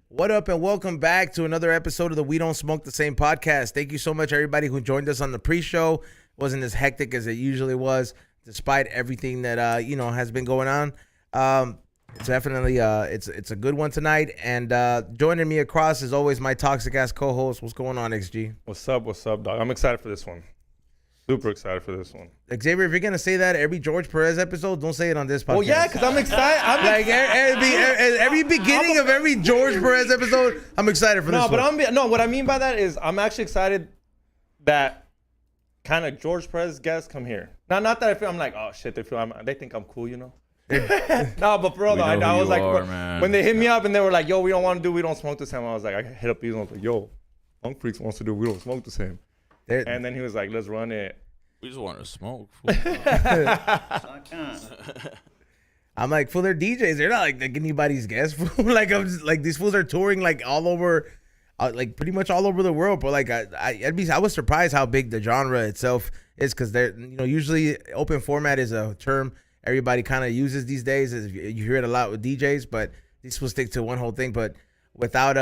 What up and welcome back to another episode of the We Don't Smoke the Same podcast. Thank you so much, everybody who joined us on the pre-show. It wasn't as hectic as it usually was, despite everything that has been going on. It's definitely it's a good one tonight. And joining me across is always my toxic ass co-host. What's going on, XG? What's up, dog? I'm excited for this one. Super excited for this one. Xavier, if you're gonna say that every George Perez episode, don't say it on this podcast. Well, yeah, because I'm excited. Every beginning of every George Perez episode, I'm excited for this one. What I mean by that is I'm actually excited that kind of George Perez guests come here. Now, not that I'm like, oh shit, they think I'm cool, you know. No, but bro, I was like, when they hit me up and they were like, yo, we don't smoke the same. I was like, I hit up these ones like, yo, Funk Freaks wants to do, we don't smoke the same. And then he was like, let's run it. We just want to smoke. I'm like, fool, they're DJs. They're not like anybody's guests. Like, I'm just like, these fools are touring like all over, like pretty much all over the world. But like, I was surprised how big the genre itself is, because they're, usually open format is a term everybody kind of uses these days. You hear it a lot with DJs, but these will stick to one whole thing. But without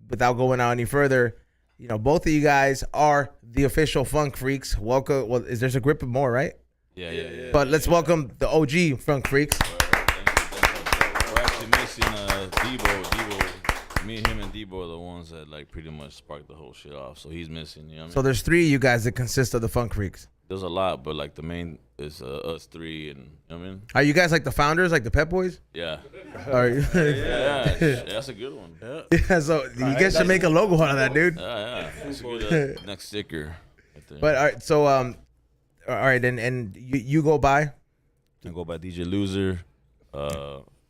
going out any further, both of you guys are the official Funk Freaks. Welcome. Well, there's a grip of more, right? Yeah. But let's welcome the OG Funk Freaks. We're actually missing Debo. Me, him, and Debo are the ones that like pretty much sparked the whole shit off. So he's missing. You know what I mean? So there's three of you guys that consist of the Funk Freaks. There's a lot, but like the main is us three, and you know what I mean? Are you guys like the founders, like the Pep Boys? Yeah. Yeah. That's a good one. Yeah. So you guys should make a logo out of that, dude. Yeah. That's a good next sticker. Right, but all right, so all right, and you go by? I go by DJ Loser,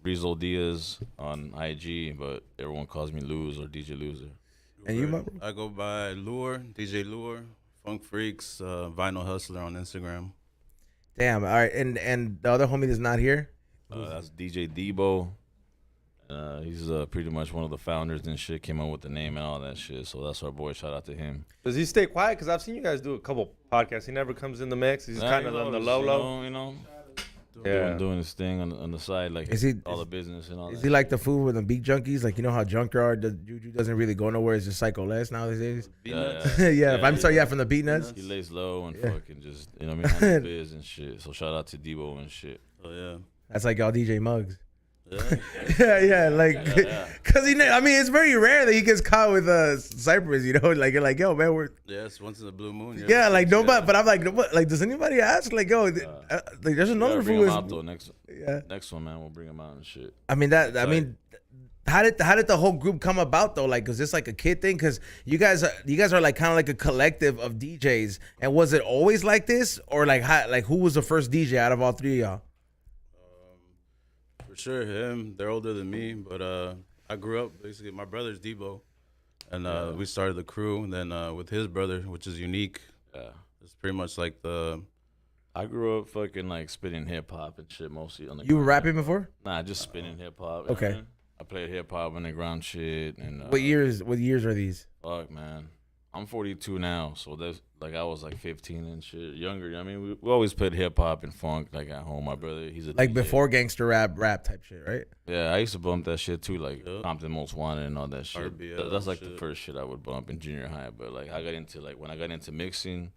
Rizzo Diaz on IG, but everyone calls me Lose or DJ Loser. And you, I go by Lure, DJ Lure, Funk Freaks, Vinyl Hustler on Instagram. Damn. All right, and the other homie that's not here? That's DJ Debo. He's pretty much one of the founders and shit. Came up with the name and all that shit. So that's our boy. Shout out to him. Does he stay quiet? Because I've seen you guys do a couple podcasts. He never comes in the mix. He's kind of on the low. Doing his thing on the side, like is he, all the business and all that. Is he like the fool with the beat junkies? Like, how Junkyard, the juju doesn't really go nowhere. It's just Psycho Les nowadays. From the beat nuts. He lays low and fucking just, handle biz and shit. So shout out to Debo and shit. Oh, yeah. That's like y'all DJ Muggs. Yeah. Cause it's very rare that he gets caught with Cypress, like you're like, yo, man, we're it's once in a blue moon. Yeah, like nobody, but I'm like, like, does anybody ask? Like, yo, like, there's another bring fool. Him out though, next one, man, we'll bring him out and shit. How did the whole group come about though? Like, is this like a kid thing? Cause you guys are like kind of like a collective of DJs, and was it always like this, or like who was the first DJ out of all three of y'all? Sure, him. They're older than me, but I grew up basically. My brother's Debo, and we started the crew. And then with his brother, which is Unique, it's pretty much like I grew up fucking like spinning hip hop and shit mostly on the. You were rapping before? Nah, just spinning hip hop. Okay. I played hip hop underground shit and. What years are these? Fuck, man. I'm 42 now, so that's like I was like 15 and shit, younger. I mean, we always played hip hop and funk like at home. My brother, he's a like DJ. Before gangster rap type shit, right? Yeah, I used to bump that shit too, like Compton Most Wanted and all that shit. RBL that's like the first shit I would bump in junior high. But like when I got into mixing,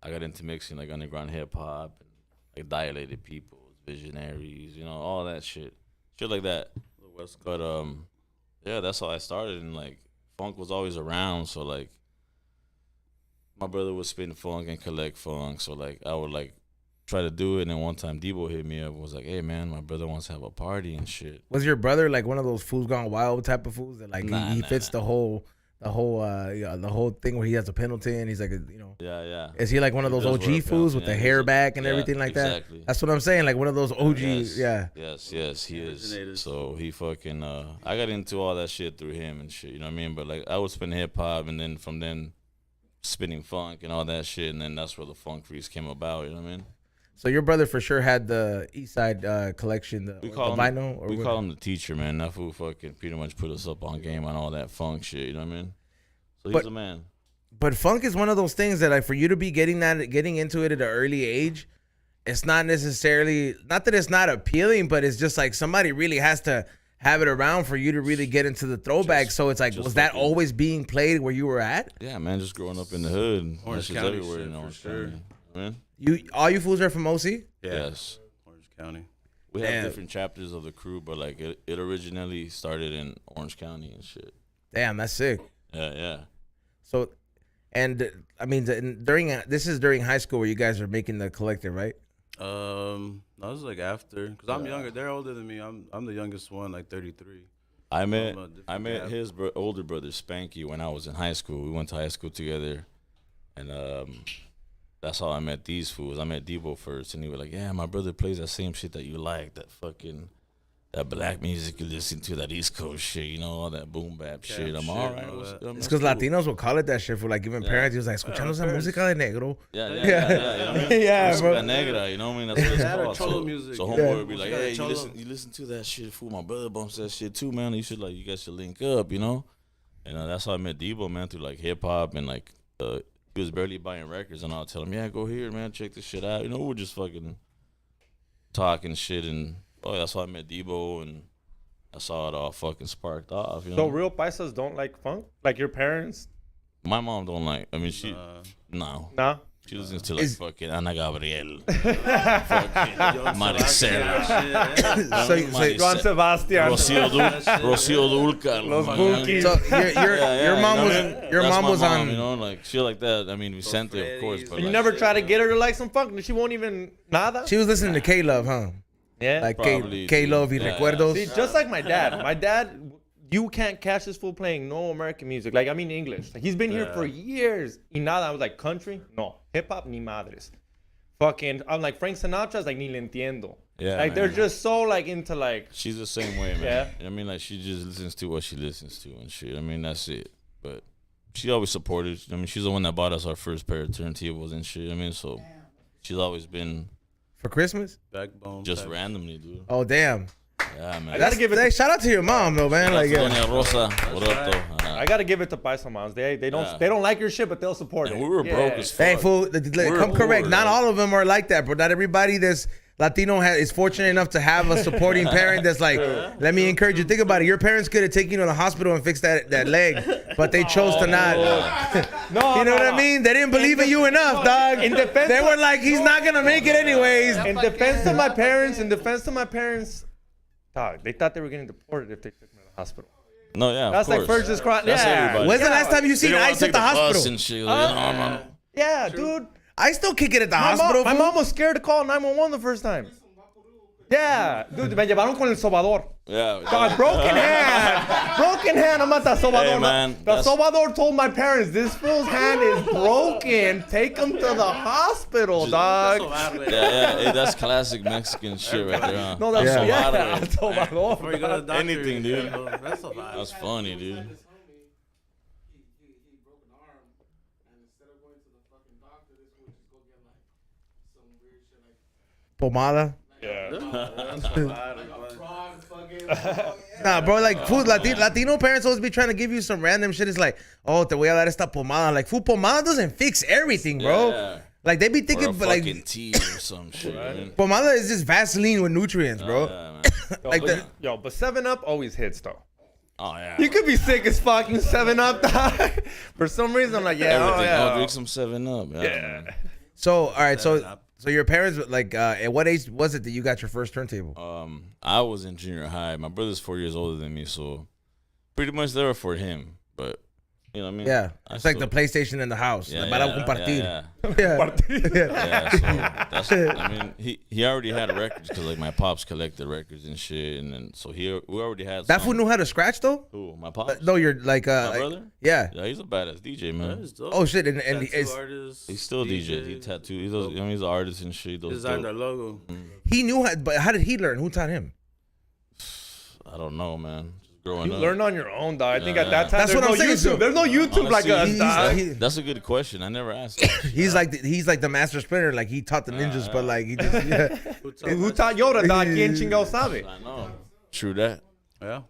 like underground hip hop and like Dilated Peoples, Visionaries, all that shit like that. But that's how I started, and like funk was always around, so like. My brother would spin funk and collect funk, so like I would like try to do it. And then one time Debo hit me up, was like, "Hey man, my brother wants to have a party and shit." Was your brother like one of those fools gone wild type of fools that like he fits the whole thing where he has a Pendleton? He's like Yeah. Is he like one of those OG fools with the hair back and everything like exactly. that? That's what I'm saying. Like one of those OGs. Yes, he is. So he fucking I got into all that shit through him and shit. You know what I mean? But like I would spin hip hop, and then from then. Spinning funk and all that shit, and then that's where the Funk Freaks came about. You know what I mean? So your brother for sure had the East Side Collection, we call the vinyl. We call him the teacher, man. That fool fucking pretty much put us up on game on all that funk shit. You know what I mean? So he's a man. But funk is one of those things that like for you to be getting into it at an early age, it's not necessarily, not that it's not appealing, but it's just like somebody really has to have it around for you to really get into the throwback. So it's like, was that always being played where you were at? Yeah, man, just growing up in the hood. Orange That shit's County everywhere shit, in for Orange sure. County. Man. All you fools are from OC? Yeah. Yes. Orange County. We have Damn. different chapters of the crew, but like it originally started in Orange County and shit. Damn, that's sick. Yeah. So, and I mean, this is during high school where you guys are making the collective, right? No, this was like after, cause I'm younger. They're older than me. I'm the youngest one, like 33. I met different gap. his older brother Spanky when I was in high school. We went to high school together, and that's how I met these fools. I met Debo first, and he was like, "Yeah, my brother plays that same shit that you like, that black music you listen to, that East Coast shit, you know, all that boom bap shit." I'm shit, all right. all What's that. up, It's man? because Latinos will call it that shit for like even parents. He was like, escuchando esa música de negro. Yeah. You know what I mean? Yeah, bro. Música negra, you know what I mean? That's what it's Yeah, called. cholo music. So homeboy Yeah. would be like, Música de "Hey, cholo." you listen to that shit, fool. My brother bumps that shit too, man. You guys should link up, you know." And that's how I met Debo, man, through like hip hop and like he was barely buying records, and I'll tell him, "Yeah, go here, man, check this shit out." You know, we're just fucking talking shit, and that's how I met Debo, and that's how it all fucking sparked off. You know, So real paisas don't like funk? Like your parents? my mom don't like. I mean, she no. Nah. She listens to like fucking Ana Gabriel, Yo, Maricela, Juan Sebastian. Rocío Dúrcal, Los man. Bookies. So your mom was That's my on. you know, like shit like that. I mean, Vicente, of course, but You like, never try to get her to like some funk? She won't even nada? She was listening to K Love, huh? Yeah. Like Probably, K Love y yeah. Recuerdos. See, just like my dad. My dad, you can't catch this fool playing no American music. Like, I mean English. Like, he's been here for years. Y nada. I was like, country? No. Hip-hop? Ni madres. Fucking, I'm like, Frank Sinatra's like, ni le entiendo. Yeah, like, they're man. just so, like, into, like... She's the same way, man. Yeah. I mean, like, she just listens to what she listens to and shit. I mean, that's it. But she always supported. I mean, she's the one that bought us our first pair of turntables and shit. I mean, so she's always been For Christmas? Backbone. just type. randomly, dude. Oh, damn. Yeah, man. gotta give it Hey, shout out to your mom, though, man. Like, yeah. Doña Rosa, what up, though? I gotta give it to Paisa moms. They don't Yeah. they don't like your shit, but they'll support And it. we were broke as fuck. Hey, fool, come correct. poor, Not though. all of them are like that, bro. Not everybody that's Latino is fortunate enough to have a supporting parent that's like, let me encourage you. Think about it. Your parents could have taken you to the hospital and fixed that leg, but they chose to not. No, You know what I mean? They didn't believe in you enough, dog. In defense They of- were like, he's not gonna make it anyways. In defense of my parents, dog, they thought they were getting deported if they took me to the hospital. No, yeah, That's of like course. first cry. That's Yeah. everybody. When's the last time you They seen don't wanna Ice at take the bus hospital? and shit. Like, you know, man. Yeah, dude. I still kick it at the My hospital. mom, my fool. mom was scared to call 911 the first time. Yeah, dude, me llevaron con el sobador. Yeah. Dog, broken hand. I'm at the sobador. Hey, man, the that's- sobador told my parents, this fool's hand is broken. Take him to the hospital, dog. Yeah. Hey, that's classic Mexican shit right there, huh? No, that's Yeah. yeah, sobador. Before you go to the doctor, Anything, dude. you know, That's a vibe. That's funny, dude. He broke an arm, and instead of going to the fucking doctor, this would just go get like some weird shit like Pomada. frogs fucking. Nah, bro, like food. Latino parents always be trying to give you some random shit. It's like, oh, te voy a dar esta pomada. Like, food pomada doesn't fix everything, bro. Yeah. Like they be Or thinking, a but like fucking tea or some shit. Man. pomada is just Vaseline with nutrients, bro. Yeah, man. Like the, But 7-Up always hits, though. Oh, yeah. You could be sick as fucking 7-Up, dog. For some reason, I'm like, yeah, Everything. oh, yeah. I'll drink some 7-Up. Yeah. Yeah. Man. so all right, so your parents like at what age was it that you got your first turntable? I was in junior high. My brother's 4 years older than me, so pretty much they were for him. But you know what I mean? Yeah, I it's like still- the PlayStation in the house. Yeah, Para yeah, compartir. yeah, Yeah. yeah. So that's, I mean, he already had records because like my pops collected records and shit, and then so we already had. That some. fool knew how to scratch though. Who? My pops? No, you're like My brother? Yeah. Yeah, he's a badass DJ, man. That's dope. Oh shit, and Tattoo it's, artist, He's still DJ. He tattooed. He does. I mean, he's an artist and shit. He does designed our dope. logo. he knew how, but how did he learn? Who taught him? I don't know, man. Just growing You up. learn on your own, dog. I think at that time, That's there's what I'm no saying, YouTube. There's no YouTube like Honestly, us, dog. That's a good question. I never asked. That. He's like the master splinter. Like he taught the ninjas, but like he just yeah. Who taught Yoda, dog? ¿Quién chingado sabe? I know. True that. Yeah.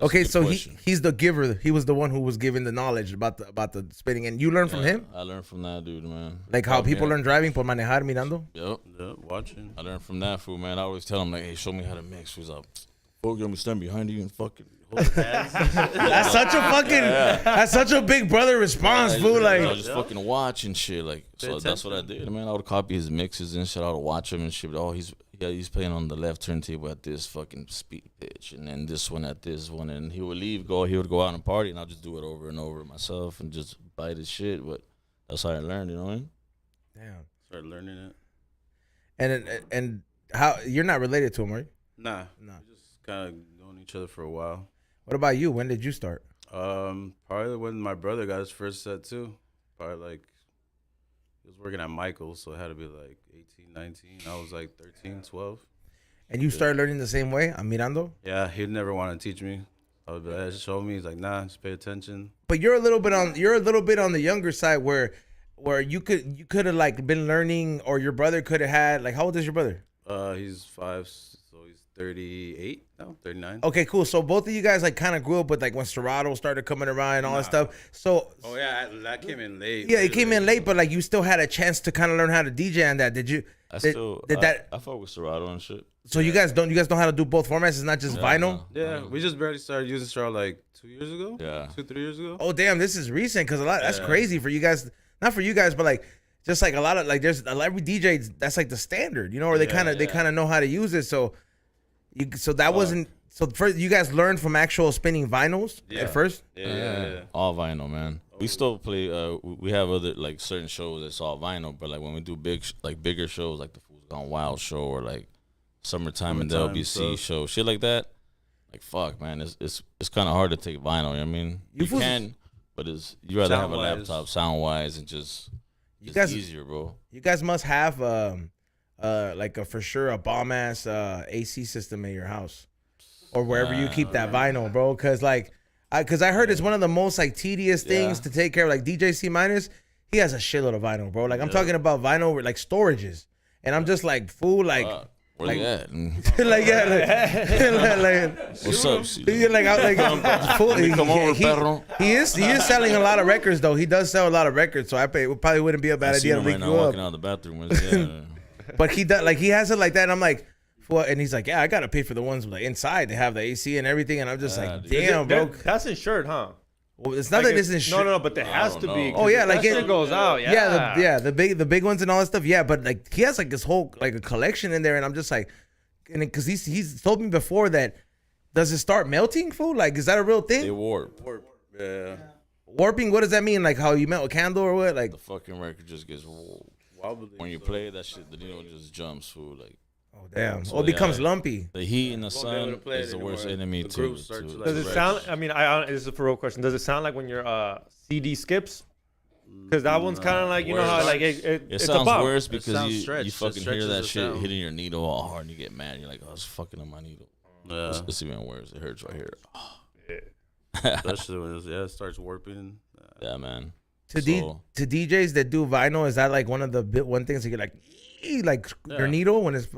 Okay, good so question. he's the giver. He was the one who was given the knowledge about the spinning, and you learned from him, I learned from that dude, man. like how Oh, people man. learn driving por manejar mirando. Yep. Yeah, watching. I learned from that fool, man. I always tell him like, hey, show me how to mix. He's like, Fuck, I'm gonna stand behind you and fucking hold his hands. That's such a fucking. That's such a big brother response, fool. I Like, just fucking watch and shit. Like, so that's what I did, man. I would copy his mixes and shit. I would watch him and shit. Oh, he's playing on the left turntable at this fucking speed pitch, and then this one at this one, and he would leave, he would go out and party, and I'll just do it over and over myself and just bite his shit. But that's how I learned, you know what I mean? damn. Started learning it. And how you're not related to him, right? Nah. No. We just kind of known each other for a while. What about you? When did you start? Probably when my brother got his first set too. Probably like he was working at Michael's, so it had to be like 18, 19. I was like 13, 12. And you started learning the same way? I'm Mirando. Yeah, he'd never want to teach me. I would be like, show me. He's like, nah, just pay attention. But you're a little bit on the younger side where you could have like been learning, or your brother could have had like, how old is your brother? He's 5, so he's 38 now, 39. Okay, cool. So both of you guys like kind of grew up with like when Serato started coming around and all that stuff. So Oh yeah, that came in late. yeah, it came in late, but like you still had a chance to kind of learn how to DJ on that. Did you? I fuck with Serato and shit. So you guys know how to do both formats? It's not just vinyl. Yeah, we just barely started using Serato like 2 years ago. Yeah. 2-3 years ago. Oh damn, this is recent because that's crazy for you guys. Not for you guys, but like just like a lot of like there's every DJ that's like the standard, you know, or they kind of know how to use it. So that wasn't first you guys learned from actual spinning vinyls at first. Yeah. All vinyl, man. We still play. We have other like certain shows that's all vinyl, but like when we do bigger shows, like the Fools Gone Wild show or like Summertime in the LBC show, shit like that. Like fuck, man, it's kind of hard to take vinyl. You know what I mean, you can, but you rather have a laptop sound wise and just easier, bro. You guys must have like for sure a bomb ass AC system in your house or wherever you keep that vinyl, bro. Cause I heard it's one of the most like tedious things to take care of. Like DJ C minus, he has a shitload of vinyl, bro. Like I'm talking about vinyl with like storages, and I'm just like fool, like. Where they at? Like What's up, C? Come over, perro. He is selling a lot of records though. He does sell a lot of records, so it probably wouldn't be a bad idea to link you up. Walking out the bathroom. But he does, like he has it like that, and I'm like, what? And he's like, yeah, I gotta pay for the ones like inside. They have the AC and everything, and I'm just like, damn, bro. That's insured, huh? Well, it's not like that it's insured. No, but there has to be. Oh yeah, like that shit goes out. Yeah, the big ones and all that stuff. Yeah, but like he has like this whole like a collection in there, and I'm just like, and because he's told me before that, does it start melting, fool? Like, is that a real thing? They warp. Yeah. Warping. What does that mean? Like how you melt a candle or what? Like the fucking record just gets wobbly. When you play that shit, the needle just jumps, fool. Like. Oh damn! So it becomes lumpy. The heat and the sun is the worst enemy too. Does it sound? I mean, this is a for real question. Does it sound like when your CD skips? Because that one's kind of like you know how like it sounds worse because you fucking hear that shit hitting your needle all hard and you get mad. You're like, oh, it's fucking on my needle. Yeah, it's even worse. It hurts right here. Oh. Especially when it starts warping. Yeah, man. To DJs that do vinyl, is that like one of the one things that you're like your needle when it's.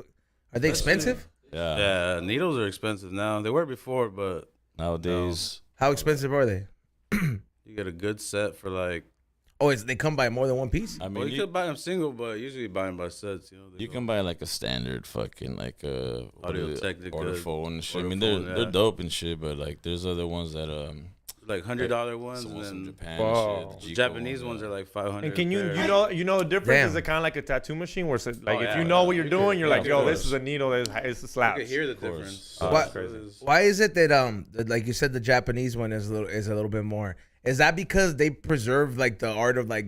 Are they expensive? Yeah, needles are expensive now. They were before, but nowadays. How expensive are they? You get a good set for like. Oh, they come by more than one piece? I mean, you could buy them single, but usually buy them by sets. You can buy like a standard fucking like Audio Technica order phone and shit. I mean, they're dope and shit, but like there's other ones that like $100 ones, and then Japan shit, the Japanese ones are like $500. And can you know the difference? Damn. Is it kind of like a tattoo machine where it's like if you know what you're doing, you're like, yo, this is a needle, it's a slap. You can hear the difference. Why is it that like you said, the Japanese one is a little bit more? Is that because they preserve like the art of like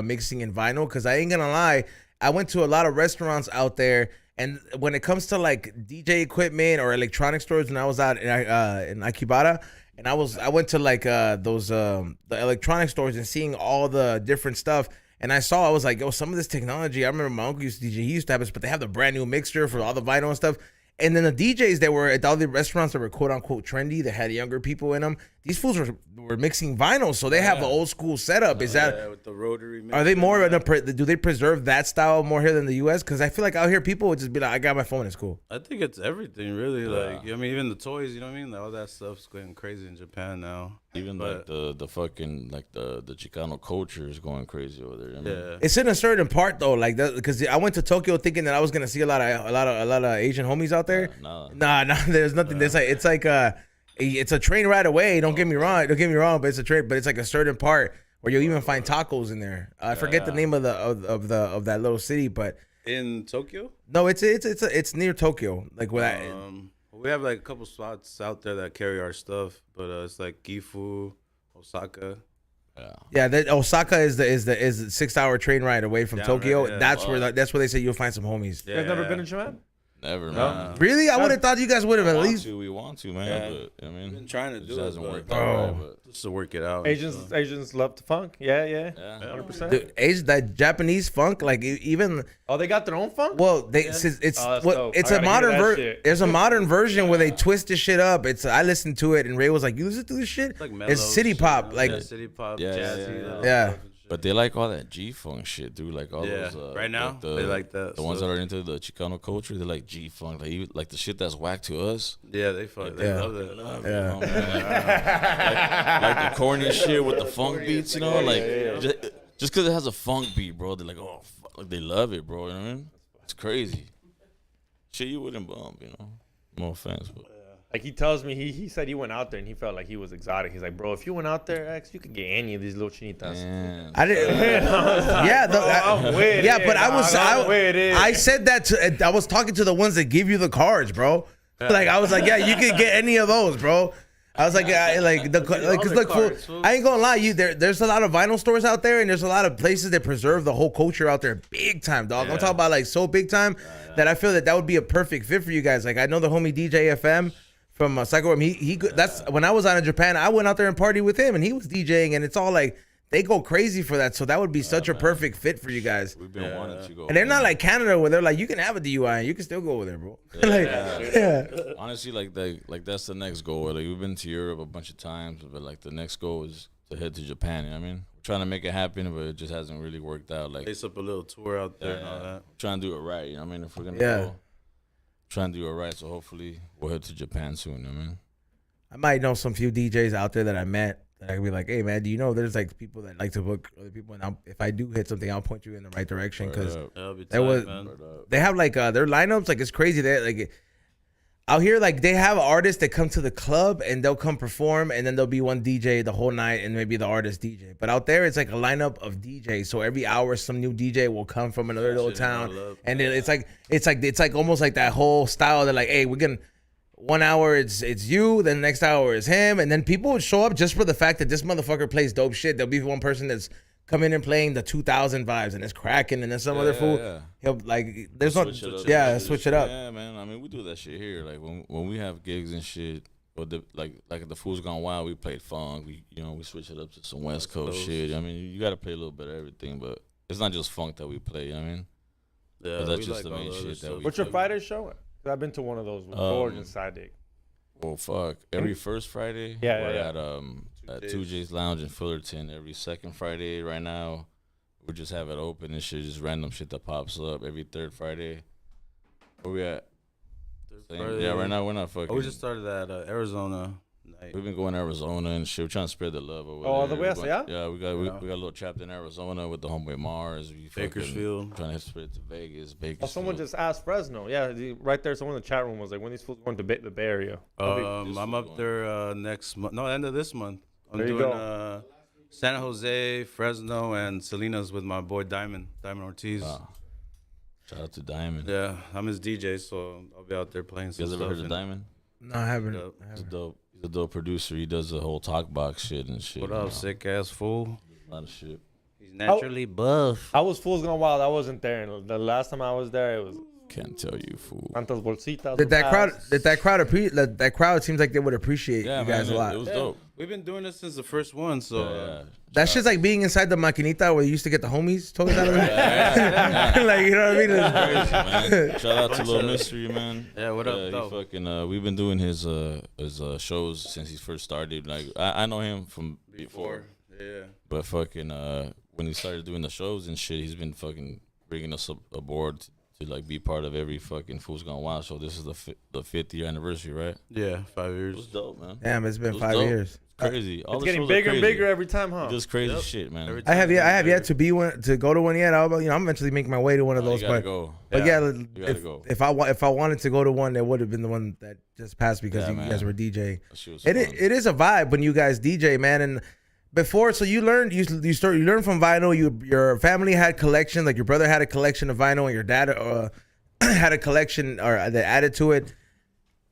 mixing in vinyl? Because I ain't gonna lie, I went to a lot of restaurants out there. And when it comes to like DJ equipment or electronic stores, when I was out in Akibara, and I went to like those the electronic stores and seeing all the different stuff, and I was like, yo, some of this technology. I remember my uncle used to DJ. He used to have this, but they have the brand new mixture for all the vinyl and stuff. And then the DJs that were at all the restaurants that were quote unquote trendy, that had younger people in them, these fools were mixing vinyl, so they have the old school setup. Is that with the rotary? are they more do they preserve that style more here than the U.S.? Because I feel like out here people would just be like, I got my phone, it's cool. I think it's everything really. Like I mean, even the toys. You know what I mean? All that stuff's going crazy in Japan now. Even like the fucking like the Chicano culture is going crazy over there. I mean, It's in a certain part though, like that, because I went to Tokyo thinking that I was gonna see a lot of Asian homies out there. Nah, there's nothing. There's like it's a train ride away. Don't get me wrong, but it's a train. But it's like a certain part where you'll even find tacos in there. I forget the name of that little city, but in Tokyo. No, it's near Tokyo. Like where we have like a couple spots out there that carry our stuff, but it's like Gifu, Osaka. Yeah, Osaka is the 6-hour train ride away from Tokyo. Right, that's where they say you'll find some homies. You guys never been to Japan? Never, man. Really? I would have thought you guys would have at least. We want to, man. But I mean, We've been trying to do it. Hasn't worked out, but just to work it out. Asians love the funk. Yeah. 100%. That Japanese funk, like even. Oh, they got their own funk. Well, it's a modern version. There's a modern version where they twist this shit up. I listened to it and Ray was like, "You listen to this shit? It's city pop, like city pop, jazzy, yeah." But they like all that G-funk shit, dude. Like all those. Right now, they like that. The ones that are into the Chicano culture, they like G-funk. Like the shit that's whack to us. Yeah, they love it. Like the corny shit with the funk beats, you know. Like just because it has a funk beat, bro. They're like, oh, fuck. Like they love it, bro. You know what I mean? It's crazy. Shit, you wouldn't bump, you know. No offense, but. Like he tells me, he said he went out there and he felt like he was exotic. He's like, bro, if you went out there, X, you could get any of these little chinitas. Man. I didn't. I said that I was talking to the ones that give you the cards, bro. Like I was like, yeah, you could get any of those, bro. I was like, because look, fool, I ain't gonna lie, there's a lot of vinyl stores out there, and there's a lot of places that preserve the whole culture out there, big time, dog. I'm talking about like so big time that I feel that would be a perfect fit for you guys. Like I know the homie DJ FM from Psycho. That's when I was out in Japan. I went out there and partied with him, and he was DJing, and it's all like they go crazy for that. So that would be such a perfect fit for you guys. We've been wanting to go, and they're not like Canada where they're like you can have a DUI and you can still go over there, bro. Honestly, like that's the next goal. Like we've been to Europe a bunch of times, but like the next goal is to head to Japan. You know what I mean, we're trying to make it happen, but it just hasn't really worked out. Like lace up a little tour out there and all that. Trying to do it right. You know what I mean? If we're gonna go, trying to do it right. So hopefully we'll head to Japan soon. You know what I mean? I might know some few DJs out there that I met that I could be like, hey man, do you know there's like people that like to book other people, and if I do hit something, I'll point you in the right direction because they have like their lineups, like it's crazy. They like out here, like they have artists that come to the club and they'll come perform, and then there'll be one DJ the whole night and maybe the artist DJ. But out there, it's like a lineup of DJs. So every hour, some new DJ will come from another little town, and then it's like almost like that whole style. They're like, hey, we're gonna. 1 hour it's you, then the next hour is him, and then people would show up just for the fact that this motherfucker plays dope shit. There'll be one person that's coming and playing the 2000 vibes and it's cracking, and then some other fool he'll like there's no switch it up. Yeah, man. I mean, we do that shit here. Like when we have gigs and shit, or like the Fools Gone Wild, we played funk. We switch it up to some West Coast shit. I mean, you got to play a little bit of everything, but it's not just funk that we play. You know what I mean? Yeah, but that's just the main shit that we. What's your Friday show? I've been to one of those with George and Sadik. Well, fuck. Every first Friday, we're at 2J's Lounge in Fullerton. Every second Friday right now, we just have it open and shit, just random shit that pops up. Every third Friday. Where we at? Yeah, right now we're not fucking. We just started at Arizona. We've been going to Arizona and shit. We're trying to spread the love over there. Oh, the West, yeah? Yeah, we got a little trapped in Arizona with the homeboy Mars. Bakersfield. Trying to spread it to Vegas, Bakersfield. Oh, someone just asked Fresno. Yeah, right there. Someone in the chat room was like, when these fools going to the Bay Area? I'm up there next month. No, end of this month. I'm doing San Jose, Fresno, and Salinas with my boy Diamond Ortiz. Shout out to Diamond. Yeah, I'm his DJ, so I'll be out there playing some stuff. You guys ever heard of Diamond? No, I haven't. He's dope. He's a dope producer. He does the whole talk box shit and shit. What up, sick ass fool? A lot of shit. He's naturally buff. I was Fools Gone Wild. I wasn't there. And the last time I was there, it was. Can't tell you, fool. Tantas bolsitas. That crowd seems like they would appreciate you guys a lot. It was dope. We've been doing this since the first one, so That shit's like being inside the maquinita where you used to get the homies told out of it. Like, you know what I mean? Crazy, man. Shout out to Little Mystery, man. Yeah, what up, He though? fucking, we've been doing his shows since he first started. Like, I know him from before. Yeah. But fucking, when he started doing the shows and shit, he's been fucking bringing us aboard to like be part of every fucking Fools Gone Wild show. This is the 5th year anniversary, right? Yeah, 5 It years. was dope, man. Damn, it's been It was 5 dope. years. Crazy. All It's the getting shows are bigger and crazy. bigger every time, huh? Just crazy shit, man. Every I have time yet to go to one yet. I'm eventually make my way to one of those. You gotta But go. But You gotta go. if I wanted to go to one, that would have been the one that just passed because Yeah, you man. guys were DJ. That shit was It fun. it is a vibe when you guys DJ, man. And before, so you learned from vinyl. Your family had collection, like your brother had a collection of vinyl, and your dad had a collection or that added to it.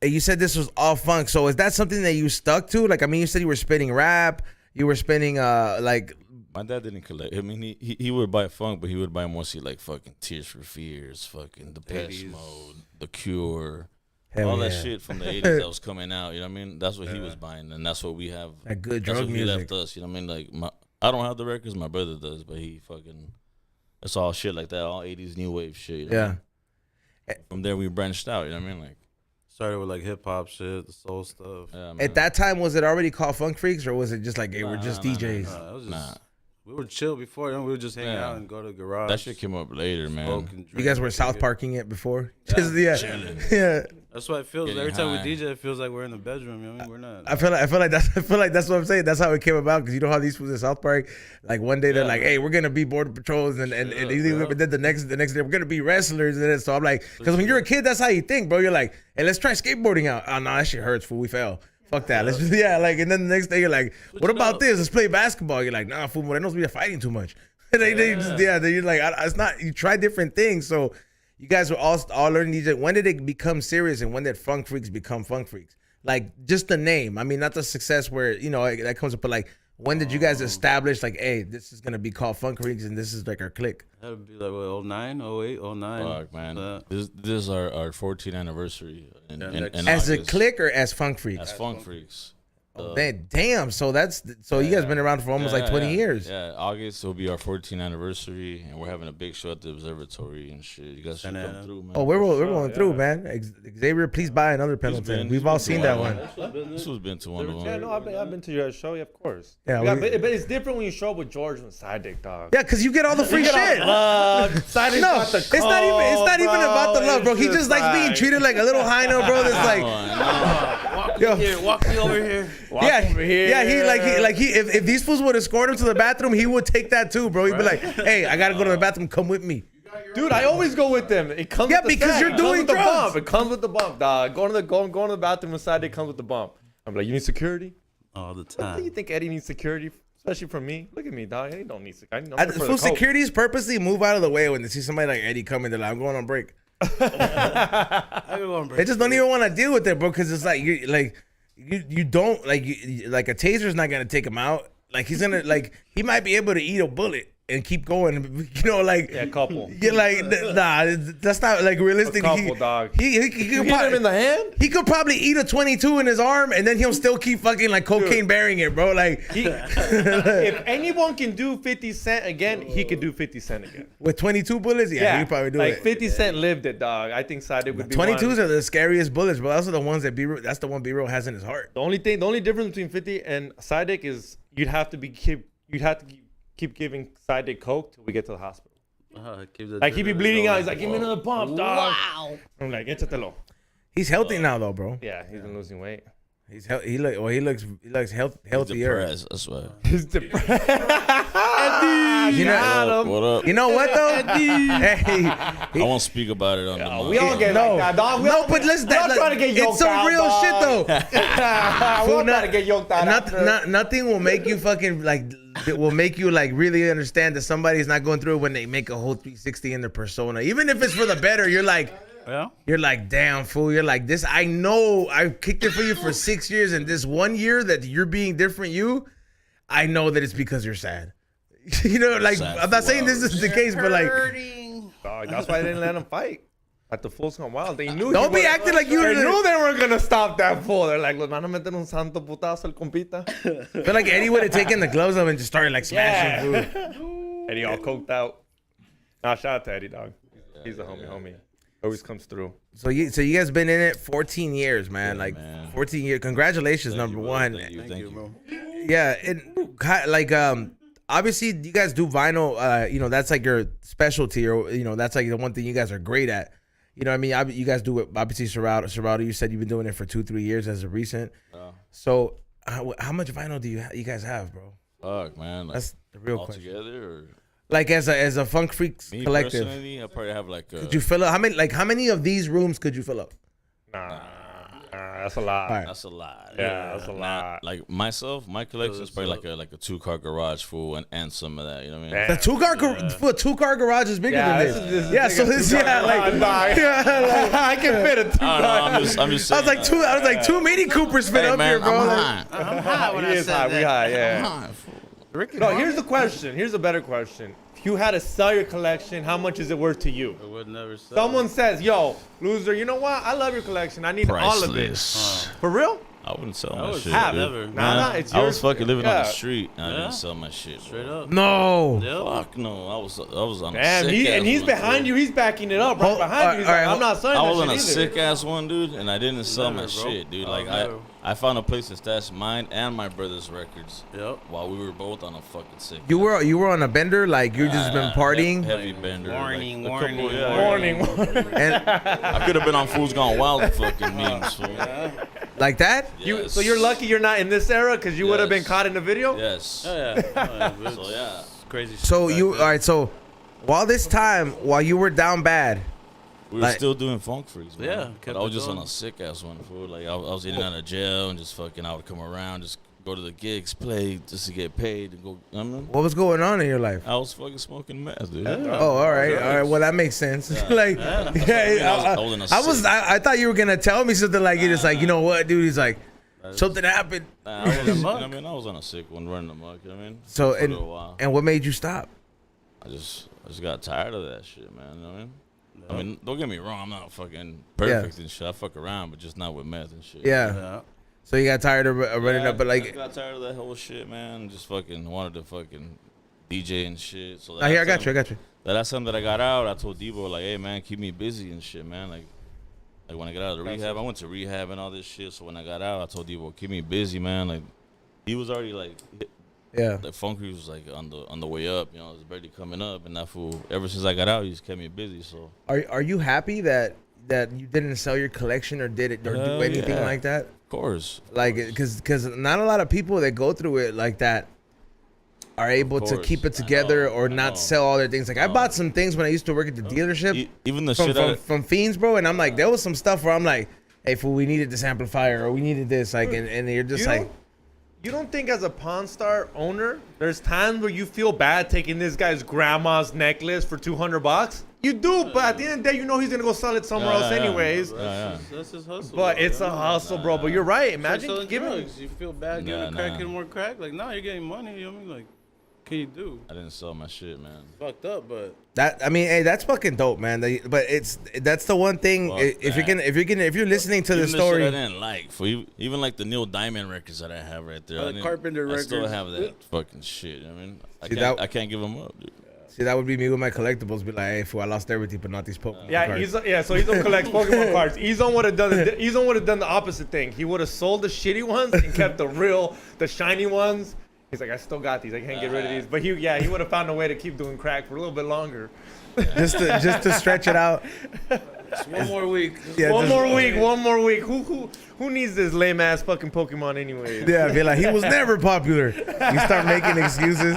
And you said this was all funk. So is that something that you stuck to? Like, I mean, you said you were spinning rap, you were spinning like. My dad didn't collect. I mean, he would buy funk, but he would buy mostly like fucking Tears for Fears, fucking Depeche 80s. Mode, The Cure, Hell all yeah. that shit from the 80s that was coming out. You know what I mean? That's what he was buying, and that's what we have. That good That's drug what he music. left us. You know what I mean? Like I don't have the records, my brother does, but he fucking. It's all shit like that, all 80s new wave shit. You know what I Yeah. mean? From there we branched out. You know what I mean? Like. Started with like hip hop shit, the soul stuff. Yeah, man. At that time, was it already called Funk Freaks, or was it just like they were just Nah, DJs? Nah, it was just, Nah. we were chill before, then we would just hang Yeah. out and go to the garage. That shit came up later, man. smoke and You drink guys were and South shit. Parking it before? Just, yeah. chilling. Yeah. That's what it feels. Getting Every time high. we DJ, it feels like we're in the bedroom. You know what I mean? We're not. I feel like that's what I'm saying. That's how it came about, because you know how these fools in South Park, like one day they're like, "Hey, we're gonna be border patrols," and but then the next day we're gonna be wrestlers, and then, so I'm like, because when you're a kid, that's how you think, bro. You're like, "Hey, let's try skateboarding out." Oh no, that shit hurts, fool. We fell. Fuck that. Let's just like, and then the next day you're like, "What about this? Let's play basketball." You're like, "Nah, fool, Morenos, we are fighting too much." You're like, it's not. You try different things, so. You guys were all learning DJ. When did it become serious, and when did Funk Freaks become Funk Freaks? Like, just the name. I mean, not the success where, you know, that comes up, but like, when did you guys establish, like, hey, this is going to be called Funk Freaks, and this is like our clique? That'd be like what, 09, 08, 09. Fuck, man. This is our 14th anniversary in As a August. clique or as Funk Freaks? As Funk Freaks. Man, damn. So you guys been around for almost like 20 years. Yeah, August will be our 14th anniversary, and we're having a big show at the observatory and shit. You guys should come through, man. Oh, we're going through, man. Xavier, please buy another Pendleton. We've all seen that one. This was been to one of them. Yeah, no, I've been to your show, yeah, of course. Yeah, but it's different when you show up with George and Side Dick, dog. Yeah, because you get all the free shit. Side Dick No, got the it's not even about the love, bro. He just likes being treated like a little hino, bro. That's like, Walk me over here. over here. Yeah, if these fools would escort him to the bathroom, he would take that too, bro. He'd be like, "Hey, I gotta go to the bathroom. Come with me." Dude, I always go with them. It comes Yeah, with the because sack. you're It comes doing with the drugs. bump. It comes with the bump, dog. Going to the bathroom inside, it comes with the bump. I'm like, you need security? All the What do you time. think Eddie needs security? Especially from me. Look at me, dog. Eddie don't need security. Full securities purposely move out of the way when they see somebody like Eddie coming. They're like, "I'm going on break." I go on break. They just don't even want to deal with it, bro, because it's like you don't like a taser's not gonna take him out. Like he's gonna he might be able to eat a bullet and keep going. You know, like Yeah, a couple. You're like, nah, that's not like realistic. A couple, dog. He You could hit him probably, in the hand? he could probably eat a 22 in his arm, and then he'll still keep fucking like cocaine bearing it, bro. Like If anyone can do 50 Cent again, he could do 50 Cent again. with 22 bullets, yeah, he could probably do like it. 50 Cent lived it, dog. I think Side Dick would be 22s one. are the scariest bullets, bro. Those are the ones that that's the one B-Roll has in his heart. The only difference between 50 and Side Dick is you'd have to keep giving Side Dick coke till we get to the hospital. Like he'd be bleeding out. He's like, give me another pump, dog. Wow. I'm like, échatelo. He's healthy now, though, bro. Yeah, he's been losing weight. He looks healthier. Depressed, that's why. He's depressed. You know, What up? you know what though? Hey, I won't speak about it on the mic. We all get like that, dog. but listen, we all trying to get yoked it's some out, real dog. shit though. We all trying to get yoked out. after. Nothing will make you fucking like. It will make you like really understand that somebody's not going through it when they make a whole 360 in their persona. Even if it's for the better, you're like, you're like, damn fool. You're like, this. I know I kicked it for you for 6 years, and this 1 year that you're being different, I know that it's because you're sad. You know, like Sad I'm not for saying this is the case, but like, Dog, that's why I didn't let him fight. at the Fools Gone Wild. They knew. Don't be acting like you. They knew they were gonna stop that fool. They're like, "Los van a meter un santo putazo al compita." I feel like Eddie would have taken the gloves off and just started like smashing food. Eddie all coked out. Nah, shout out to Eddie, dog. He's a homie. Always comes through. So you guys been in it 14 years, man. 14 years. Congratulations, number one. Thank you, bro. Yeah, and like obviously you guys do vinyl. You know, that's like your specialty, or you know, that's like the one thing you guys are great at. You know what I mean? You guys do it. Obviously, Serato, you said you've been doing it for 2-3 years as of recent. So how much vinyl do you guys have, bro? Fuck, man. Like, That's the real all question. together, or Like as a Funk Freaks me collective, personally, I probably have like. could you fill up? How many of these rooms could you fill up? Nah, that's a lot. All right. That's a lot. Yeah, that's a lot. Like myself, my collection is probably like a 2-car garage full and some of that. You know what I mean? The two-car garage is bigger than this. This is Yeah, so bigger. this I can fit a 2 I don't know. I'm just saying. I was like two Mini Coopers fit Hey, up man, here, bro. I'm Like, high. I'm high when He I is said high. that. We high, yeah. I'm high, fool. No, here's the question. Here's a better question. If you had to sell your collection, how much is it worth to you? I would never say. Someone says, "Yo, loser, you know what? I love your collection. I need all of it." Priceless. For real? I wouldn't sell I my would shit. half. dude. Never. Nah, it's I yours. was fucking living on Yeah. the street. And I Yeah? didn't sell my shit. Straight up. no. Yep. Fuck no. I was on a Damn, sick he's ass behind one, you. fool. He's backing it up right Hold- behind you. He's all like, right, I'm not selling I that was on a shit either. sick ass one, dude, and I didn't sell my Never, bro. shit, dude. Oh, Like never. I found a place to stash mine and my brother's records Yep. while we were both on a fucking sick. You were on a bender, like you just been partying, Heavy bender. Warning, like, a couple- warning, yeah, Warning. and I could have been on Fools Gone Wild fucking memes, fool. like that. Yes. So you're lucky you're not in this era because you would have been Yes. caught in the video. Yes. Oh, yeah. So yeah. Crazy shit. So back you then. all right? So while you were down bad, We were Like- still doing funk freaks, man. Yeah, But kept I was it just on going. a sick ass one, fool. Like I was in and out of jail and just fucking. I would come around, just go to the gigs, play just to get paid, and go. I mean, what was going on in your life? I was fucking smoking meth, dude. Oh, all right. Well, that makes sense. like, I was in a sick- I thought you were gonna tell me something like you're just like, you know what, dude? He's like, something happened. Nah, I was, you know what I mean, I was on a sick one, running amok. You know what I mean? So For a little while. and what made you stop? I just got tired of that shit, man. You know what I mean? I mean, don't get me wrong. I'm not fucking perfect and shit. I fuck around, but just not with meth and shit. Yeah. Yeah. So you got tired of running Yeah, up, but I like, got tired of that whole shit, man. Just fucking wanted to fucking DJ and shit. So I got you. The last time that I got out, I told Debo like, "Hey man, keep me busy and shit, man." Like when I got out of the rehab, I went to rehab and all this shit. So when I got out, I told Debo, "Keep me busy, man." Like he was already like, Yeah. the Funky was like on the way up. You know, it was barely coming up, and that fool. Ever since I got out, he just kept me busy. So Are you happy that you didn't sell your collection or did it or do Hell anything yeah. like that? of course, Like, because not a lot of people that go through it like that are able to course. keep it I together know, or I not know. sell all their things. Like I bought some things when I used to work at the dealership even the from, shit. from Fiends, bro, and I'm like, there was some stuff where I'm like, hey, fool, we needed this amplifier or we needed this, like, and you're just like, You don't think as a Pawn Star owner, there's times where you feel bad taking this guy's grandma's necklace for $200? You do, but at the end of the day, you know he's gonna go sell it somewhere else anyways. That's his hustle. But bro. it's a hustle, bro. But you're right. It's like Imagine selling giving. drugs. You feel bad giving Nah, crack nah. and more crack. Like, nah, you're getting money. You know what I mean? Like, can you do? I didn't sell my shit, man. Fucked up, but that. I mean, hey, that's fucking dope, man. But that's the one thing. Fuck If you're listening to the Even story, shit I didn't like. For even like the Neil Diamond records that I have right there. the I didn't- Carpenter I still records. have that fucking shit. I mean, See, that- I can't give them up, dude. see, that would be me with my collectibles. Be like, hey, fool, I lost everything, but not these Pokemon Yeah, cards. so Izzo collects Pokemon cards. Izzo would have done the opposite thing. He would have sold the shitty ones and kept the shiny ones. He's like, I still got these. I can't get rid of these. But he would have found a way to keep doing crack for a little bit longer. just to stretch it out. just one more week. Yeah, One just- more week. Who needs this lame ass fucking Pokemon anyway? Yeah, be like, he was never popular. You start making excuses.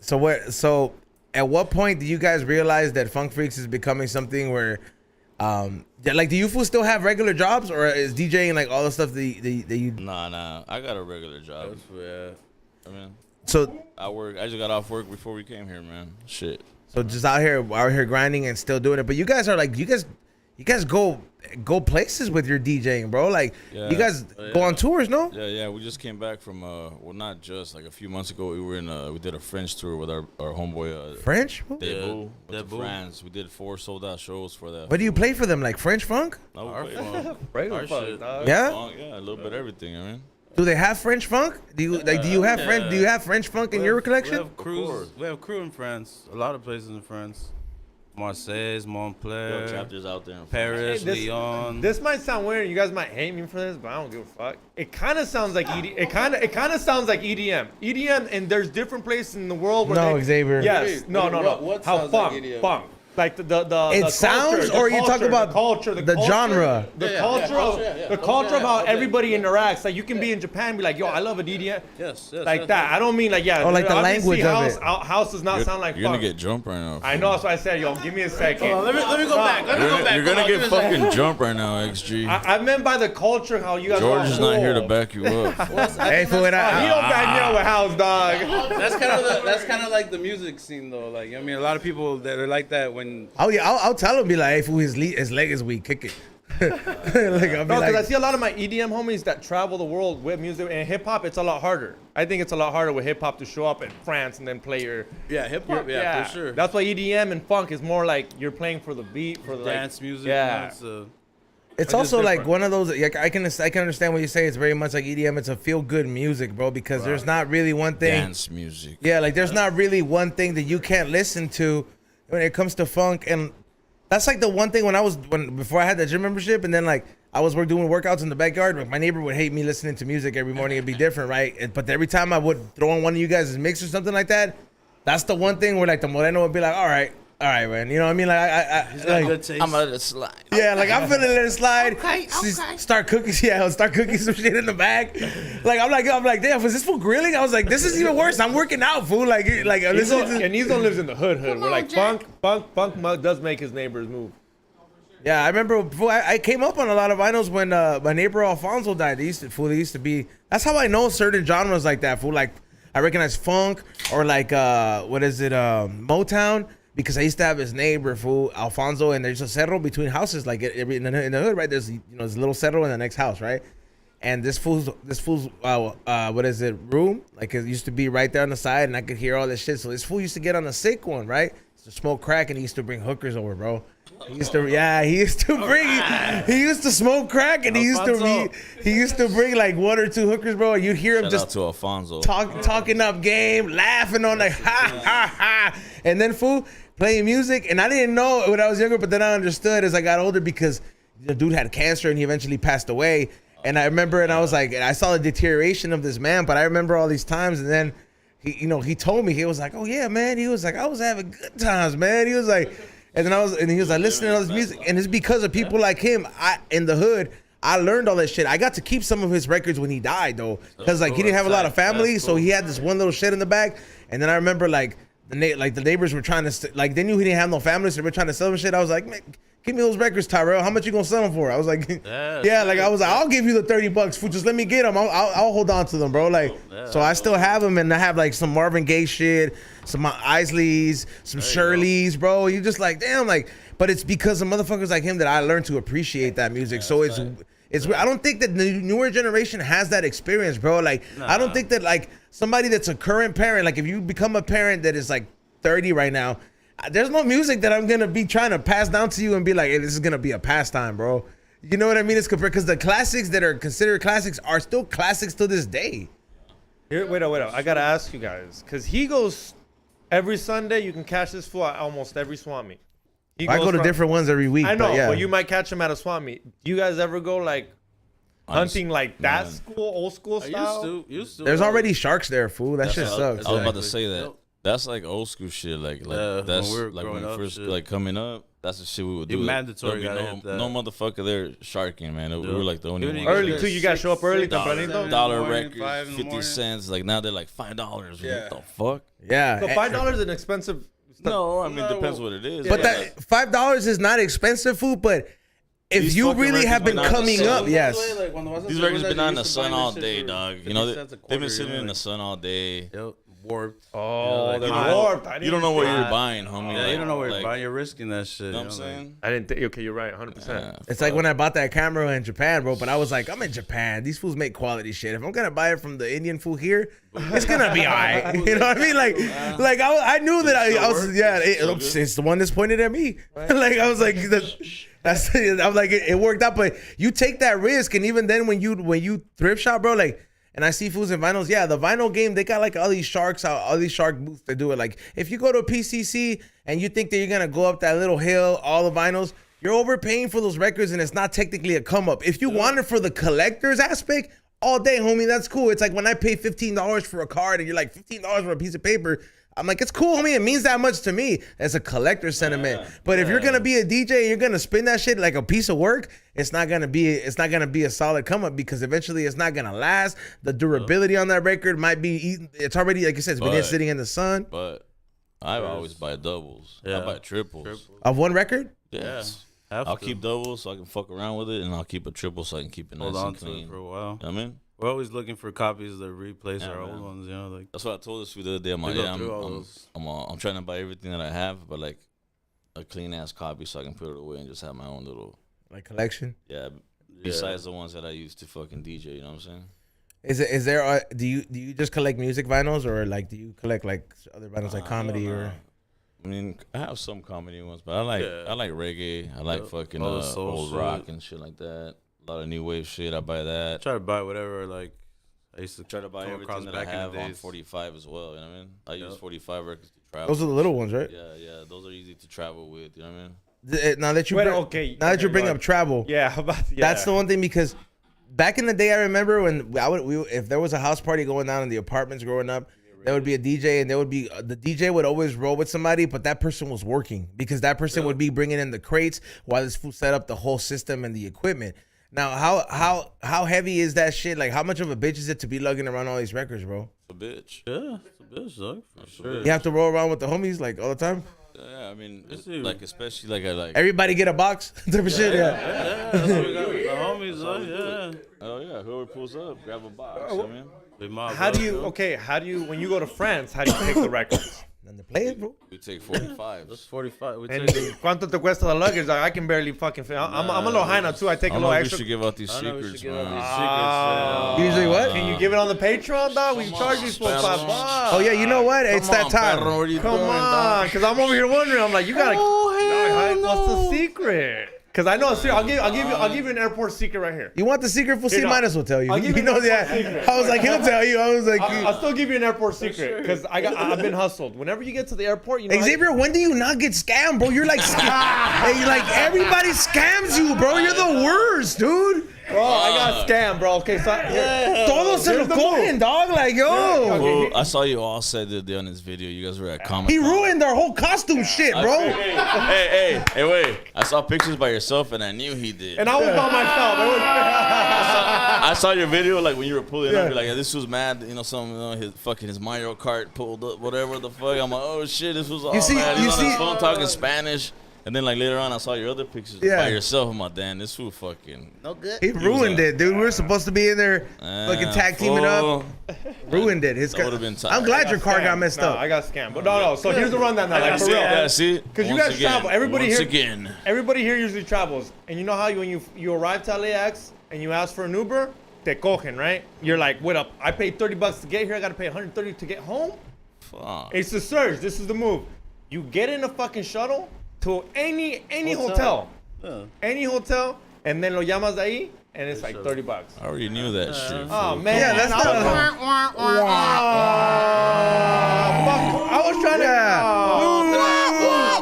So at what point do you guys realize that Funk Freaks is becoming something where, like, do you fools still have regular jobs, or is DJing like all the stuff that you? Nah. I got a regular job. Yeah. I mean, So I just got off work before we came here, man. Shit. just out here grinding and still doing it. But you guys are like, you you guys go places with your DJing, bro. Like Yeah. you guys go on tours, no? Yeah. We just came back from well, not just like a few months ago. We were in we did a French tour with our homeboy French? Debo. Went to Debo. France. We did 4 sold out shows for that. What do you play for them? Like French funk? No, Our we funk. Regular Our fuck, shit. dog. Yeah. yeah, a little bit of everything. I mean, Do they have French funk? Do you have French? Do you have French funk in your collection? We have crews. We have crew in France. A lot of places in France. Marseille, we Montpellier, have chapters out there in Paris, Hey, this- Lyon. This might sound weird. You guys might hate me for this, but I don't give a fuck. It kind of sounds like it kind of sounds like EDM. EDM, and there's different places in the world where No, Xavier. Yes, no. What How sounds like funk, EDM? funk. Like the It sounds, or you talk about the culture, the genre? the Yeah, culture, culture, of, yeah. the culture of how Okay. everybody interacts. Like you can be in Japan, and be like, yo, I love a DDM, Yes, like that. I don't mean like Oh, like the obviously language of house, it. House does not sound like you're gonna funk. get jumped right now. I know, that's why I said, yo, give me a second. Let me go back. Let me go back. You're gonna Hold on, get give me a second. fucking jumped right now, XG. I meant by the culture how you guys. George are is not here to cool. back you up. Hey, fool, it He don't back me up with house, dog. That's kind of like the music scene though. Like I mean, a lot of people that are like that when I'll tell him, be like, hey, fool, his leg is weak, kick it. Like I'll be No, because I like, see a lot of my EDM homies that travel the world with music and hip hop. It's a lot harder. I think it's a lot harder with hip hop to show up in France and then play your hip hop, yeah, for sure. That's why EDM and funk is more like you're playing for the beat, for the dance music. Yeah. It's, it's just also like different. one of those. Like I can understand what you say. It's very much like EDM. It's a feel good music, bro. Because there's not really one thing. Dance music. Yeah, like there's not really one thing that you can't listen to when it comes to funk, and that's like the one thing before I had the gym membership, and then like I was doing workouts in the backyard. Like my neighbor would hate me listening to music every morning. It'd be different, right? But every time I would throw on one of you guys' mix or something like that, that's the one thing where like the Moreno would be like, all right, man. You know what I mean? Like I like, good taste. I'm gonna let it slide. yeah, like I'm finna let it slide. Okay. Start cooking, start cooking some shit in the back. Like I'm like, damn, was this fool grilling? I was like, this is even worse. I'm working out, fool. Like listen to. And Nizo lives in the hood. We're on, like Jack. funk does make his neighbors move. Yeah, I remember before I came up on a lot of vinyls when my neighbor Alfonso died. They used to be. That's how I know certain genres like that, fool. Like I recognize funk or like Motown. Because I used to have his neighbor, fool, Alfonso, and there's a cerro between houses, like in the hood, right? There's this little cerro in the next house, right? And this fool's room, like it used to be right there on the side, and I could hear all this shit. So this fool used to get on the sick one, right? To smoke crack, and he used to bring hookers over, bro. He used to smoke crack, and he used to bring like 1 or 2 hookers, bro. And you'd hear him Shout just out to Alfonso. talking up game, laughing on like ha ha ha, and then fool playing music. And I didn't know when I was younger, but then I understood as I got older because the dude had cancer and he eventually passed away. And I remember, and I was like, and I saw the deterioration of this man, but I remember all these times. And then he told me, he was like, oh yeah, man. He was like, I was having good times, man. He was like, and he was like listening to all this music, and it's because of people like him. In the hood, I learned all that shit. I got to keep some of his records when he died though, because like he didn't have a lot of family, so he had this one little shit in the back. And then I remember like the neighbors were trying to like they knew he didn't have no family, so they were trying to sell him shit. I was like, man, give me those records, Tyrell. How much you gonna sell them for? I was like, I was like, I'll give you the $30, fool. Just let me get them. I'll hold on to them, bro. Like, so I still have them, and I have like some Marvin Gaye shit, some Isleys, some Shirley's, bro. You just like, damn, like, but it's because of motherfuckers like him that I learned to appreciate that music. So it's I don't think that the newer generation has that experience, bro. Like, I don't think that like somebody that's a current parent, like if you become a parent that is like 30 right now, there's no music that I'm gonna be trying to pass down to you and be like, hey, this is gonna be a pastime, bro. You know what I mean? It's compared because the classics that are considered classics are still classics to this day. Here, wait up. I gotta ask you guys, cause he goes every Sunday. You can catch this fool at almost every swap meet. I go to different ones every week. I know, but yeah. but you might catch him at a swap meet. Do you guys ever go like hunting like that old school style? Used to. There's already sharks there, fool. That shit sucks. I was about to Exactly. say that. That's like old school shit. Like that's when we were like growing when we up, first shit. like coming up. That's the shit we would do. You mandatory There'd be gotta hit that. no motherfucker there sharking, man. We were like the only Dude, ones. Early too. You guys show up early, $6, tempranito. $7. Dollar morning, records, 5 in the 50 morning. cents. Like now they're like $5. Yeah. What the fuck? Yeah. So $5 is an expensive. No, I mean it depends what it is. But like, that $5 is not expensive, food. But if These you fucking really have been records coming been up, out yes. these records been out in the sun all day, dog. You know, they've been sitting in the sun all day. Yep. warped. Oh, like, they're you know, warped. You don't know what you're buying, homie. Yeah, you don't know what you're like, buying. You're risking that shit. You know what I'm like- saying? I didn't think. Okay, you're right. 100%. It's like when I bought that camera in Japan, bro. But I was like, I'm in Japan. These fools make quality shit. If I'm gonna buy it from the Indian fool here, it's gonna be alright. You know what I mean? Like I knew that I was. Yeah, it's the one that's pointed at me. Like I was like, that's. I'm like, it worked out. But you take that risk, and even then, when you thrift shop, bro, like. And I see fools and vinyls. Yeah, the vinyl game, they got like all these sharks out, all these shark booths that do it. Like, if you go to a PCC and you think that you're going to go up that little hill, all the vinyls, you're overpaying for those records and it's not technically a come up. If you want it for the collector's aspect, all day, homie, that's cool. It's like when I pay $15 for a card and you're like, $15 for a piece of paper. I'm like, it's cool, homie. It means that much to me. As a collector sentiment. But if you're gonna be a DJ, you're gonna spin that shit like a piece of work. It's not gonna be a solid come up because eventually it's not gonna last. The durability on that record might be eaten. It's already, like you said, it's been sitting in the sun. But I always buy doubles. I buy triples. Of one record? Yes. Have I'll to. keep doubles so I can fuck around with it, and I'll keep a triple so I can keep it nice Hold on and to clean. it for a while. You know what I mean? We're always looking for copies that replace Yeah, our man. old ones. You know, like That's what I told this fool the other day. I'm like, We go yeah, through all those. I'm trying to buy everything that I have, but like a clean ass copy so I can put it away and just have my own little Like collection? besides the ones that I used to fucking DJ. You know what I'm saying? Is there do you just collect music vinyls or like do you collect like other vinyls like comedy or? I mean, I have some comedy ones, but I like reggae. I like fucking All the soul old shit. rock and shit like that. A lot of new wave shit. I buy that. try to buy whatever. Like I used to Try to buy come everything across that I back in the have on days. 45 as well. You know what I mean? I use 45 records to travel. Those are the little ones, right? Yeah. Those are easy to travel with. You know what I mean? Now that you Wait, bring, okay, now that you okay, bring go up ahead. travel, Yeah, that's the one thing because back in the day, I remember when if there was a house party going down in the apartments growing up, there would be a DJ and there would be the DJ would always roll with somebody, but that person was working because that person would be bringing in the crates while this fool set up the whole system and the equipment. Now, how heavy is that shit? Like, how much of a bitch is it to be lugging around all these records, bro? It's a bitch. Yeah, it's a bitch, dog. For sure. You have to roll around with the homies like all the time. Yeah, I mean, it's like especially like I like. Everybody get a box type of shit. Yeah. Yeah, that's what we got. The homies, yeah. Oh yeah, whoever pulls up, grab a box. I mean, Big mob, How bro. do you when you go to France? How do you pick the records? And they play it, bro. we take 45s. That's 45. We And take cuánto te cuesta the luggage? Like, I can barely fucking. I'm a little high now too. I take I a don't know little if we extra. should give out these I know we secrets, should give out man. these secrets. Usually what? Can you give it on the Patreon, dog? We charge these for $5. Oh yeah, you know what? It's that time. Perro, what are you Come doing, on, dog? because I'm over here wondering. I'm like, you gotta. What's the secret? Because I know. I'll give you an airport secret right here. You want the secret? For C no. minus will tell you. I'll give You you know an that. secret. I was like, he'll tell you. I was like, I'll still give you an airport secret because I've been hustled. Whenever you get to the airport, you know. Xavier, when do you not get scammed, bro? You're like, hey, like everybody scams you, bro. You're the worst, dude. Bro, I got scammed, bro. Okay, so Todos se lo Here's the cogen, move. dog. Like, yo. Well, I saw you all said the other day on this video. You guys were at Comic. He ruined their whole costume shit, bro. Hey, wait! I saw pictures by yourself, and I knew he did. and I was by myself. I saw your video, like when you were pulling up. You're like, yeah, this was mad. You know, his Mario Kart pulled up, whatever the fuck. I'm like, oh shit, this was all see- mad. He's you on his see- phone talking Spanish. And then like later on, I saw your other pictures Yeah. by yourself. I'm like, damn, this fool fucking no good. He ruined it, dude. We were supposed to be in there fucking tag teaming up. Ruined it. His That would've been tight. I'm glad your car got Scammed. messed No, up. I got scammed. But no. So here's the rundown now, like for real. Yeah, see, 'Cause you Once guys again, travel. Everybody once here- again. Everybody here usually travels, and you know how when you arrive to LAX and you ask for an Uber, te cogen, right? You're like, what up? I paid $30 to get here. I gotta pay $130 to get home. Fuck. It's the surge. This is the move. You get in a fucking shuttle to any hotel. Yeah. Any hotel, and then lo llamas de ahí, and it's like $30. I already knew that shit. Oh fool. man, Yeah, that's not. fuck. I was trying to.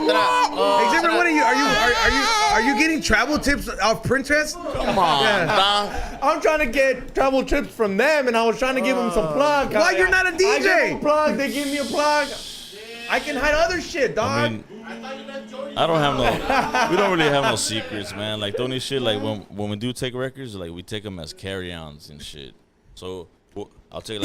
Xavier, what are you getting travel tips off Pinterest? Come on, dog. I'm trying to get travel trips from them, and I was trying to give them some plug. Why you're not a I give them DJ? a plug. They give me a plug. I can hide other shit, dog. I mean, I don't have no. We don't really have no secrets, man. Like the only shit, like when we do take records, like we take them as carry-ons and shit. So I'll take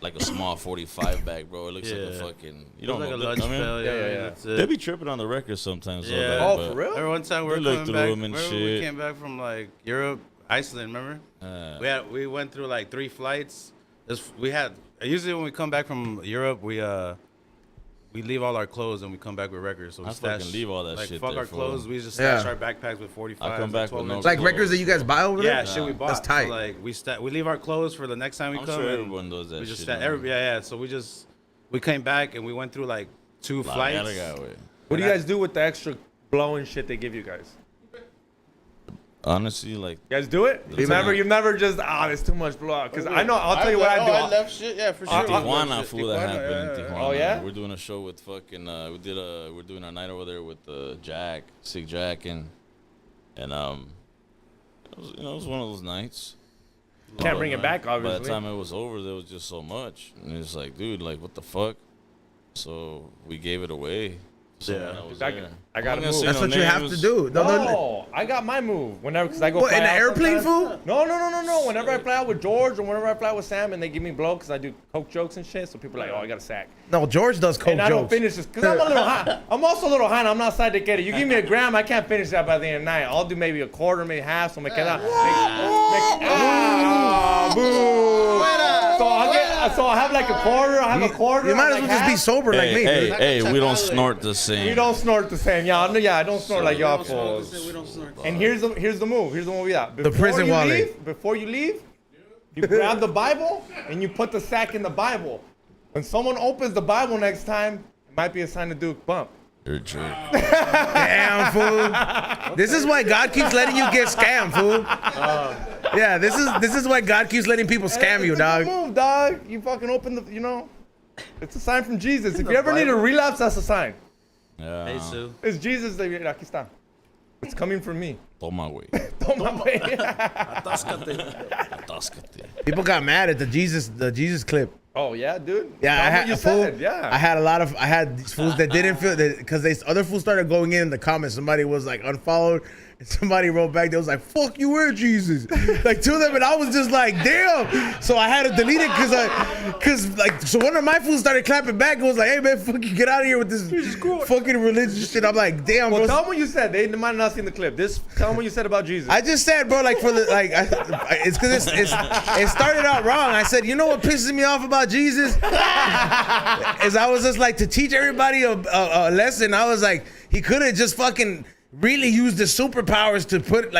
like a small 45 bag, bro. It looks like a Yeah. fucking. You don't like a know. lunch I mean, pail, yeah. That's it. they be tripping on the records sometimes. Yeah. Though, Oh, but- for real? Remember one time we were They look coming through back. them and Remember we shit. came back from like Europe, Iceland. Remember? We went through like 3 flights. We had usually when we come back from Europe, we leave all our clothes and we come back with records. So we I stash, fucking leave all that like, shit fuck there, our fool. clothes. We just stash Yeah. our backpacks with 45. I come back with no Like records that you guys buy over there? Yeah, shit we bought. That's tight. So, like we leave our clothes for the next time we I'm come. sure and everyone does that we just shit. yeah. So we came back and we went through like 2 flights. What do you guys do with the extra blowing shit they give you guys? Honestly, like You guys do it? You've never just there's too much blowout. Because I know I'll tell you what I do. I left shit, yeah, for sure. Tijuana, fool, that happened in Tijuana. Oh, yeah? We're doing a show with fucking. We're doing our night over there with Jack, Sick Jack, and it was, it was one of those nights. Can't bring it back, By obviously. the time it was over, there was just so much, and it's like, dude, like what the fuck? So we gave it away. Yeah. I gotta move. That's what you have to do. No, I got my move. Whenever, because I go What, fly in an out airplane, sometimes. fool? No. Whenever I fly out with George or whenever I fly out with Sam and they give me blow because I do coke jokes and shit, so people are like, oh, I got a sack. No, George does coke And I don't jokes. finish this because I'm a little high. I'm also a little high and I'm not excited to get it. You give me a gram, I can't finish that by the end of the night. I'll do maybe a quarter, maybe half, so make it out. So I have like a quarter, I have a quarter. You might as like well just be half. sober like me. dude. Hey, we don't snort the same. You don't snort the same. Yeah, I don't snort like y'all We fools. don't snort. And here's the move. Here's the move we got. prison wallet. Before you leave, you grab the Bible and you put the sack in the Bible. When someone opens the Bible next time, it might be a sign to do a bump. You're a jerk. Damn, fool. This is why God keeps letting you get scammed, fool. Yeah, this is why God keeps letting people scam you, It's a dog. good move, dog. You fucking open the, it's a sign from Jesus. If you ever need a relapse, that's a sign. Yeah. Hey, Sue. It's Jesus. Aquí está. It's coming from me. Toma, güey. Toma, güey. Atáscate. People got mad at the Jesus clip. Oh yeah, dude. Yeah, Tell I me had you a fool. said, yeah. I had these fools that didn't feel that because other fools started going in the comments. Somebody was like unfollowed, and somebody wrote back. They was like, "Fuck you, we're Jesus." Like to them, and I was just like, "Damn!" So I had to delete it so one of my fools started clapping back and was like, "Hey man, fuck you, get out of here with this fucking religious shit." I'm like, "Damn, Well, bro." tell them what you said. They might not have seen the clip. Tell them what you said about Jesus. I just said, bro, like it's because it started out wrong. I said, you know what pisses me off about Jesus is I was just like to teach everybody a lesson. I was like, he could have just fucking really used his superpowers to put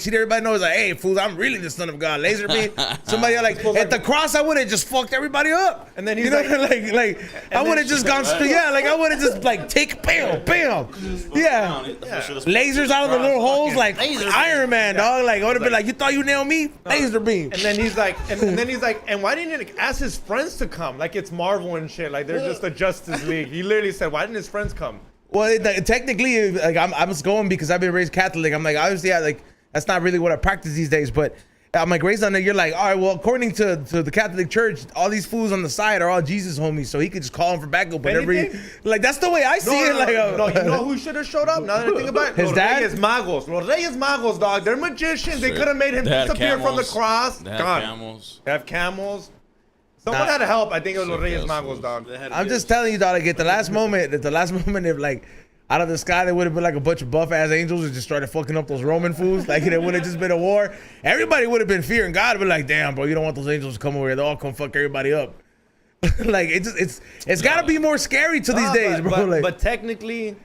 see everybody knows like, hey fools, I'm really the son of God. Laser beam. Somebody like at the cross, I would have just fucked everybody up. And then he's like I would have just gone straight. Yeah, like I would have just like take bam. Yeah. Lasers out of the little holes like Iron Man, dog. Like I would have been like, you thought you nailed me? Laser beam. And then he's like, and why didn't he ask his friends to come? Like it's Marvel and shit. Like they're just the Justice League. He literally said, why didn't his friends come? Well, technically, like I was going because I've been raised Catholic. I'm like, obviously, that's not really what I practice these days. But I'm like raised on that. You're like, all right, well, according to the Catholic Church, all these fools on the side are all Jesus homies, so he could just call them for backup whenever. Like that's the way I see it. No, you know who should have showed up? Now that I think about it, His dad? Reyes Magos. Los Reyes Magos, dog. They're magicians. They could have made him disappear from the cross. They have Gone. camels. They have camels. Someone had to help. I think it was Los Reyes Magos, dog. I'm just telling you, dog. Like at the last moment, if like. Out of the sky, there would have been like a bunch of buff ass angels that just started fucking up those Roman fools. Like it would have just been a war. Everybody would have been fearing God, but like, damn, bro, you don't want those angels to come over here. They'll all come fuck everybody up. Like it's got to be more scary to these days, bro. But technically,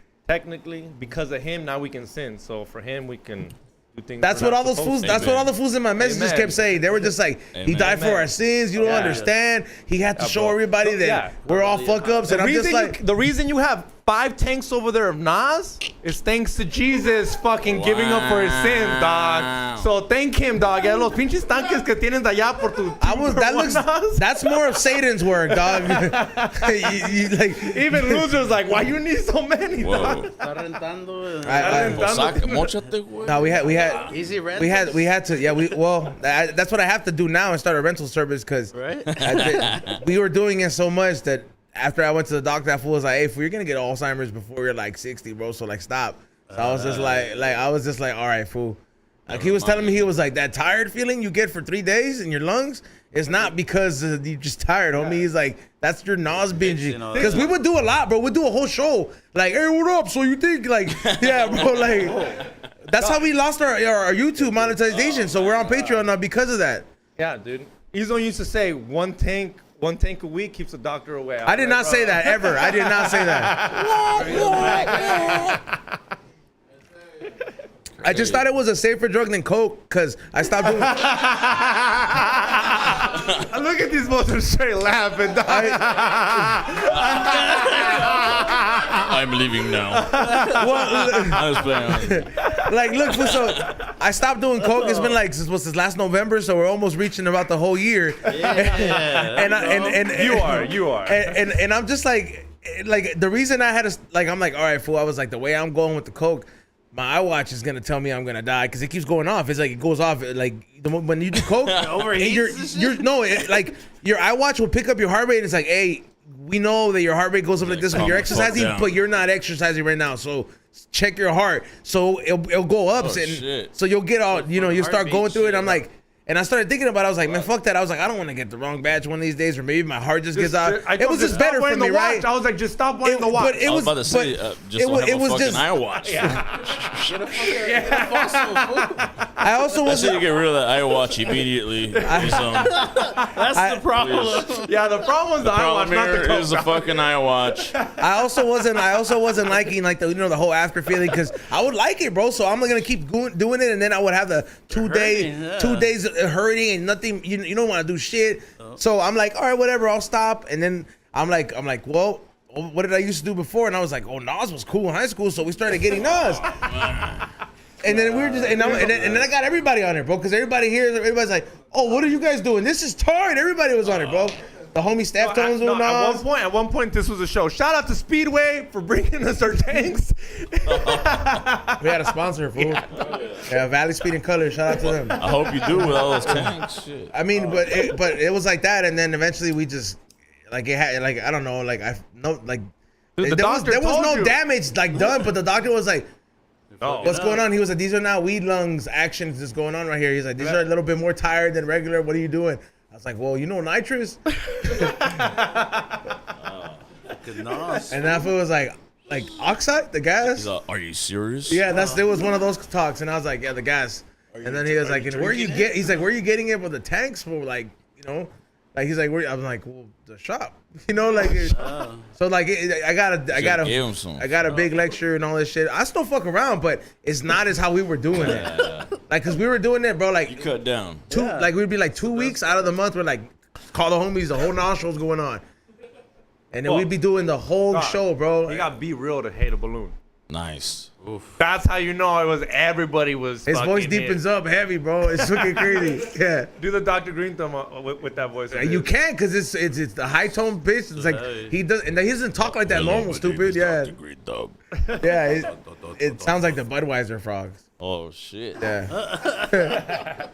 because of him, now we can sin. So for him, we can do things. That's what all those fools. That's what all the fools in my messages kept saying. They were just like, "He died for our sins. You don't understand. He had to show everybody that we're all fuck ups." And I'm just like, the reason you have 5 tanks over there of Nas is thanks to Jesus fucking giving up for his sins, dog. So thank him, dog. Ya los pinches tanques que tienen de allá por tu. That's more of Satan's work, dog. Even losers like, why you need so many, dog? Está rentando. No, we had Easy rent. we had to. Yeah, that's what I have to do now and start a rental service because we were doing it so much that. After I went to the doctor, that fool was like, "Hey, fool, you're gonna get Alzheimer's before you're like 60, bro. So like, stop." So I was just like, "All right, fool." Like he was telling me, he was like, "That tired feeling you get for 3 days in your lungs is not because you're just tired, homie." He's like, "That's your Nas binging." Because we would do a lot, bro. We'd do a whole show. Like, "Hey, what up?" So you think like, yeah, bro. Like, that's how we lost our YouTube monetization. So we're on Patreon now because of that. Yeah, dude. Izo used to say one tank one tank a week keeps the doctor away. I did not say that ever. I did not say that. I just thought it was a safer drug than coke because I stopped doing. Look at these both are straight laughing. I'm leaving now. Well, I was playing. like, look, so I stopped doing coke. It's been like since last November, so we're almost reaching about the whole year. You are. And I'm just like the reason I had to I'm like, all right, fool. I was like, the way I'm going with the coke, my iWatch is gonna tell me I'm gonna die because it keeps going off. It's like it goes off like when you do coke, like your iWatch will pick up your heart rate. It's like, hey, we know that your heart rate goes up like this when you're exercising, but you're not exercising right now. So check your heart. So it'll go up, so you'll get all you'll start going through it. I'm like. And I started thinking about it. I was like, man, fuck that. I was like, I don't want to get the wrong badge one of these days, or maybe my heart just gives out. It was just better for me, right? I was like, just stop wearing the watch. I was about to say, just have a fucking iWatch. I also was. So you get rid of that iWatch immediately. That's the problem. Yeah, the problem was the iWatch, not the coke. Is the fucking iWatch. I also wasn't liking like the whole after feeling because I would like it, bro. So I'm gonna keep doing it, and then I would have the 2 days hurting and nothing. You don't want to do shit. So I'm like, all right, whatever. I'll stop. And then I'm like, well, what did I used to do before? And I was like, oh, Nas was cool in high school, so we started getting Nas. And then we were just, and then I got everybody on it, bro, because everybody's like, oh, what are you guys doing? This is Tard. Everybody was on it, bro. The homie Steph Tones doing Nas. At one point, this was a show. Shout out to Speedway for bringing us our tanks. We had a sponsor, fool. Yeah, Valley Speed and Color. Shout out to them. I hope you do with all those tanks. Shit. I mean, but it was like that, and then eventually we just it had I don't know, there was no damage done, but the doctor was like, what's going on? He was like, these are not weed lungs actions that's going on right here. He's like, these are a little bit more tired than regular. What are you doing? I was like, well, nitrous. And that fool was like oxide, the gas. He's like, are you serious? Yeah, it was one of those talks, and I was like, yeah, the gas. And then he was like, where you getting it with the tanks for, like, he's like, where? I'm like, well, the shop, so like, I got a big lecture and all this shit. I still fuck around, but it's not as how we were doing it. Like, cause we were doing it, bro. Like, you cut down. We'd be like 2 weeks out of the month. We're like, call the homies. The whole nostrils going on, and then we'd be doing the whole show, bro. You got Be Real to hate a balloon. Nice. Oof. That's how you know everybody was. His voice deepens up heavy, bro. It's fucking crazy. Yeah. Do the Dr. Green thumb with that voice. You can, cause it's the high tone pitch. It's like he doesn't talk like that normal, stupid. Yeah. Dr. Green thumb. Yeah. It sounds like the Budweiser frogs. Oh shit. Yeah.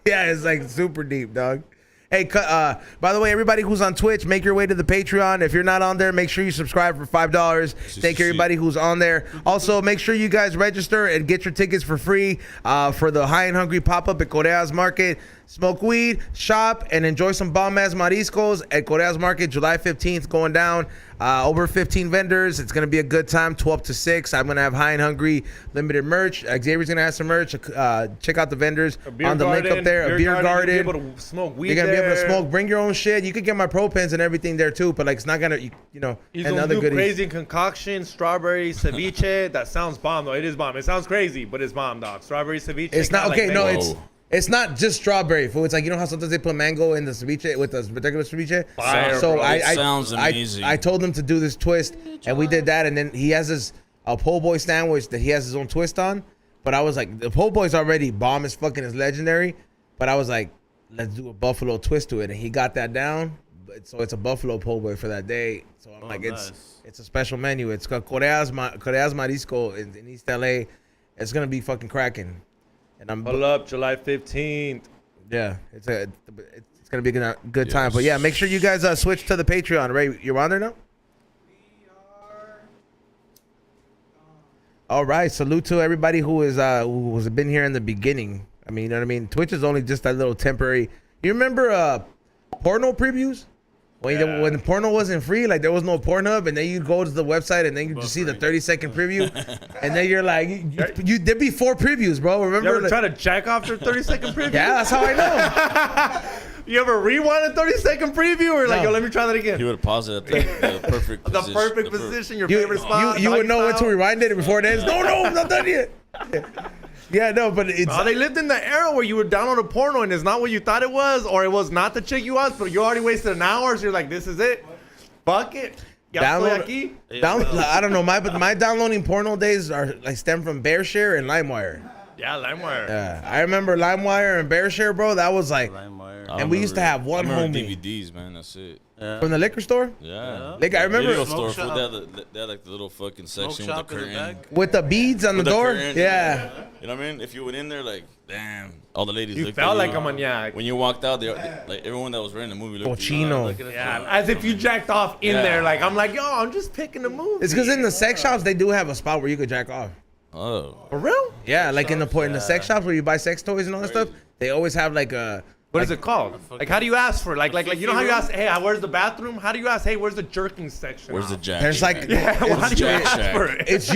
Yeah, it's like super deep, dog. Hey, by the way, everybody who's on Twitch, make your way to the Patreon. If you're not on there, make sure you subscribe for $5. Thank you, everybody who's on there. Also, make sure you guys register and get your tickets for free for the High and Hungry pop-up at Corea's Market. Smoke weed, shop, and enjoy some bomb-ass mariscos at Corea's Market, July 15th, going down. Over 15 vendors. It's going to be a good time, 12 to 6. I'm going to have High and Hungry limited merch. Xavier's going to have some merch. Check out the vendors on the link up there. A beer garden. You're going to be able to smoke weed. You're going to be able to smoke. Bring your own shit. You could get my Pro Pens and everything there, too, but like it's not going to, He's and gonna other do goodies. crazy concoction, strawberry ceviche. That sounds bomb, though. It is bomb. It sounds crazy, but it's bomb, dog. Strawberry ceviche. It's not, okay, like no, it's not just strawberry food. It's like, how sometimes they put mango in the ceviche with the regular ceviche. Fire, so bro. Sounds amazing. I told him to do this twist, and we did that. And then he has a po' boy sandwich that he has his own twist on. But I was like, the po' boy's already bomb as fucking is legendary. But I was like, let's do a buffalo twist to it, and he got that down. So it's a buffalo po' boy for that day. So I'm it's a special menu. It's called Corea's Marisco in East LA. It's gonna be fucking cracking. And I'm pull up July 15th. Yeah, it's gonna be a good time. But yeah, make sure you guys switch to the Patreon. Ray, you're on there now? We are. All right. Salute to everybody who has been here in the beginning. I mean, you know what I mean? Twitch is only just that little temporary. You remember porno previews? When porno wasn't free, like there was no Pornhub, and then you go to the website and then you just see the 30-second preview, and then you're like, there'd be 4 previews, bro. Remember? You ever try to jack off your 30-second preview? Yeah, that's how I know. You ever rewind a 30-second preview or like, No. yo, let me try that again? He would pause it at the perfect The position. perfect position, your favorite You, spot. you would know when to style. rewind it before it ends. No, I'm not done yet. Yeah, no, but it's Oh, they lived in the era where you would download a porno and it's not what you thought it was, or it was not the chick you asked, but you already wasted an hour, so you're like, this is it. Fuck it. Ya Download- estoy aquí. I don't know. My downloading porno days are like stem from BearShare and LimeWire. Yeah, LimeWire. I remember LimeWire and BearShare, bro. That was like LimeWire. I And we used to have one I remember homie. DVDs, man. That's it. from the liquor store Yeah. Like, I remember- Video Smoke store. shop. They had like the little fucking section with shop the in the curtain. back. with the beads on the With the door. curtain, Yeah. You know what I mean? If you went in there, like, damn, all the ladies You looked felt at like you. a maniac. When you walked out, like everyone that was renting the movie looked at you. Cochino. Yeah, as if you jacked off in Yeah. there. Like, I'm like, yo, I'm just picking a movie. It's because in the sex shops they do have a spot where you could jack off. Oh. For real? Yeah, like in the sex shops where you buy sex toys and all that stuff, they always have like a. What is it called? Like, how do you ask for? Like, you know how you ask, hey, where's the bathroom? How do you ask, hey, where's the jerking section? Where's the jack? There's like Yeah, well, how do you Jack ask Shack. for it? it's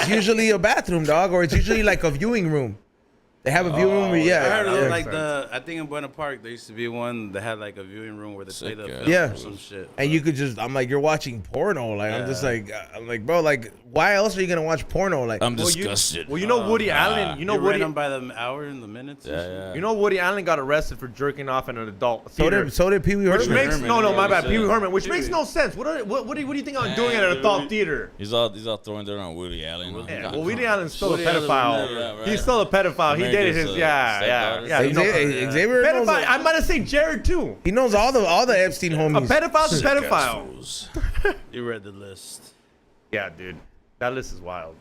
usually a bathroom, dog, or it's usually like a viewing room. They have a viewing room. Where, I heard yeah, of yeah. like I think in Buena Park there used to be one that had like a viewing room where they played the Sick, film yeah. or some shit. And you could just, I'm like, you're watching porno. Like, I'm like, bro, like, why else are you gonna watch porno? Like, I'm Well, disgusted. you know Woody Allen. You know You rent Woody. them by the hour and the minutes. and yeah, shit? yeah. You know Woody Allen got arrested for jerking off in an adult so theater. did Pee Wee Which Herman. makes Herman, my bad, yeah. Pee Wee Herman. Which makes no sense. What do you think I'm doing at an adult theater? He's all throwing dirt on Woody Allen. Yeah, well, Woody Allen's still Woody a Allen, pedophile. yeah, right. He's still a pedophile. He dated America's, his yeah. stepdaughter. You know, Xavier knows, pedophile. I'm about to say Jared too. he knows all the Epstein A homies. pedophile's a pedophile. Fools. You read the list. Yeah, dude, that list is wild.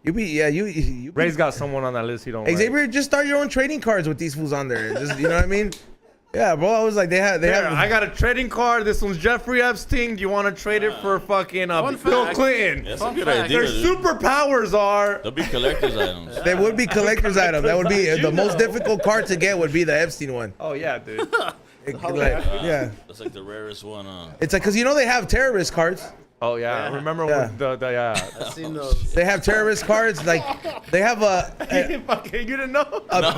You be. Ray's got someone on that list he don't like. Xavier, just start your own trading cards with these fools on there. Just, you know what I mean? Yeah, bro. I was like, they have. Here, I got a trading card. This one's Jeffrey Epstein. Do you want to trade it for fucking Bill fact. Clinton? That's a good fact. idea. Their dude. superpowers are. They'll be collector's items. They would be collector's items. That would be the most difficult card to get. Would be the Epstein one. Oh yeah, dude. Yeah, That's like the rarest one. it's like because you know they have terrorist cards. Oh yeah. Remember Yeah. when the I've seen those. They have terrorist cards. Like they have fucking you didn't know? No.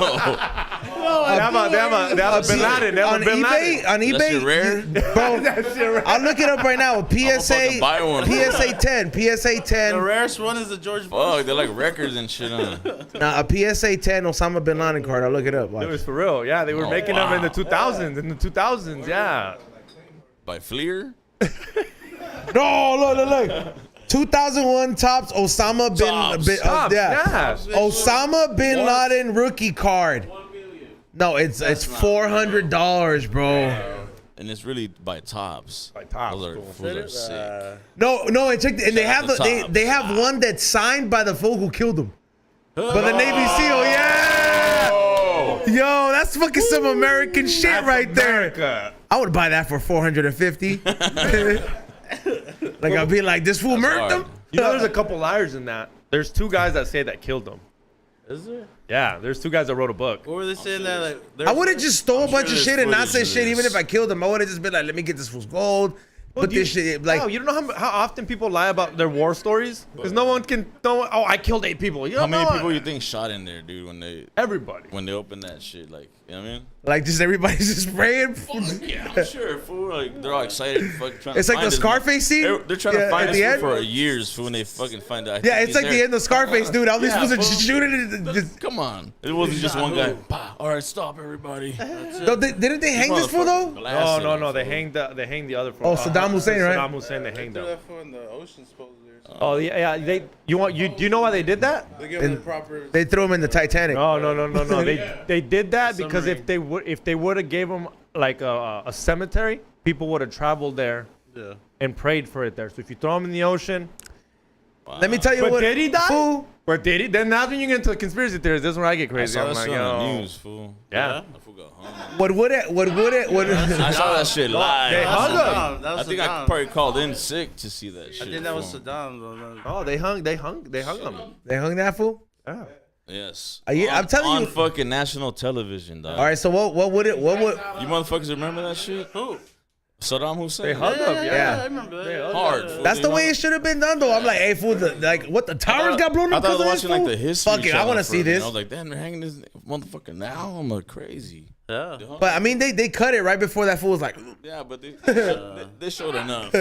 They have a Bin Laden. They have on a Bin eBay. Laden. On That shit eBay, rare? bro. That shit right. I'll look it up right now. fucking PSA, buy one. PSA 10, PSA The 10. rarest one is the George Bush. Fuck, they're like records and shit on. Nah, a PSA 10 Osama bin Laden card. I'll look it up. Watch. It was for real. Yeah, they were making them in the 2000s. In the 2000s, yeah. By Fleer? No, look. 2001 tops Osama bin, Tops. Tops, yeah. Osama bin Laden rookie card. No, it's $400, bro. And it's really by Tops. By Tops, Those are, cool. fools are sick. No, and check. And they Shout have out to they Tops. they have one that's signed by the fool who killed him. By the Navy SEAL, yeah. Yo, that's fucking some American shit That's right there. America. I would buy that for 450. Like I'd be like, this fool murked hard. him. You know, there's a couple liars in that. There's two guys that say that killed them. Is there? Yeah, there's two guys that wrote a book. What were they saying that? Like, I would have just stole a bunch of there's shit and not footage said of shit. this. Even if I killed him, I would have just been like, let me get this fool's gold. Well, Put this shit like. Wow, you don't know how often people lie about their war stories? Because no one can. Oh, I killed 8 people. You How don't many know people you think shot in there, dude, Everybody. when they open that shit? Like, you know what I mean? Like just everybody's just praying. Yeah, I'm sure, fool. Like, they're all excited. Trying It's to like find the this Scarface scene. They're trying Yeah, to find at this the fool end. for years, fool, when they fucking find out. Yeah, it's like the end of Scarface, dude. All these Yeah, fools are fool. just shooting it. Just, Come on. It wasn't just one guy. Bah, all right, stop, everybody. didn't they hang this fool though? No. They hanged the other. Oh, Saddam Hussein, right? Saddam Hussein. They hanged threw him. that fool in the ocean supposedly. Or something. Oh yeah. Do you know why they did that? They give him the proper. They threw him in the Titanic. No. They did that because Submarine. if they would have gave them like a cemetery, people would have traveled there Yeah. and prayed for it there. So if you throw them in the ocean, Let me tell you but what. did he die? Fool, Or did he? Then now when you get into the conspiracy theories, this is where I get I crazy. saw I'm that like, shit on the yo. news, fool. Yeah. That fool got hung. what would it? I saw that shit live. They hung him. Saddam. That was I think I Saddam. probably called in sick to see that shit. I think that was fool. Saddam. Though. Oh, they hung him. They hung that fool. Yeah. Yes. I'm telling on you. fucking national television, dog. All right, so what would it? What would? You motherfuckers remember that shit? Who? Saddam Hussein. They hugged up, Yeah. I remember They that. hugged Hard. up. Fool. That's the You way know? it should have been done, though. I'm like, hey, fool, like, what, the towers got blown I up thought I because was of this, watching like fool? the history. Fuck it, I channel want to for see a minute. this. I was like, damn, they're hanging this motherfucker now. I'm like crazy. Yeah. But I mean, they cut it right before that fool was like, Yeah, but they showed enough.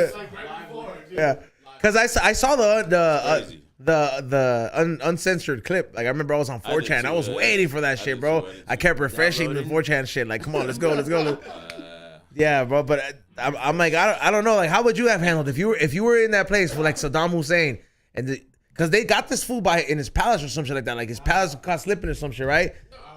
yeah, because I saw Crazy. the uncensored clip. Like I remember I was on 4chan. I was too, yeah. waiting for that I shit, did bro. too, I did I kept refreshing the 4chan shit. Like, come on, let's go. Yeah, bro. But I'm like, I don't know. Like, how would you have handled if you were in that place for like Saddam Hussein and because they got this fool in his palace or some shit like that. Like his palace caught slipping or some shit, right?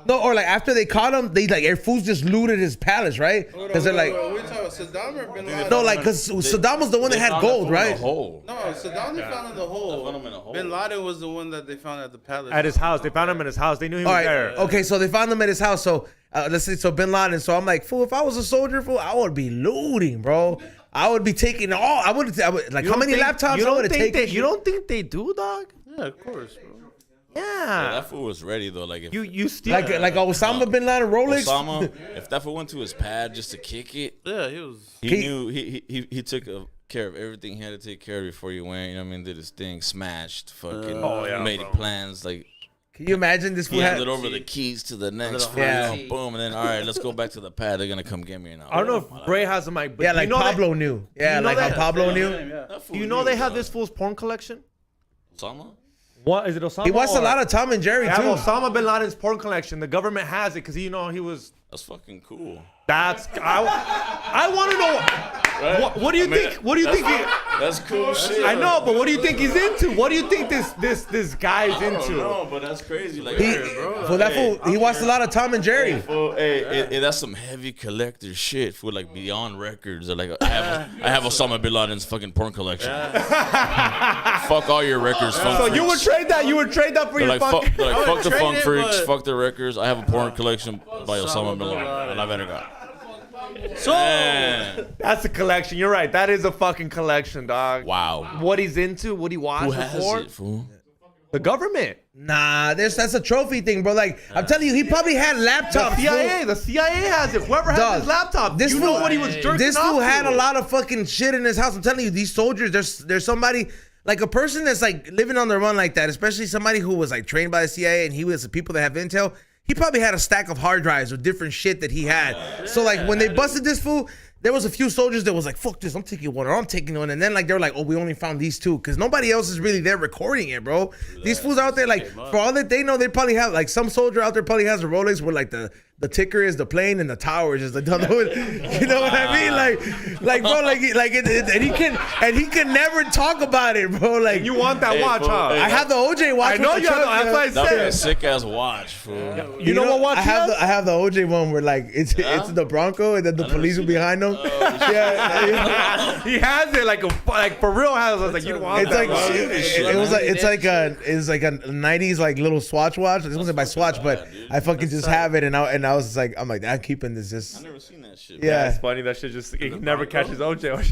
No, or like after they caught him, they like fools just looted his palace, right? Because they're like, we talking about Saddam or Bin Laden? no, like because Saddam was the one that had gold, right? Hole. No, Saddam they found in the hole. found him in a hole. Bin Laden was the one that they found at the palace. At his house. They found him in his house. They knew he was All right. there. Okay, so they found him at his house. So let's say Bin Laden. So I'm like, fool. If I was a soldier, fool, I would be looting, bro. I would be taking all. I would like how many laptops I would have taken. You don't think they do, dog? Yeah, of course, bro. Yeah. That fool was ready though. Like if You steal. like Osama bin Laden Rolex. Osama, if that fool went to his pad just to kick it, Yeah, he was. he knew he took care of everything he had to take care of before he went. You know what I mean? Did his thing, smashed, fucking, made plans. Like Can you imagine this fool he had? handed over the keys to the next fool. Yeah. Boom, and then all right, let's go back to the pad. They're gonna come get me now. I don't know if Bray has a mic, but Yeah, you like know Pablo knew. Yeah, you know like how that- Pablo knew. Do you know they have this fool's porn collection? Osama? What is it? Osama? He watched a or- lot of Tom and Jerry They have too. Osama bin Laden's porn collection. The government has it because he was. That's fucking cool. I want to know. What do you think? What do you think? That's cool shit. I know, but what do you think he's into? What do you think this guy's into? No, but that's crazy. Like, For that fool, he watched a lot of Tom and Jerry. Fool, hey, that's some heavy collector shit for like beyond records. Or like I have Osama bin Laden's fucking porn collection. Fuck all your records. Funk So freaks. you would trade that? You would trade that for They're your like, fucking? fuck the trade funk it, freaks, but- fuck the records. I have a porn collection by Osama bin Laden, and I better go. So, Man, That's a collection. You're right. That is a fucking collection, dog. wow. What he's into, what he Who watches has for. it, fool? The government. Nah, that's a trophy thing, bro. Like I'm telling you, he probably had laptops. The CIA has it. Whoever has Dog, his laptop. this You know fool- what he was jerking This off fool to. had a lot of fucking shit in his house. I'm telling you, these soldiers, there's somebody like a person that's like living on the run like that, especially somebody who was like trained by the CIA and he was the people that have intel. He probably had a stack of hard drives with different shit that he had. So like when they busted this fool, there was a few soldiers that was like, fuck this, I'm taking one or I'm taking one. And then like they were like, oh, we only found these two. Cause nobody else is really there recording it, bro. These fools out there, like for all that they know, they probably have like some soldier out there probably has a Rolex where like the ticker is the plane and the tower is just like, you know what I mean? Like bro, and he can never talk about it, bro. Like You want that watch, fool, huh? hey, I have the OJ watch. I know with the you have. truck, That's what I That's a said. sick ass watch, fool. You know what watch I have he has? I have the OJ one where like it's the Bronco and then the police are behind him. Yeah, He has it like for real. Has I was like, you don't want it's that. like watch. it's like a 90s like little Swatch watch. It wasn't by Swatch, but I fucking just have it and I was like, I'm like, I'm keeping this. I Just never seen that shit. yeah, It's funny that shit just he never catches OJ.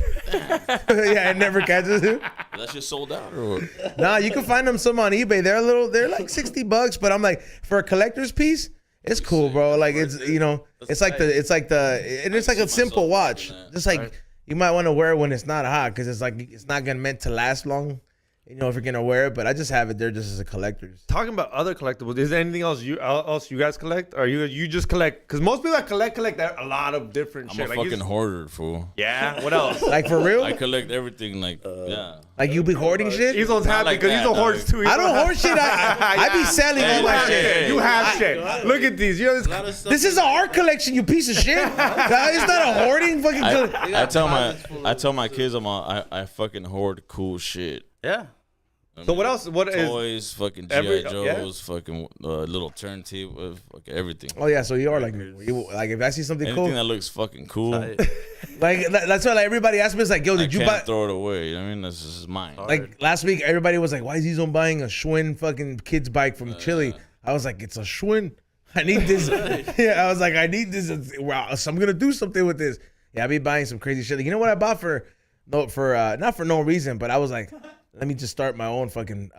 yeah, it never catches him. That shit sold out or what? Nah, you can find them some on eBay. They're like $60, but I'm like for a collector's piece. It's cool, bro. Like it's it's like a simple watch. Just like you might want to wear it when it's not hot because it's like it's not gonna meant to last long. You know if you're gonna wear it, but I just have it there just as a collector's. Talking about other collectibles, is there anything else you guys collect? Or you just collect? Because most people that collect a lot of different I'm shit. a Like, fucking you- hoarder, fool. Yeah. What else? Like for real? I collect everything, like yeah. Like you be hoarding shit? Ezo's happy like because he's that, a horse dog. too. I don't hoard shit. I be selling all my shit. You have shit. Look at these. You know this. This is an art collection, you piece of shit. It's not a hoarding fucking. I tell my kids I fucking hoard cool shit. Yeah. So what else? What is? Toys, fucking every- GI Joes, fucking little turntable, fucking everything. Oh yeah, so you are like me. Like if I see something Anything cool, that looks fucking cool, like that's why like everybody asks me, it's like, yo, I did you can't buy? throw it away. You know what I mean, this is mine. Like last week, everybody was like, why is Ezone buying a Schwinn fucking kid's bike from Chile? I was like, it's a Schwinn. I need this. Yeah, I was like, I need this. Wow, so I'm gonna do something with this. Yeah, I be buying some crazy shit. Like, you know what I bought not for no reason, but I was like, let me just start my own fucking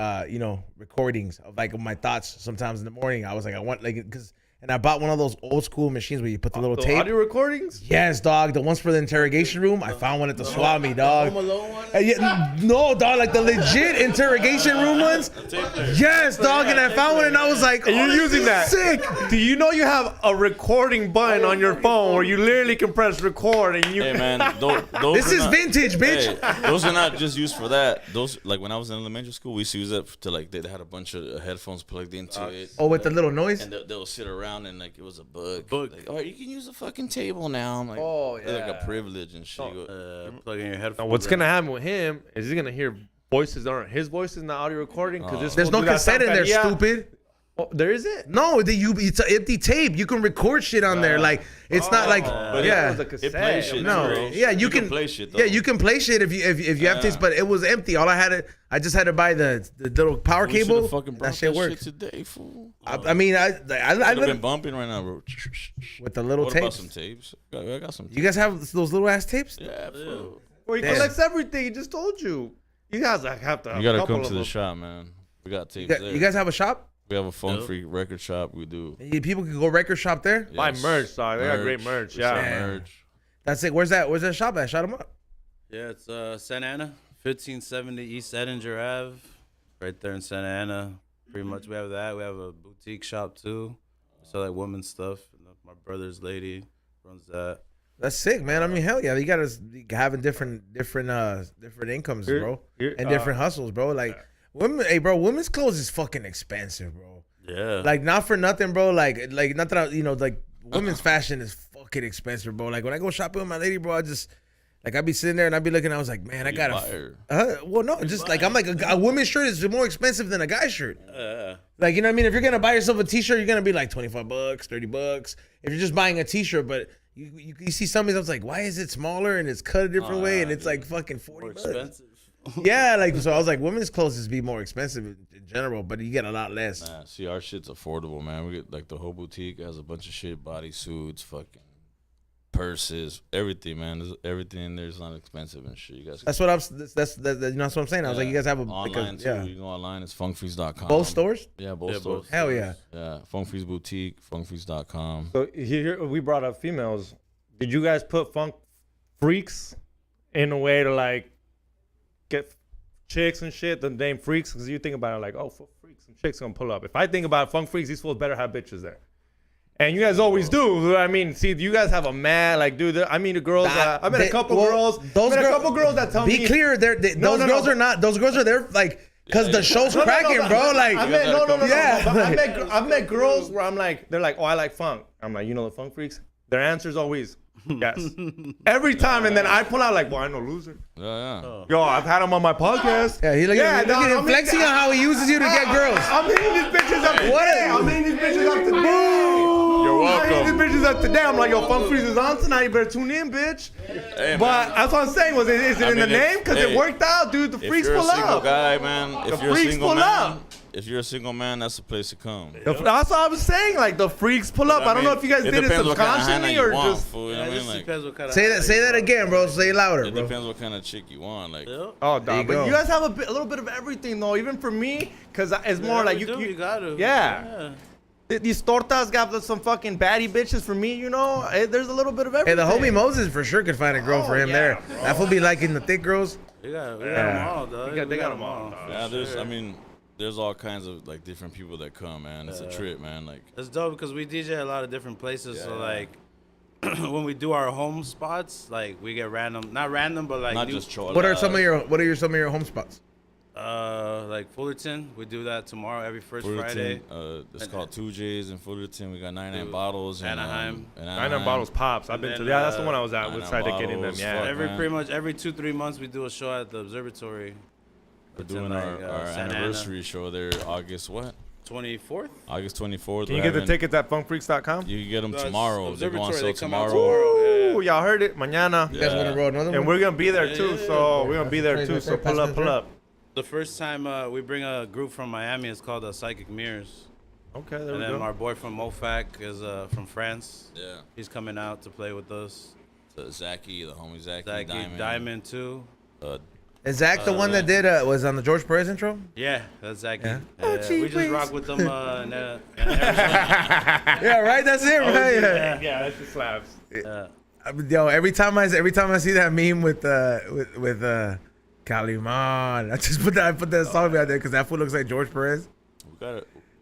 recordings of like my thoughts sometimes in the morning. I was like, I want like because and I bought one of those old school machines where you put the little tape. Audio recordings? Yes, dog. The ones for the interrogation room. I found one at the Swami, dog. No, dog. Like the legit interrogation room ones. Yes, dog. And I found one, and I was like, And you're using that. Sick. Do you know you have a recording button on your phone where you literally can press record and you? Hey man, those This are is not- vintage, bitch. Hey, those are not just used for that. Those like when I was in elementary school, we used to use that to like they had a bunch of headphones plugged into it. Oh, with the little noise. And they'll sit around and like it was a book. Book. Like, oh, you can use a fucking table now. I'm like, Oh, it's like yeah. a privilege and shit. Plug in your headphones. What's gonna happen with him is he's gonna hear voices that aren't his voices in the audio recording because There's no cassette in there, stupid. Oh, there isn't. No, it's an empty tape. You can record shit on there. Like it's not like But yeah. It was a cassette. It plays shit. No, too. yeah, you can play shit. Though. Yeah, you can play shit if you have tapes, but it was empty. All I just had to buy the little power We cable. should've fucking That brought shit that works. shit today, fool. I mean, I I've been live bumping right now, bro. with the little What about tapes. some tapes? I got some. You guys have those little ass tapes? Yeah, fool. Well, he Damn. collects everything. He just told you. You guys have to. Have You gotta a couple come of to the them. shop, man. We got tapes there. You guys have a shop? We have a Funk Freak record shop. We do. People can go record shop there. Buy Yes. merch, dog. They got great merch. We sell Yeah. merch. That's it. Where's that shop at? Shout them up. Yeah, it's Santa Ana, 1570 East Edinger Ave, right there in Santa Ana. Pretty much we have that. We have a boutique shop too. We sell like women's stuff. My brother's lady runs that. That's sick, man. I mean, hell yeah, you got us having different incomes, bro, and different hustles, bro. Like women, hey, bro, women's clothes is fucking expensive, bro. Yeah. Like not for nothing, bro. Like not that like women's fashion is fucking expensive, bro. Like when I go shopping with my lady, bro, I be sitting there and I be looking. I was like, man, I gotta. Well, no, just like I'm like a woman's shirt is more expensive than a guy's shirt. Like you know what I mean? If you're gonna buy yourself a t-shirt, you're gonna be like $25, $30. If you're just buying a t-shirt, but you see some of those like, why is it smaller and it's cut a different way and it's like fucking $40? More expensive. Yeah, like so I was like, women's clothes is be more expensive in general, but you get a lot less. Nah, see, our shit's affordable, man. We get like the whole boutique has a bunch of shit, bodysuits, fucking purses, everything, man. There's everything in there is not expensive and shit. You guys. That's what that's what I'm saying. I was like, you guys have a online too. yeah. You go online. It's funkfreeze.com. Both stores? Yeah, both stores. Hell yeah. Yeah, Funkfreeze Boutique, funkfreeze.com. So here we brought up females. Did you guys put funk freaks in a way to like get chicks and shit? The name freaks, because you think about it like, oh, fuck freaks, some chicks gonna pull up. If I think about funk freaks, these fools better have bitches there. And you guys always do. I mean, see, you guys have a man like, dude. I mean, the girls. I met a couple girls. Those a couple girls that tell me. Be clear, those girls are not. Those girls are there like because the show's cracking, bro. Like I met no. Yeah. But I've met girls where I'm like, they're like, oh, I like funk. I'm like, you know the funk freaks. Their answer is always yes. Every time, and then I pull out like, well, I know loser. Yeah. Yo, I've had him on my podcast. Yeah, look at him flexing on how he uses you to get girls. I'm hitting these bitches up today. I'm hitting these bitches up today. You're I'm hitting welcome. these bitches up today. I'm like, yo, Funk Freeze is on tonight. You better tune in, bitch. Hey, But man, that's what I'm saying. Is it in the mean, if- name? Because hey, it worked out, dude. The if freaks you're a pull single up. guy, man, if The you're a freaks single pull man, up. if you're a single man, that's the place to come. That's what I was saying. Like the freaks pull up. I don't know if you guys did it depends what kind of subconsciously Hannah or you want, just. fool, you know Yeah, what I it mean? just Like, depends what kind of. Say that again, bro. Say it louder, it bro. depends what kind of chick you want. Like, Oh, There you dog. But go. you guys have a little bit of everything, though. Even for me, because it's more like you gotta. Yeah. These tortas got some fucking baddie bitches for me, you know. There's a little bit of Hey, everything. the homie Moses for sure could find a girl for him there. That fool be liking the thick girls. We got them all, dog. They got them all, dog. yeah, there's all kinds of like different people that come, man. It's a trip, man. Like, It's dope because we DJ a lot of different places. So like, when we do our home spots, like we get not random, but like not new, just chola. What are some of your home spots? like Fullerton. We do that tomorrow every first Friday. It's called 2J's in Fullerton. We got 99 bottles in Anaheim. in 99 bottles pops. I've been And to. then, Yeah, that's the one I was at. We 99 tried to get in them. bottles, Yeah. fuck. man. Pretty much every 2-3 months we do a show at the observatory. We're It's in, doing like, our Santa anniversary show there August what? 24th. August 24th. Can you get the tickets at funkfreaks.com? You can get them tomorrow. They go on Observatory, sale they come out tomorrow. tomorrow. Ooh, y'all heard it. Mañana. You guys want to roll another one? And we're gonna be there too. So we're gonna be there too. So pull up. The first time we bring a group from Miami, it's called Psychic Mirrors. Okay, there And we then go. our boy from Mofac is from France. Yeah. He's coming out to play with us. The Zachy, the homie Zachy, Diamond too. Is Zach the one that did was on the George Perez intro? Yeah, that's Zach. Yeah. Yeah, gee we just whiz. rock with them in Arizona. Yeah, right. That's it, right? Yeah, that just slaps. Yo, every time I see that meme with Calimán, I just put that song out there because that fool looks like George Perez.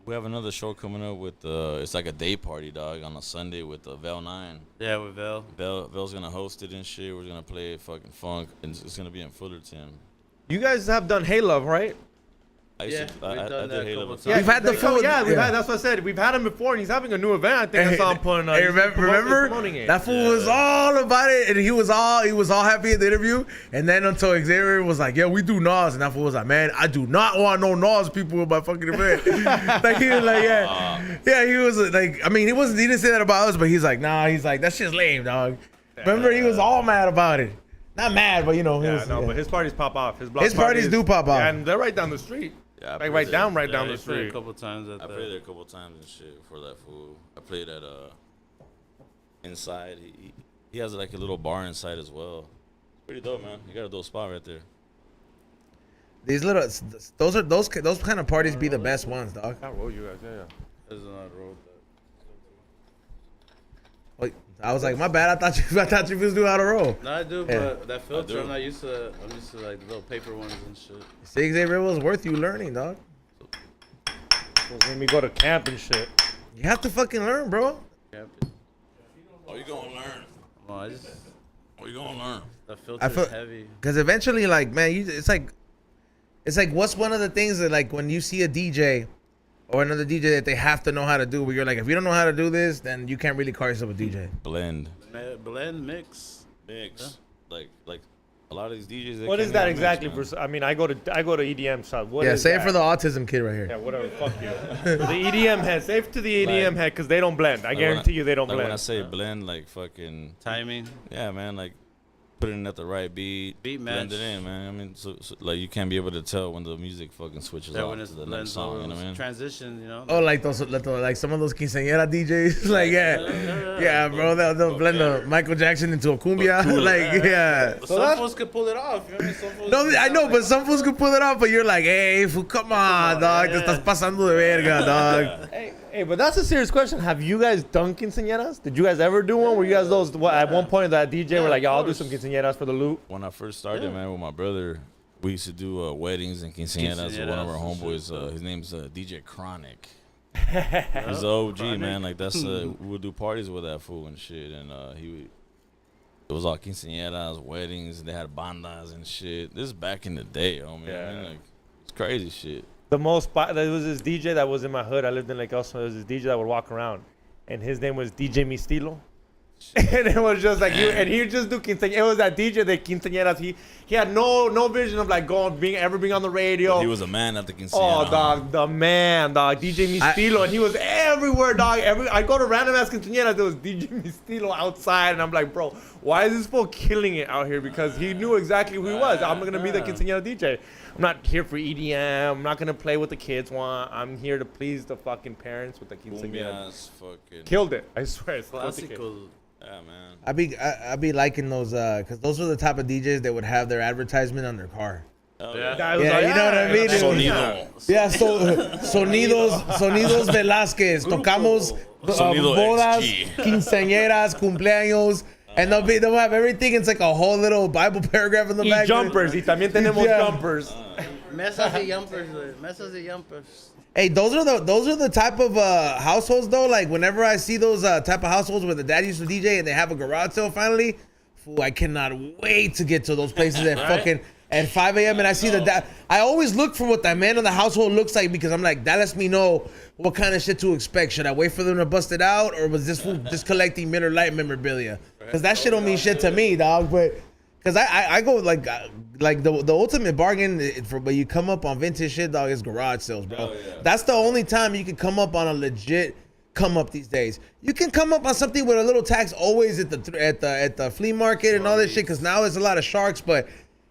We have another show coming up with it's like a day party, dog, on a Sunday with Vel 9. Yeah, with Vel. Vel's gonna host it and shit. We're gonna play fucking funk, and it's gonna be in Fullerton. You guys have done Hey Love, right? I Yeah, used to, we've I done did that a Halo couple before. We've had the fool. Yeah, we've had. That's what I said. We've had him before, and he's having a new event. I think I saw him putting. Hey, remember promoting it. that fool was all about it, and he was all happy in the interview. And then until Xavier was like, "Yeah, we do Nas," and that fool was like, "Man, I do not want no Nas people in my fucking event." Like he was like, yeah, he was like, I mean, he didn't say that about us, but he's like, nah, he's like, that shit's lame, dog. Remember, he was all mad about it. Not mad, but you know, but his parties pop off. His parties do pop off. Yeah, and they're right down the street. Yeah, I Like played right there. down the They played street. a couple times at I the. played there a couple times and shit for that fool. I played at inside. He has like a little bar inside as well. Pretty dope, man. You got a dope spot right there. These little, those kind of parties be the best ones, dog. I roll you guys, yeah. There's another road that. Like, I was like, my bad. I thought you was doing how to roll. No, I do, Yeah. but that filter, do. I'm not used to. I'm used to like the little paper ones and shit. See, Xavier was worth you learning, dog. When we go to camp and shit. You have to fucking learn, bro. Yeah, Oh, you gonna learn? well, I just Oh, you gonna learn? the I filter's feel- heavy. Because eventually, like, man, it's like what's one of the things that, like, when you see a DJ or another DJ that they have to know how to do, where you're like, if you don't know how to do this, then you can't really call yourself a DJ. Blend, Blend mix. mix, like a lot of these DJs. They What can't is that even exactly? mix, man. I mean, I go to EDM shop. What Yeah, is say that? it for the autism kid right here. Yeah, whatever. Fuck you. The EDM head. Say it to the EDM head because they don't blend. I Like guarantee you they don't Like when I blend. say blend, like fucking Timing. yeah, man, like putting it at the right beat, Beat blend match. it in, man. I mean, so like you can't be able to tell when the music fucking switches Yeah, off when it's to the blends next song. You know what I mean? transition, you know. Oh, like like some of those quinceañera DJs, like yeah, bro, they'll blend the Michael Jackson into a cumbia, like yeah. Some fools could pull it off. You know what I mean? Some fools No, could I know, sound but some fools can pull it off, but you're like, hey, fool, come on, dog, te estás pasando de verga, dog. Hey, but that's a serious question. Have you guys done quinceañeras? Did you guys ever do one? Were you guys at one point that DJ were like, y'all do some quinceañeras for the loot? When I first started, man, with my brother, we used to do weddings and quinceañeras with one of our Quinceañeras and homeboys. His name's DJ Chronic. He's the OG, man. Like that's we would do parties with that fool and shit, and it was all quinceañeras, weddings. They had bandas and shit. This is back in the day, homie. I mean, like it's crazy shit. There was this DJ that was in my hood. I lived in Lake Elsinore. There was this DJ that would walk around, and his name was DJ Mistilo. And it was just like he would just do quinceañeras. It was that DJ that quinceañeras. He had no vision of like ever being on the radio. But he was a man at the quinceañera. Oh, dog, the man, dog, DJ Mistilo, and he was everywhere, dog. I go to random ass quinceañeras, there was DJ Mistilo outside, and I'm like, bro, why is this fool killing it out here? Because he knew exactly who he was. I'm gonna be the quinceañera DJ. I'm not here for EDM. I'm not gonna play what the kids want. I'm here to please the fucking parents with the quinceañera. Cumbias, fucking. Killed it. I swear. It's classical. Yeah, man. I'd be liking those, cause those were the type of DJs that would have their advertisement on their car. Oh, Yeah. Yeah, you know what I mean? Sonido. Yeah, Sonidos Velázquez. Tocamos Sonido bodas, XG. quinceañeras, cumpleaños, and they'll have everything. It's like a whole little Bible paragraph in the Y back. jumpers. Y también tenemos Yeah. jumpers. Mesas y jumpers. Mesas y jumpers. Hey, those are the type of households though. Like whenever I see those type of households where the dad used to DJ and they have a garage sale finally, fool, I cannot wait to get to those places at fucking at 5 a.m. and I see the dad. I always look for what that man in the household looks like because I'm like, that lets me know what kind of shit to expect. Should I wait for them to bust it out, or was this fool just collecting Miller Lite memorabilia? Because that shit don't mean shit to me, dog. But because I go like the ultimate bargain but you come up on vintage shit, dog, is garage sales, bro. That's the only time you can come up on a legit come up these days. You can come up on something with a little tax always at the flea market and all this shit, because now there's a lot of sharks, but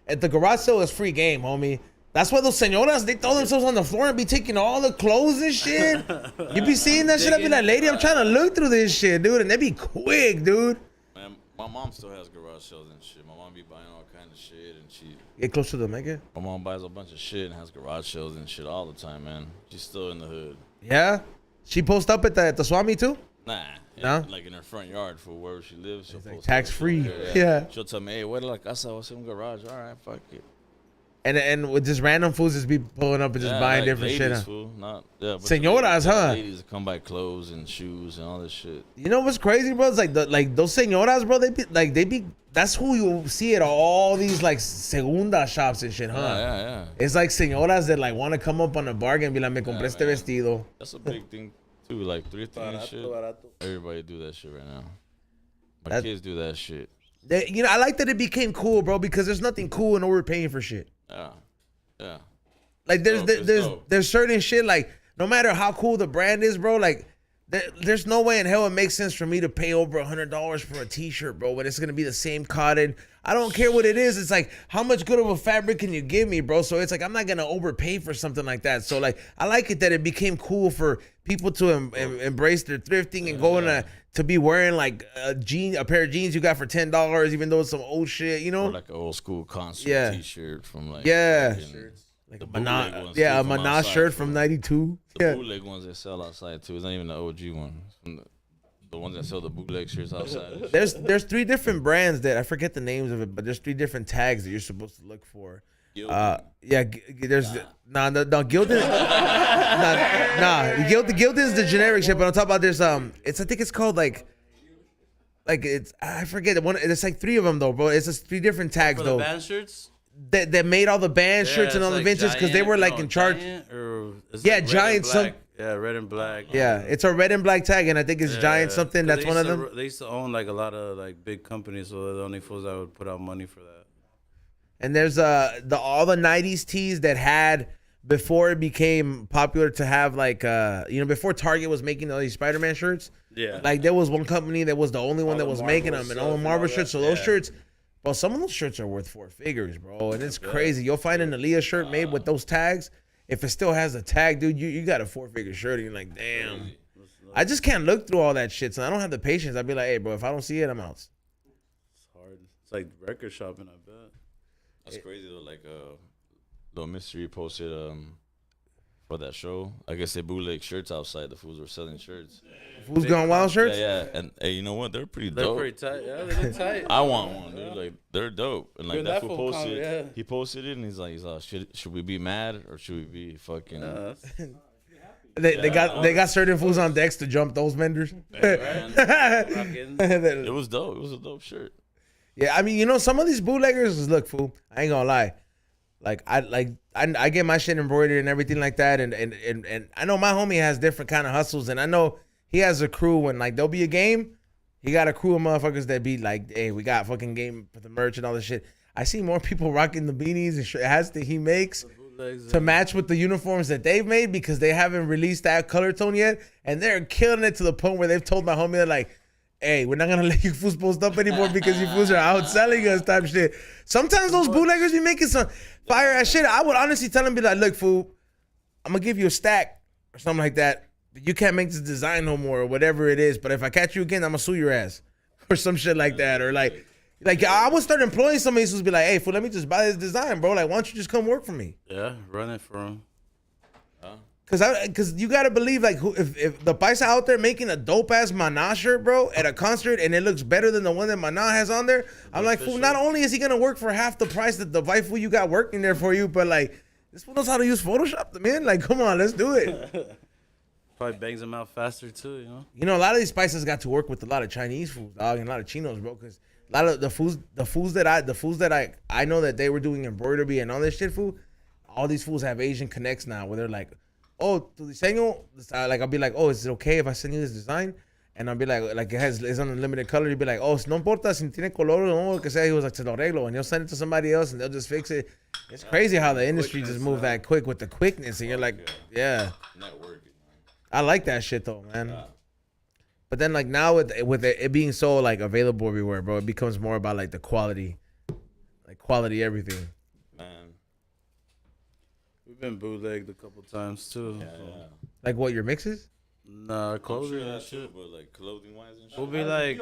at the garage sale is free game, homie. That's why those señoras, they throw themselves on the floor and be taking all the clothes and shit. You be seeing that shit, I be like, lady, I'm trying to look through this shit, dude, and they be quick, dude. Man, My mom still has garage sales and shit. My mom be buying all kind of shit, and she. Get close to the mic. My mom buys a bunch of shit and has garage sales and shit all the time, man. She's still in the hood. Yeah, she post up at the Swami too. Nah, No? like in her front yard for wherever she lives. She'll Like post tax up. free. Yeah. She'll tell me, hey, what la casa? What's in the garage? All right, fuck it. And with just random fools just be pulling up and just buying like different ladies, shit. Huh? Fool. Not, yeah, but Señoras, huh? Ladies that come buy clothes and shoes and all this shit. You know what's crazy, bro? It's like those señoras, bro. They be. That's who you see at all these like segunda shops and shit, huh? Yeah. It's like señoras that like want to come up on a bargain and be like, me compré este man. vestido. That's a big thing too, like thrifting and shit. Everybody do that shit right now. My kids do that shit. You know, I like that it became cool, bro, because there's nothing cool in overpaying for shit. Yeah. Like It's dope. there's certain shit, like no matter how cool the brand is, bro, like there's no way in hell it makes sense for me to pay over $100 for a t-shirt, bro, when it's gonna be the same cotton. I don't care what it is. It's like, how much good of a fabric can you give me, bro? So it's like, I'm not gonna overpay for something like that. So like, I like it that it became cool for people to embrace their thrifting and going to be wearing like a pair of jeans you got for $10, even though it's some old shit, you know? Or like an old school concert t-shirt from like Like the a bootleg ones a too from Manas outside, shirt fool. from '92. The bootleg ones that sell outside too. It's not even the OG one. It's from the ones that sell the bootleg shirts outside. There's 3 different brands that I forget the names of it, but there's 3 different tags that you're supposed to look for. There's Gildan. Gildan's the generic shit, but on top of there's I think it's called like it's I forget one. It's like 3 of them though, bro. It's just 3 different tags For though. the band shirts? That made all the band shirts and all the vintage because they were like in charge. Giant. Yeah, red and black. Yeah, it's a red and black tag, and I think it's Giant something. That's one of them. They used to own like a lot of like big companies, so they're the only fools that would put out money for that. And there's all the '90s tees that had before it became popular to have like before Target was making all these Spider-Man shirts. Yeah. Like there was one company that was the only one that the was Marvel making them, and all the stuff Marvel and all shirts. that. So those Yeah. shirts, well, some of those shirts are worth 4 figures, bro, and it's crazy. You'll find an Aaliyah shirt made with those tags. If it still has a tag, dude, you got a 4-figure shirt, and you're like, damn. I just can't look through all that shit, so I don't have the patience. I'd be like, hey, bro, if I don't see it, I'm out. It's hard. It's like record shopping, I bet. That's crazy though. Like Little Mystery posted for that show. I guess they bootleg shirts outside. The fools were selling shirts. Who's Gone Wild shirts? Yeah. And hey, you know what? They're pretty They're dope. pretty tight. Yeah, they look tight. I want one, dude. Like they're dope. And like Dude, that that fool fool posted. yeah. He posted it and he's like, should we be mad or should we be fucking? They got certain fools on decks to jump those vendors. It was dope. It was a dope shirt. Yeah, I mean, some of these bootleggers, look, fool, I ain't gonna lie. I get my shit embroidered and everything like that, and I know my homie has different kind of hustles, and I know he has a crew when like there'll be a game, he got a crew of motherfuckers that be like, hey, we got fucking game for the merch and all this shit. I see more people rocking the beanies and hats that he makes to match with the uniforms that they've made because they haven't released that color tone yet, and they're killing it to the point where they've told my homie, they're like, hey, we're not gonna let you fools post up anymore because you fools are outselling us type shit. Sometimes those bootleggers be making some fire ass shit. I would honestly tell them, be like, look, fool, I'm gonna give you a stack or something like that. But you can't make this design no more or whatever it is. But if I catch you again, I'm gonna sue your ass or some shit like that. Or like I would start employing somebody who's be like, hey, fool, let me just buy this design, bro. Like, why don't you just come work for me? Yeah, run it for them. Cause you gotta believe, like, if the paisa out there making a dope ass Mana shirt, bro, at a concert, and it looks better than the one that Mana has on there, I'm like, fool, not only is he gonna work for half the price that the waifu you got working there for you, but like, this fool knows how to use Photoshop, man. Like, come on, let's do it. Probably bangs them out faster too, A lot of these paisas got to work with a lot of Chinese food, dog, and a lot of chinos, bro. Cause a lot of the fools that I know that they were doing embroidery and all this shit, fool. All these fools have Asian connects now, where they're like, oh, tu diseño, like I'll be like, oh, is it okay if I send you this design? And I'll be like it's on a limited color. You'll be like, oh, no importa si tiene color o no, que sea. He was like, te lo arreglo, and he'll send it to somebody else, and they'll just fix it. It's crazy how the industry just moved that quick with the quickness, and you're like, yeah. Networking. I like that shit though, man. But then like now with it being so like available everywhere, bro, it becomes more about like the quality everything. Man. We've been bootlegged a couple times too. Yeah. Like what, your mixes? Nah, I'm clothing sure and that shit. shit, but like clothing wise and shit. We'll be like,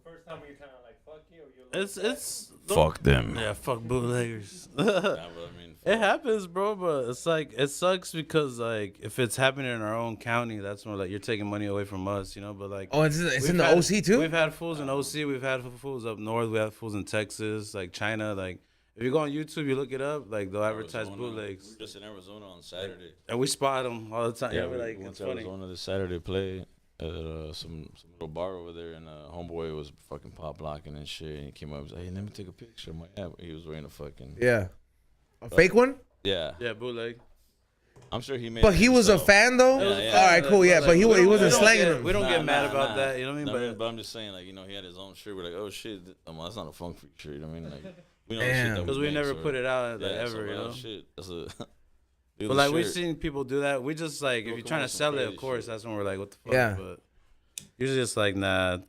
first time you're kind of like, fuck you, or you're It's Fuck them. yeah, fuck bootleggers. Nah, but I mean, It happens, bro, but it's like it sucks because like if it's happening in our own county, that's when like you're taking money away from us, you know. But like, Oh, it's we've in the had- OC too. We've had fools in OC, we've had fools up north, we have fools in Texas, like China. Like if you go on YouTube, you look it up, like they'll advertise Arizona. bootlegs, We were just in Arizona on Saturday. and we spot them all the time. Yeah, we we're like went it's to funny. Arizona this Saturday, play at some little bar over there, and homeboy was fucking pop blocking and shit. And he came up, and was like, "Hey, let me take a picture." I'm like, "Yeah," he was wearing a fucking Yeah, a fake one. yeah. Yeah, bootleg. I'm sure he made. But it he was a himself. fan though. Yeah, yeah. All right, cool. Yeah, but he wasn't slanging them. We don't Nah, get mad nah, about nah. that, you know what I mean? No, but I'm just saying, like, you know, he had his own shirt. We're like, oh shit, that's not a funk freak shirt. You know what I mean? Like, we know the shit Damn. that Because we make, never so- put it out Yeah, ever, so, you know. Shit, that's a. But like we've seen people do that. We just like if Go you're come trying on, to some sell it, of crazy course, shit. that's when we're like, what the fuck? Yeah. But usually it's like, nah,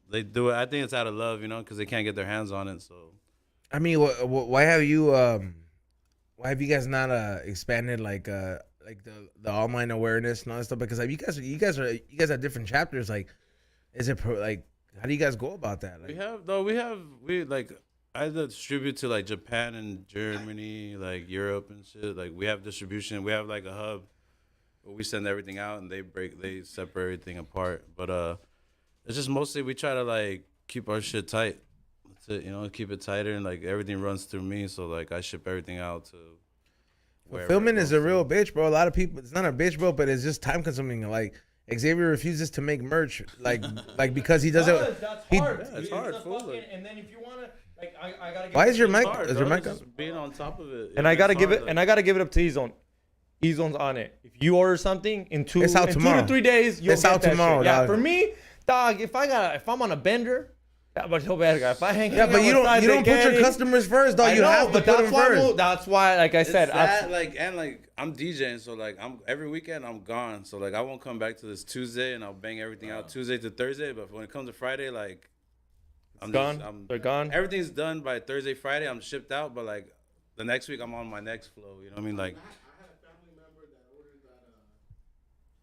they do it. I think it's out of love, you know, because they can't get their hands on it. So I mean, why have you guys not expanded like the online awareness and all that stuff? Because like you guys have different chapters. Like, is it like how do you guys go about that? Like, we like I distribute to like Japan and Germany, like Europe and shit. Like we have distribution. We have like a hub where we send everything out and they separate everything apart. But it's just mostly we try to like keep our shit tight. That's it, you know, keep it tighter and like everything runs through me. So like I ship everything out to. wherever filming it is a goes to. real bitch, bro. A lot of people, it's not a bitch, bro, but it's just time consuming. Like Xavier refuses to make merch, like because he doesn't. That's he- hard. Yeah, it's hard, fool, like- And then if you wanna, like, I gotta. Why is your mic? Hard, Is your bro, mic up? just being on top of it. And I gotta give it. And I gotta give it up to E-Zone. E-Zone's on it. If you order something in It's out tomorrow. 2 to 3 days, you'll It's get out that tomorrow, shit. Yeah, dog. for me, dog. If I'm on a bender, yeah, but so bad, guy. If I hang Yeah, but you don't put your customers first, though. I You know, have to but put them that's why. first. That's why, like I said, It's that, like and like I'm DJing, so like I'm every weekend I'm gone, so like I won't come back to this Tuesday and I'll bang everything out Tuesday to Thursday. But when it comes to Friday, like I'm gone. They're gone. Everything's done by Thursday, Friday. I'm shipped out, but like the next week I'm on my next flow. You know what I mean? Like I had a family member that ordered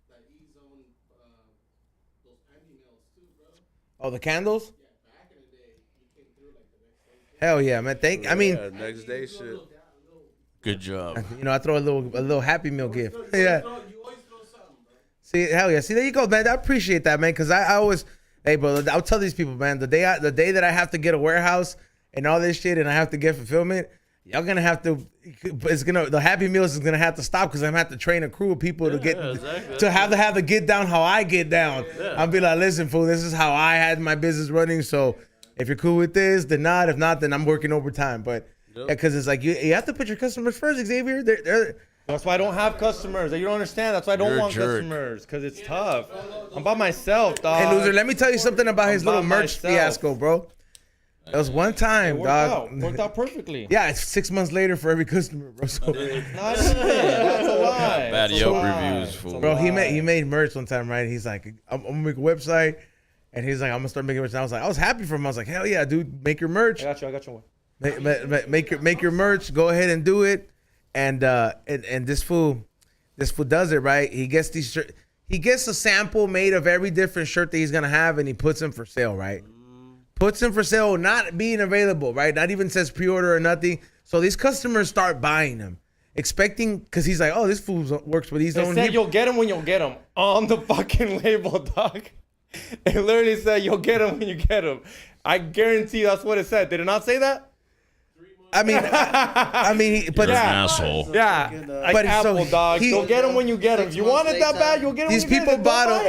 that E-Zone, those penny nails too, bro. Oh, the candles? Yeah, back in the day, you came through like the next day. Hell yeah, man. I mean, yeah, next day shit. Good job. you know, I throw a little Happy Meal gift. Yeah. You always throw something, bro. See, hell yeah. See, there you go, man. I appreciate that, man. Cause I always, hey, bro, I'll tell these people, man. The day that I have to get a warehouse and all this shit, and I have to get fulfillment, y'all gonna have to. The Happy Meals is gonna have to stop because I'm gonna have to train a crew of people to get exactly. to have to get down how I get down. I'll be like, listen, fool, this is how I had my business running. So if you're cool with this, then not. If not, then I'm working overtime. But yeah, because it's like you have to put your customers first, Xavier. They're That's why I don't have customers. You don't understand. That's why I don't You're a want jerk. customers, because it's tough. I'm by myself, dog. Hey, loser, let me tell you something about his by little merch myself. fiasco, bro. There was one time, dog. Worked out perfectly. Yeah, it's 6 months later for every customer, bro. So, Not shit. That's a lie. Bad That's a Yelp lie. reviews, fool. bro, he made merch one time, right? He's like, I'm gonna make a website, and he's like, I'm gonna start making merch. And I was happy for him. I was like, hell yeah, dude, make your merch. I got you. Make your merch. Go ahead and do it. And this fool does it right. He gets these shirt. He gets a sample made of every different shirt that he's gonna have, and he puts them for sale, right? Puts them for sale, not being available, right? Not even says pre-order or nothing. So these customers start buying them, expecting, because he's like, oh, this fool works with these. It said you'll get them when you'll get them on the fucking label, dog. It literally said you'll get them when you get them. I guarantee that's what it said. Did it not say that? I mean, but You're an asshole. Yeah, like But Apple, so dog. he- You'll get them when you get them. If you want it that bad, you'll get them. these when you people get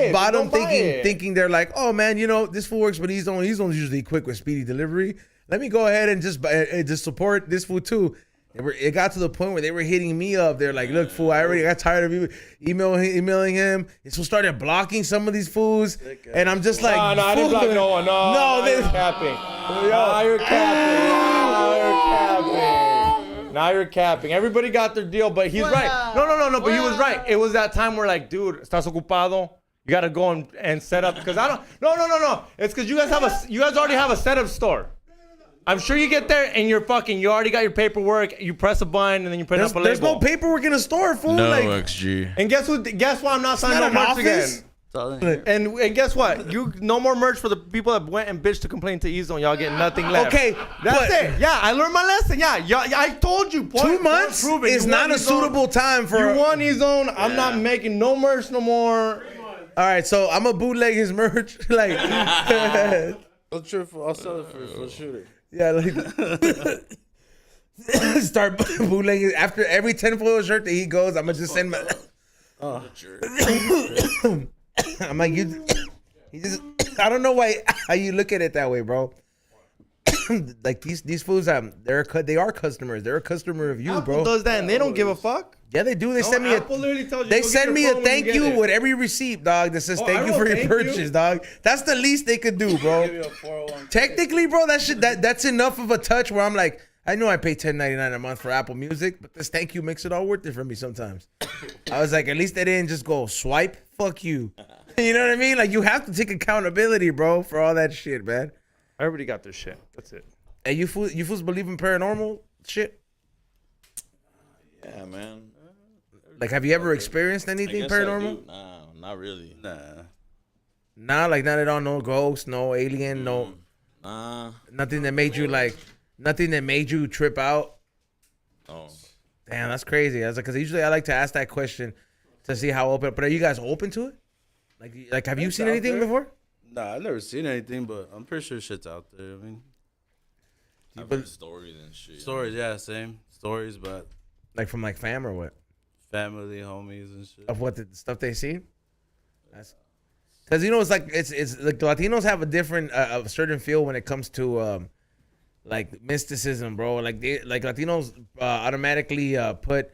it. bought them Don't buy it. thinking they're like, oh man, you know, this fool works, but he's only usually quick with speedy delivery. Let me go ahead and just support this fool too. It got to the point where they were hitting me up. They're like, look, fool, I already got tired of you emailing him. This fool started blocking some of these fools, and I'm just like, No, I didn't block no one. No, they- you're capping. Now you're capping. Now you're capping. Everybody got their deal, but he's right. No. But he was right. It was that time where like, dude, estás ocupado? You gotta go and set up because I don't. No. It's because you guys already have a setup store. I'm sure you get there and you already got your paperwork. You press a button and then you print up a label. There's no paperwork in the store, fool. No like, XG. And guess why I'm not signing not no an merch again? office? It's all in here. And guess what? You no more merch for the people that went and bitched to complain to E-Zone. Y'all get nothing left. Okay, That's but it. Yeah, I learned my lesson. Yeah, I told you. 2 months prove it. is You not won a E-Zone. suitable time for. You won E-Zone. I'm not making no merch no more. All right, so I'm gonna bootleg his merch. Like, I'll sell it for a shooter. yeah, like start bootlegging after every 10-foil shirt that he goes. I'm gonna just send my. I'm like you. He just. I don't know why how you look at it that way, bro. Like these fools, they are customers. They're a customer of you, Apple bro. does that and they don't give a fuck. Yeah, they do. They send me Apple literally tells you, They go get send your me a phone when thank get you it. with every receipt, dog. That says Oh, thank I you wrote for your thank purchase, you? dog. That's the least they could do, bro. Give you a 401k. Technically, bro, that's enough of a touch where I'm like, I know I pay $10.99 a month for Apple Music, but this thank you makes it all worth it for me sometimes. I was like, at least they didn't just go swipe. Fuck you. You know what I mean? Like, you have to take accountability, bro, for all that shit, man. Everybody got their shit. That's it. And you fools believe in paranormal shit? Yeah, man. Like, have you ever experienced I anything guess I paranormal? do. Nah, not really. Nah, like not at all. No ghost, no alien, no Nah. nothing that made you trip out. Oh. Damn, that's crazy. I was like, because usually I like to ask that question to see how open. But are you guys open to it? Like, have you seen out anything there. before? Nah, I've never seen anything, but I'm pretty sure shit's out there. I mean, I've heard stories and shit. stories, yeah, same stories, but Like from like fam or what? family, homies, and shit. Of what the stuff they seen? That's because it's like it's like Latinos have a different a certain feel when it comes to like mysticism, bro. Like Latinos automatically put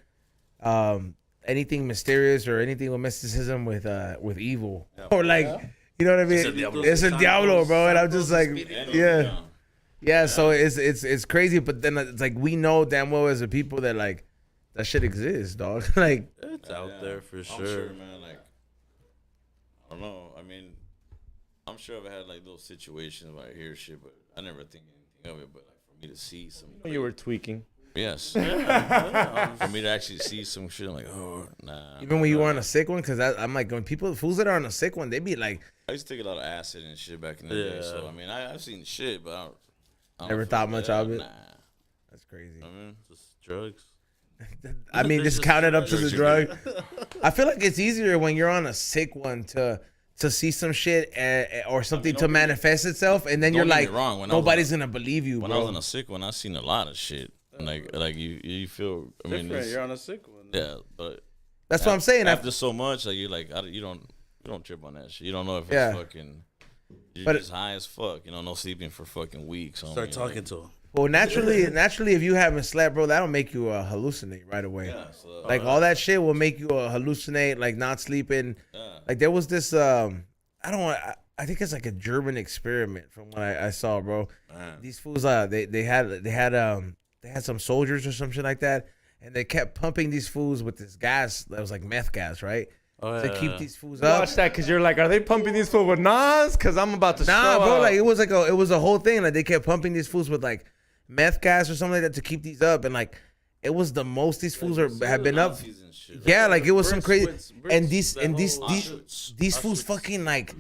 anything mysterious or anything with mysticism with evil or like you know what I mean? It's a diablo, bro. And I'm just like, yeah. So it's crazy, but then it's like we know damn well as a people that like that shit exists, dog. Like It's out there for I'm sure. man. Like, I don't know. I mean, I'm sure I've had like those situations where I hear shit, but I never think anything of it. But like for me to see some, You were tweaking. yes, for me to actually see some shit, I'm like, oh, nah. even when you were on a sick one, because I'm like when fools that are on a sick one, they be like I used to take a lot of acid and shit back in the day. Yeah. So I mean, I've seen shit, but I don't Never feel thought much of it? Nah. that's crazy. I mean, Just drugs. I mean, just count it up to the drug. I feel like it's easier when you're on a sick one to see some shit or something to manifest itself, and then you're don't get like, me wrong, when I was nobody's gonna believe you, when I was bro. on a sick one, I seen a lot of shit. Like you feel. I mean, Different. it's, You're on a sick one. yeah, but That's what I'm saying. after so much, like you're like, you don't trip on that shit. You don't know if it's Yeah. fucking. You're But just high as fuck. You know, no sleeping for fucking weeks. Start talking to him. Well, naturally, if you haven't slept, bro, that'll make you hallucinate right away. Yeah, so, Like all that shit will make you hallucinate, like not sleeping. yeah. Like there was this, I think it's like a German experiment from what I saw, bro. Man. These fools, they had some soldiers or some shit like that, and they kept pumping these fools with this gas that was like meth gas, right? Oh, To yeah. keep these fools up. Watch that, cause you're like, are they pumping these fools with Nas? Cause I'm about to Nah, show bro, up. like it was a whole thing. Like they kept pumping these fools with like meth gas or something like that to keep these up, and like it was the most these fools have been up. Nazis and shit, right? Yeah, like it was some crazy. Brits, And these Auschwitz. fools fucking like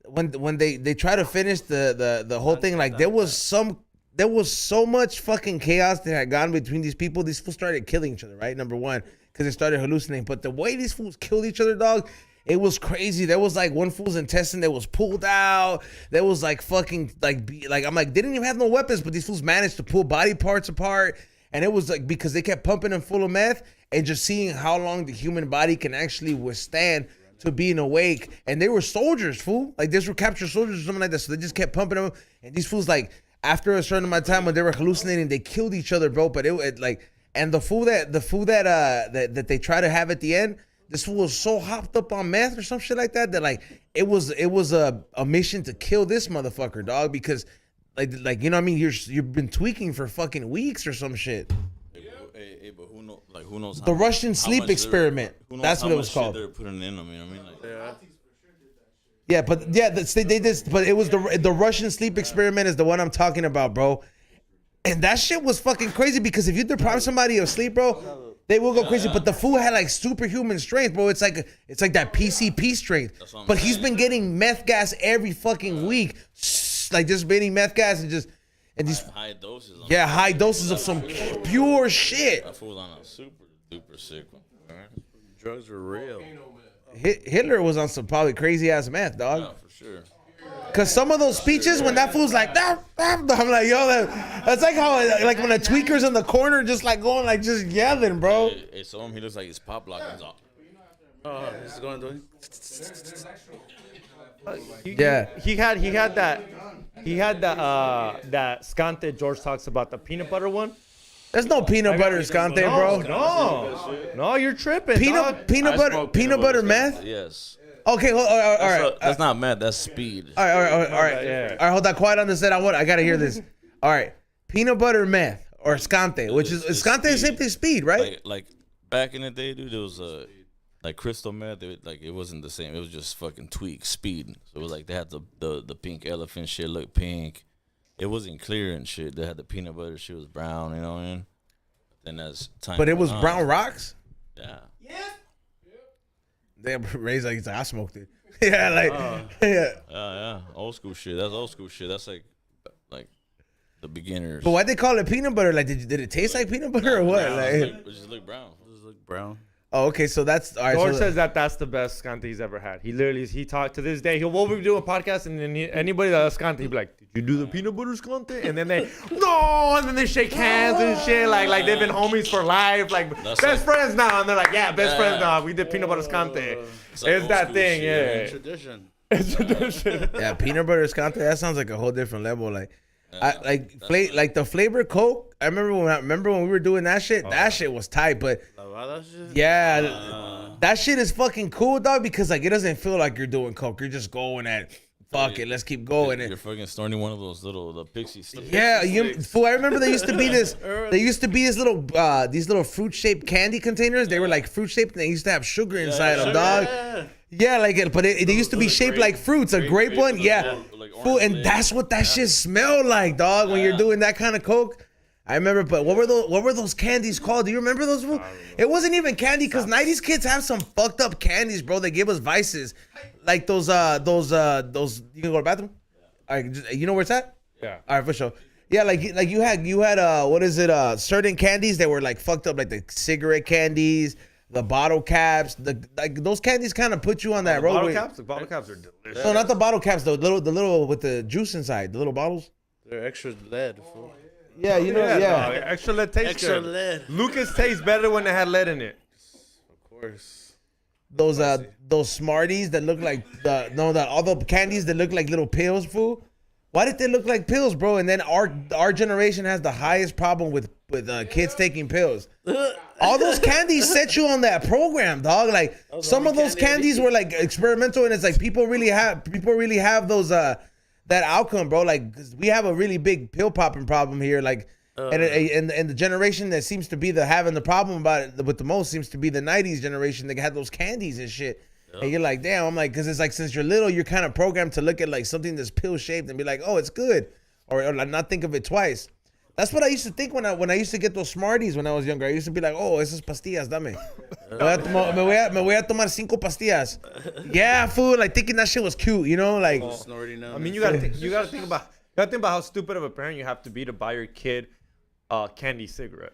when they try to finish the whole thing, like there was so much fucking chaos that had gone between these people. These fools started killing each other, right? Number one, because they started hallucinating. But the way these fools killed each other, dog, it was crazy. There was like one fool's intestine that was pulled out. There was like fucking like I'm like they didn't even have no weapons, but these fools managed to pull body parts apart. And it was like because they kept pumping them full of meth and just seeing how long the human body can actually withstand to being awake. And they were soldiers, fool. Like these were captured soldiers or something like that. So they just kept pumping them. And these fools, like after a certain amount of time when they were hallucinating, they killed each other, bro. But it like, and the fool that they try to have at the end, this fool was so hopped up on meth or some shit like that that like it was a mission to kill this motherfucker, dog, because like you know what I mean, you've been tweaking for fucking weeks or some shit. Hey, but who knows? The Russian sleep experiment. That's what it was called. They're putting in them. You know what I mean? Like, Yeah, but yeah, but it was the Russian sleep experiment is the one I'm talking about, bro. And that shit was fucking crazy because if you deprive somebody of sleep, bro, They will go crazy, but the fool had like superhuman strength, bro. It's like that PCP strength. But he's been getting meth gas every fucking week, like just getting meth gas and these high doses. high doses of some pure shit. That fool's on a super duper sick one. Drugs were real. Hitler was on some probably crazy ass meth, dog. Yeah, for sure. Cause some of those speeches, when that fool's like, I'm like, yo, that's like how, like when a tweaker's in the corner, just like going, like just yelling, bro. Hey, so him, he looks like he's pop locking off. Oh, he's going to Yeah. He had that scante George talks about, the peanut butter one. There's no peanut butter scante, bro. No, you're tripping. Peanut butter meth. Yes. Okay, all right. That's not mad. That's speed. All right. Yeah. All right, hold on. Quiet on the set. I gotta hear this. All right, peanut butter meth or scante, which is scante is same thing speed, right? Like back in the day, dude, it was like crystal meth. It wasn't the same. It was just fucking tweak speed. So it was like they had the pink elephant shit look pink. It wasn't clear and shit. They had the peanut butter shit was brown. You know what I mean? Then as time. But it was went on, brown rocks. Yeah. Damn, Ray's like, I smoked it. Yeah, like, yeah. Yeah. Old school shit. That's old school shit. That's like the beginners. But why'd they call it peanut butter? Like, did it taste like peanut butter or what? It just look brown. Oh, okay. So that's all right. George So says that's the best scante he's ever had. He talked to this day. We'll be doing a podcast, and then anybody that has scante, he'll be like, "Did you do the peanut butter scante?" And then and then they shake hands and shit, like they've been homies for life, like That's best like- friends now. And they're like, "Yeah, best friends now. We did peanut butter scante." It's like It's old that school thing, shit, yeah. Tradition. It's tradition. yeah, peanut butter scante. That sounds like a whole different level. Like, like the flavor Coke. I remember when we were doing that shit. That shit was tight, but yeah, that shit is fucking cool, dog. Because like it doesn't feel like you're doing Coke. You're just going at. Fuck it, let's keep going. You're fucking snorting one of those the pixie sticks. Yeah, fool, I remember there used to be this little fruit shaped candy containers. They were like fruit shaped and they used to have sugar inside them, dog. Yeah, they used to be shaped like fruits. A grape one, yeah. Fool, and that's what that shit smelled like, dog, when you're doing that kind of Coke. I remember, but what were those candies called? Do you remember those? Fool? It wasn't even candy because 90s kids have some fucked up candies, bro. They give us vices. Like those you can go to the bathroom? All right, you know where it's at? Yeah. All right, for sure. Yeah, like you had what is it? Certain candies that were like fucked up, like the cigarette candies, the bottle caps, like those candies kind of put you on that road. The bottle caps are delicious. No, not the bottle caps, the little with the juice inside, the little bottles. They're extra lead. Fool. Yeah, you know, yeah. Dog. Extra lead tastes Extra good. lead. Lucas tastes better when it had lead in it. Of course. Those Smarties that look like all the candies that look like little pills, fool. Why did they look like pills, bro? And then our generation has the highest problem with kids taking pills. All those candies set you on that program, dog. Like some of those candies were like experimental, and it's like people really have those that outcome, bro. Like 'cause we have a really big pill popping problem here, like. And the generation that seems to be having the problem about it with the most seems to be the 90s generation that had those candies and shit. Yep. And you're like, damn, I'm like, because it's like since you're little, you're kind of programmed to look at like something that's pill shaped and be like, oh, it's good. Or like not think of it twice. That's what I used to think when I used to get those Smarties when I was younger. I used to be like, oh, esas pastillas, dame. Me voy a tomar 5 pastillas. Yeah, fool, like thinking that shit was cute, you know? Like, Snorting them. I mean, you gotta think about how stupid of a parent you have to be to buy your kid candy cigarette.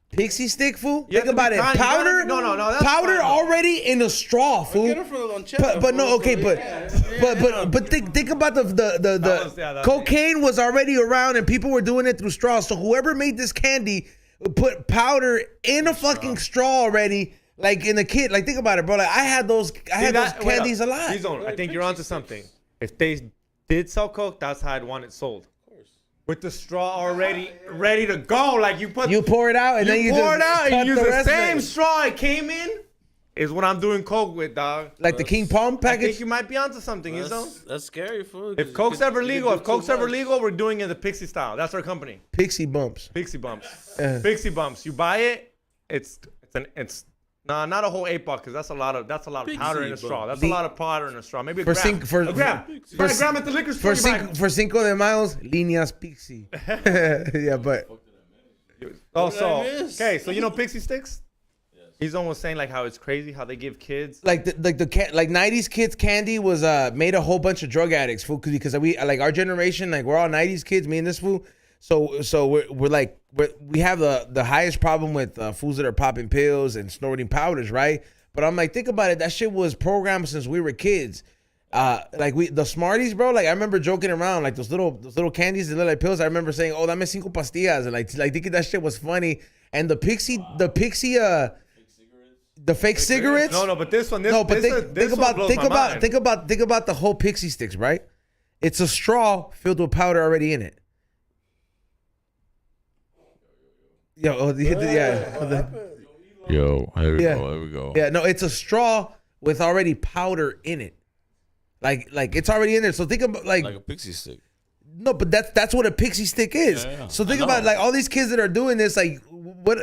Pixie stick, fool? You Think about it. kind. Powder? No, that's powder fine. already in a straw, fool. Get it from the lonchera, But no, fool, okay, so but think about the cocaine was already around and people were doing it through straws. So whoever made this candy put powder in a fucking straw already, like in a kid. Like think about it, bro. Like I had those candies a lot. I think you're onto something. If they did sell Coke, that's how I'd want it sold. With the straw already ready to go, like you pour it out and then you pour it just out and cut use the rest of same it. straw it came in. Is what I'm doing Coke with, dog. Like the King Palm I think package. you might be onto something, you know. That's scary, fool. If Coke's ever legal, we're doing it the Pixie style. That's our company. Pixie bumps. Pixie Bumps. Pixie Bumps. You buy it, it's not a whole 8-ball because that's a lot of powder in a straw. That's a lot of powder in a straw. Maybe a gram. A gram. You buy a gram at the liquor store. For Cinco de Mayo, líneas Pixie. Yeah, but Oh, so okay, so you know Pixie sticks? He's almost saying like how it's crazy how they give kids. Like the 90s kids candy was made a whole bunch of drug addicts, fool, because we like our generation, like we're all 90s kids, me and this fool. So we have the highest problem with fools that are popping pills and snorting powders, right? But I'm like, think about it, that shit was programmed since we were kids. The Smarties, bro. Like I remember joking around, like those little candies that look like pills. I remember saying, "Oh, dame 5 pastillas," and like thinking that shit was funny. And the Pixie, the fake cigarettes. No, but this one, think about the whole Pixie sticks, right? It's a straw filled with powder already in it. Yo, Yo, here we go. Yeah, no, it's a straw with already powder in it. Like it's already in there. So think about like a pixie stick. No, but that's what a pixie stick is. Yeah. So think about like all these kids that are doing this. Like,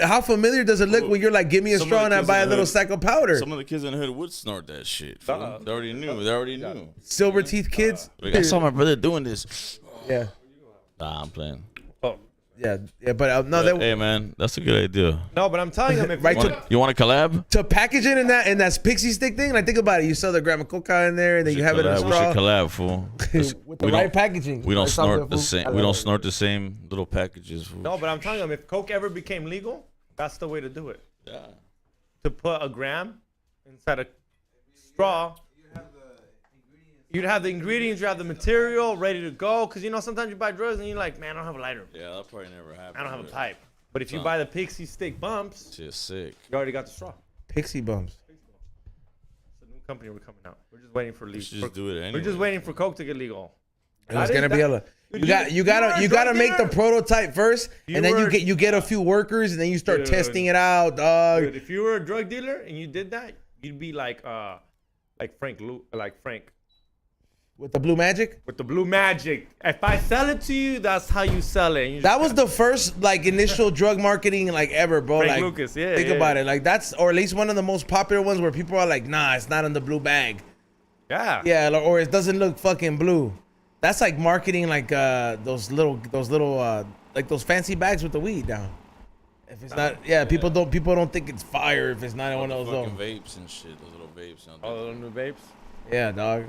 how familiar does it look when you're like, give me a straw and I buy a little sack of powder? Some of the kids in the hood would snort that shit. They already knew. Silver teeth kids. Like, I saw my brother doing this. Yeah. Nah, I'm playing. Yeah, but Hey man, that's a good idea. No, but I'm telling him, if right you want to collab? To package it in that pixie stick thing. Like think about it. You sell the grandma coca in there, and then you have it in a straw. We should collab, fool. With the right packaging. We don't snort the same. We don't snort the same little packages. Fool. No, but I'm telling him, if Coke ever became legal, that's the way to do it. Yeah. To put a gram inside a straw. You'd have the ingredients, you have the material ready to go. Because, sometimes you buy drugs and you're like, man, I don't have a lighter. Yeah, that probably never happened. I don't have a pipe. But if you buy the Pixie Stick Bumps, shit's sick. You already got the straw. Pixie Bumps. It's a new company we're coming out. We're just waiting for legal. Just do it anyway. We're just waiting for Coke to get legal. It's gonna be you gotta make the prototype first, and then you get a few workers, and then you start testing it out, dog. Dude, if you were a drug dealer and you did that, you'd be like Frank. With the blue magic? With the blue magic. If I sell it to you, that's how you sell it. That was the first initial drug marketing ever, bro. Frank Lucas, yeah. Think about it. Or at least one of the most popular ones where people are like, nah, it's not in the blue bag. Yeah. Yeah, or it doesn't look fucking blue. That's like marketing those little like those fancy bags with the weed down. If it's not, people don't think it's fire if it's not one of those fucking vapes and shit. Those little vapes. All the new vapes. Yeah, dog.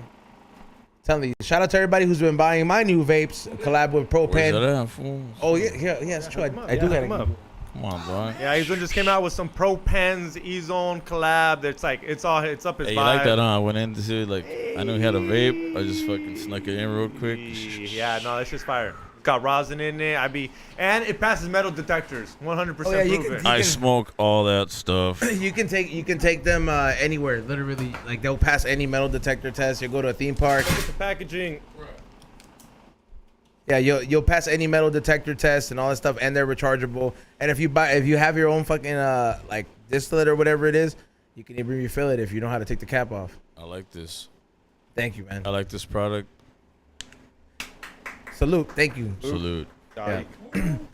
Telling you, shout out to everybody who's been buying my new vapes. Collab with Propane. Where's that at, fool? Oh yeah, it's true. I do that. Come on, boy. Yeah, he's just came out with some Propan's E-Zone collab. It's like it's up his vibe. You like that, huh? I went in to see I knew he had a vape. I just fucking snuck it in real quick. Yeah, no, that's just fire. It's got rosin in it. And it passes metal detectors. 100% proven. I smoke all that stuff. You can take them anywhere. Literally, they'll pass any metal detector test. You go to a theme park. Look at the packaging. Yeah, you'll pass any metal detector test and all that stuff, and they're rechargeable. And if you have your own fucking distillate or whatever it is, you can even refill it if you know how to take the cap off. I like this. Thank you, man. I like this product. Salute. Thank you. Salute. Yeah.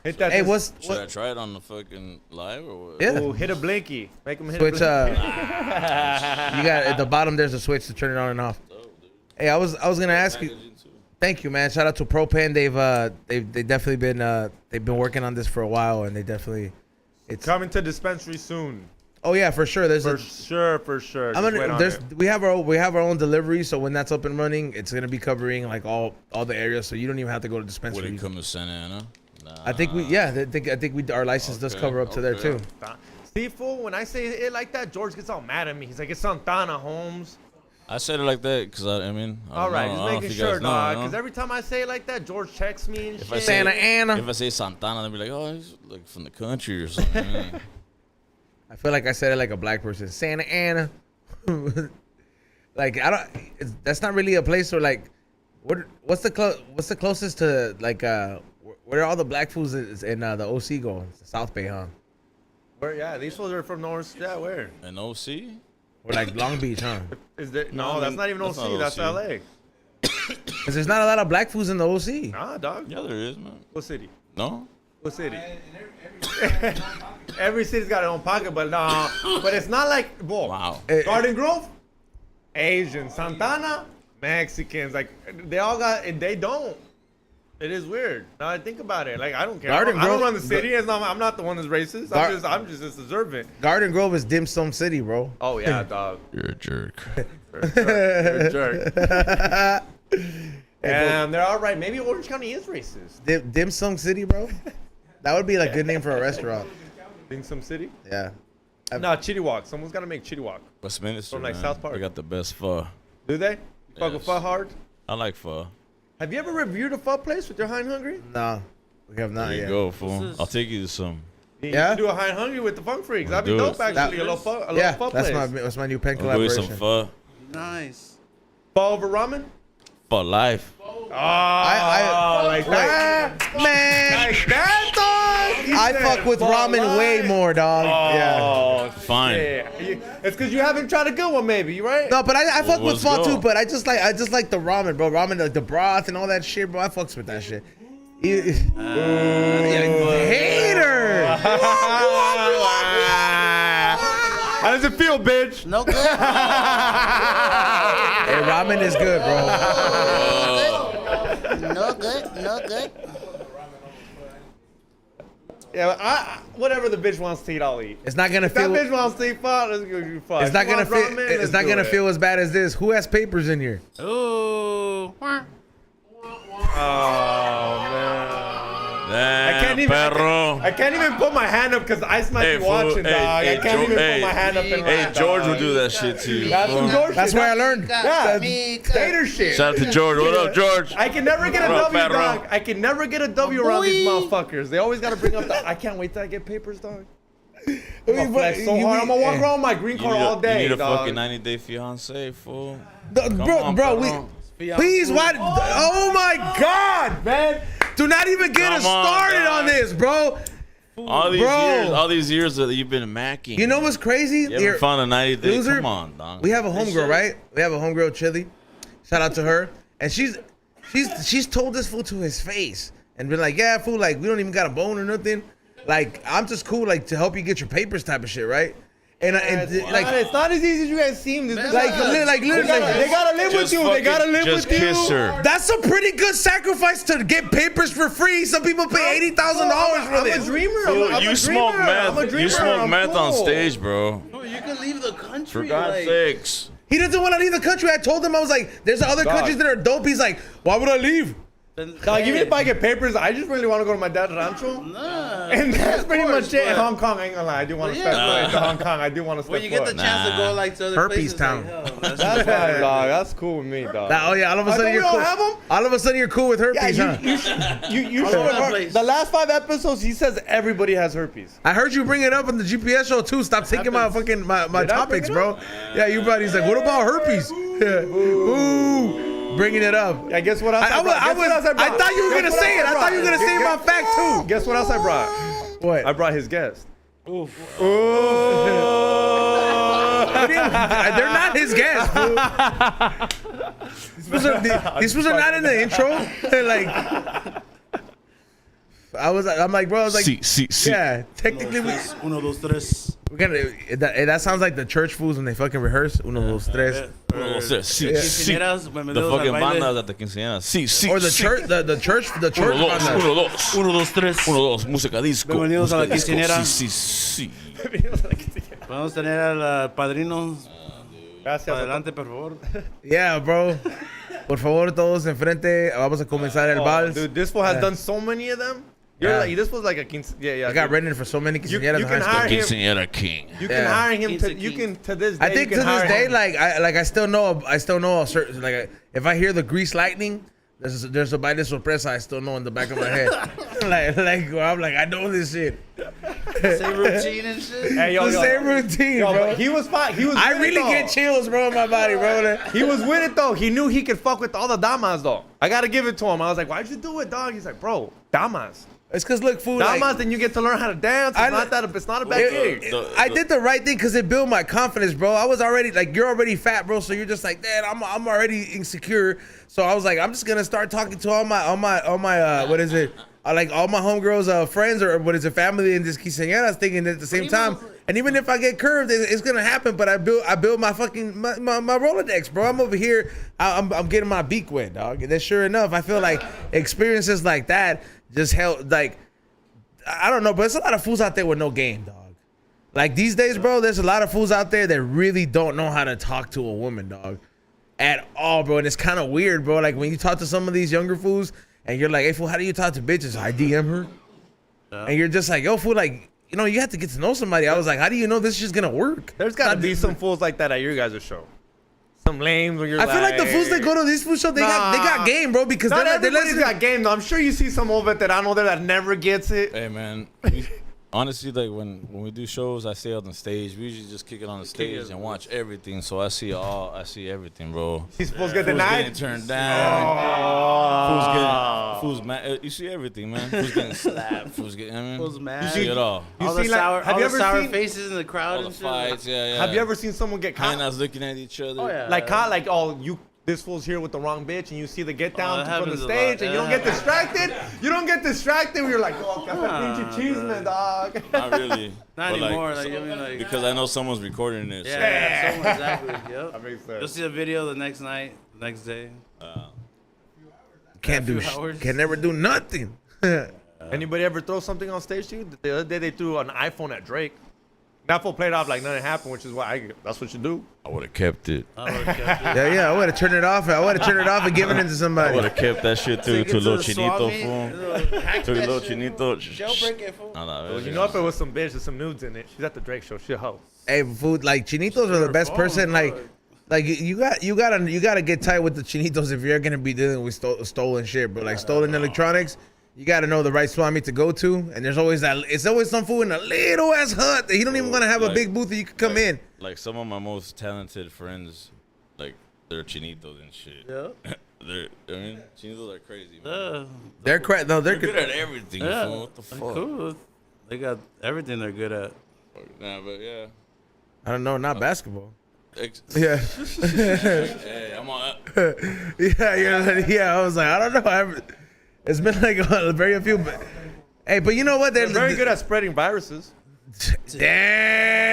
Hit that. Hey, should I try it on the fucking live or what? Yeah. Ooh, hit a blinky. Make him hit Switch. a blinky. You got at the bottom. There's a switch to turn it on and off. Hey, I was gonna ask you. Thank you, man. Shout out to Propane. They've definitely been working on this for a while, and it's coming to dispensary soon. Oh yeah, for sure. For sure. We have our own delivery, so when that's up and running, it's gonna be covering all the areas, so you don't even have to go to dispensary. Would it come to Santa Ana? Nah. I think our license does cover up to there too. See, fool, when I say it like that, George gets all mad at me. He's like, it's Santana, Holmes. I said it like that because I all right, just making sure, dog. Because every time I say it like that, George checks me and shit. Santa Ana. If I say Santana, they'll be like, oh, he's from the country or something. I feel like I said it like a black person. Santa Ana. That's not really a place where what's the closest to where all the black foods in the OC go? It's the South Bay, huh? Where? Yeah, these fools are from North. Yeah, where? An OC? Or Long Beach, huh? Is there? No, that's not even OC. That's LA. Because there's not a lot of black foods in the OC. Nah, dog. Yeah, there is, man. What city? No? What city? Every city's got their own pocket, but but it's not like wow. Garden Grove, Asian, Santana, Mexicans. They all got. They don't. It is weird. Now I think about it. Like I don't care. Garden I don't Grove- run the city. I'm not the one that's racist. I'm just observant. Garden Grove is dim sum city, bro. Oh yeah, dog. You're a jerk. You're a jerk. And they're all right. Maybe Orange County is racist. Dim sum city, bro. That would be like a good name for a restaurant. Think some city? Yeah. No, Chitty Walk. Someone's got to make Chitty Walk. Westminster, From, like, man. South Park. They got the best pho. Do they? Fuck with Yes. pho hard. I like pho. Have you ever reviewed a pho place with your High and Hungry? No, we have not There you yet. go, fool. This is- I'll take you to some. You Yeah? can do a High and Hungry with the Funk Freaks. That'd be Do dope, it. actually. A little pho Yeah, place. that's my new pen I'll give you some collaboration. pho. Nice. Pho over ramen? For life. Oh, like that. Man, Like that, dog? He I said fuck with pho ramen way life. more, dog. Yeah. Oh, Fine. shit. It's because you haven't tried a good one, maybe. You right? No, but I fuck with let's pho go. too. But I just like the ramen, bro. Ramen, like the broth and all that shit, bro. I fucks with that shit. Hater. How does it feel, bitch? No good. Hey, ramen is good, bro. No good. No good. Yeah, whatever the bitch wants to eat, I'll eat. It's not gonna If that feel. bitch wants to eat pho, let's go do pho. It's not If you gonna want feel. ramen, It's let's not do gonna it. feel as bad as this. Who has papers in here? Ooh. Oh man. Damn, even- perro. I can't even put my hand up because Ice might Hey, be fool. watching, Hey, dog. hey, I can't even hey, put my hand up and Hey, laugh, George dog. will do that shit too. That's some George That's shit. where I learned. Yeah, Mika. Tater shit. Shout out to George. What up, George? I can never get a What up, W, perro? dog. I can never get a W around these motherfuckers. They always gotta bring up the. I can't wait till I get papers, dog. I'm gonna flex so hard. I'm gonna walk around with my green card all day, You need a dog. fucking 90-day fiance, fool. Bro, on, bro, perro. please, why? Oh my God, man! Do not even get us Come on, started dog. on this, bro. All these years that you've been macking. You know what's crazy? You haven't found a 90-day. loser. Come on, dog. We have a homegirl, right? We have a homegirl, Chili. Shout out to her. And she's told this fool to his face and been like, yeah, fool, like we don't even got a bone or nothing. Like I'm just cool, like to help you get your papers type of shit, right? And It's not as easy as you guys seem. This is like literally, they gotta live with Just you. They gotta fucking- live just with you. kiss her. that's a pretty good sacrifice to get papers for free. Some people pay $80,000 for I'm a this. dreamer. Fool, I'm you a smoke dreamer. I'm a meth. dreamer. You smoke I'm meth on cool. stage, bro. Bro, you can leave the country. For God's like, sakes. He doesn't want to leave the country. I told him, I was like, there's other Dog. countries that are dope. He's like, why would I leave? Dog, even if I get papers, I just really want to go to my dad's rancho. Nah. And that's pretty course, much it. In but- Hong Kong, I ain't gonna lie. I do want to Well, step yeah. foot into Hong Kong. I do want to step When you get the foot. chance to go like to other Herpes places, town. Like, hell, That's that's fine, dog. That's cool with me, dog. Oh yeah, all of a I sudden thought you're we cool. don't have 'em? All of a sudden you're cool with herpes, huh? You All should over the have place. the last 5 episodes. He says everybody has herpes. I heard you bring it up on the GPS show too. Stop taking my fucking my Did I bring topics, it bro. up? Yeah, you buddy. He's like, what about herpes? Yeah. Ooh. Bringing it up. Yeah, guess what else I brought? Guess what else I I brought? thought you were Guess gonna what say else it. I thought you were gonna say my fact too. Guess what else I brought? What? I brought his guest. They're not his guests, fool. These fools are not in the intro. Like, I'm like, bro, I was like, See. yeah, technically we. Uno, dos, tres. We're gonna. That sounds like the church fools when they fucking rehearse. Uno, dos, tres. Quinceañeras, The bienvenidos fucking al baile. bandas at the quinceañeras. Sí. Or the church, the church Uno, dos, bandas. uno, dos. Uno, dos, tres. Uno, dos, música disco. Bienvenidos a la música disco. quinceañera. Sí. Podemos tener al padrino. Gracias. Adelante, por favor. Yeah, bro. Por favor, todos enfrente. Vamos a comenzar el vals. Dude, this fool has done so many of them. You're Yeah. like, this was like a quince. Yeah. I got dude. written for so many quinceañeras you in can high school. hire him. Quinceañera king. You can Yeah. hire him. Quince To, you king. can to this day. I think you to can this hire day, him. I still know a certain, like, if I hear the grease lightning, there's a baile sorpresa I still know in the back of my head. like where I'm like, I know this shit. Same routine and shit. Hey, yo, The yo. same routine, Yo, bro. but he was fine. He was. I with it, really though. get chills, bro, in my body, bro. He was with it though. He knew he could fuck with all the damas though. I gotta give it to him. I was like, why'd you do it, dog? He's like, bro, damas. It's cause look, fool. Damas, Like, then you get to learn how to dance. It's not a bad gig. I did the right thing because it built my confidence, bro. I was already like, you're already fat, bro. So you're just like, man, I'm already insecure. So I was like, I'm just gonna start talking to all my what is it? Like all my homegirls, friends, or what is it, family, and just quinceañeras, thinking at the same time, And even if I get curved, it's gonna happen. But I build my fucking my Rolodex, bro. I'm over here. I'm getting my beak wet, dog. And then sure enough, I feel like experiences like that just help. Like I don't know, but there's a lot of fools out there with no game, dog. Like these days, bro, there's a lot of fools out there that really don't know how to talk to a woman, dog, at all, bro. And it's kind of weird, bro. Like when you talk to some of these younger fools and you're like, hey, fool, how do you talk to bitches? I DM her. And you're just like, yo, fool, like, you know, you have to get to know somebody. I was like, how do you know this is just going to work? There's got to be some fools like that at your guys' show. Some lames when you're I feel like the fools that go to these food shows, they got game, bro, because not they're everybody's got game, though. I'm sure you see some old vet that I know there that never gets it. Hey, man. Honestly, like when we do shows, I stay on the stage. We usually just kick it on the stage and watch everything. So I see everything, bro. He's supposed to get Fools denied. getting turned down. Fools mad. You see everything, man. Fools getting slapped. Fools getting. I mean, Fools mad. You see it all. All the sour faces in the crowd All the and shit. fights. Yeah. Have you ever seen someone get caught? Hyenas looking at each other. Oh yeah. Like caught, like this fool's here with the wrong bitch, and you see the get down that from the happens a stage, lot. and you don't get distracted. You don't get distracted. You're like, oh, pinche chisme, dog. Not really. Not But, anymore. Like, Like, I mean, like, because I know someone's recording it. yeah, someone exactly. Yep. That makes sense. You'll see a video the next night, the next day. can't do can never do nothing. Anybody ever throw something on stage to you? The other day they threw an iPhone at Drake. That fool played off like nothing happened, which is why that's what you do. I would have kept it. I would've kept it. Yeah, I would have turned it off. I would have turned it off and given it to I somebody. would have kept that shit to Take it a little the chinito, swap meet, fool. hack To a that little shit. chinito. Jailbreak it, fool. Well, you know if it was some bitch with some nudes in it, she's at the Drake show. She a hoe. Hey, food, like chinitos are the best person. Like you gotta get tight with the chinitos if you're gonna be dealing with stolen shit. But like stolen electronics, you gotta know the right swap meet to go to. And there's always it's always some fool in a little ass hut that he don't even wanna have a big booth that you can come in. Like some of my most talented friends, like they're chinitos and shit. Yeah. I mean, chinitos are crazy, man. They're They're good at everything, Yeah. fool. What the fuck? Cool. They got everything they're good at. Nah, but yeah. I don't know, not basketball. Yeah. Yeah, Hey, I'm on. yeah. I was like, I don't know. It's been like very few. But hey, but you know what? They're very good at spreading viruses.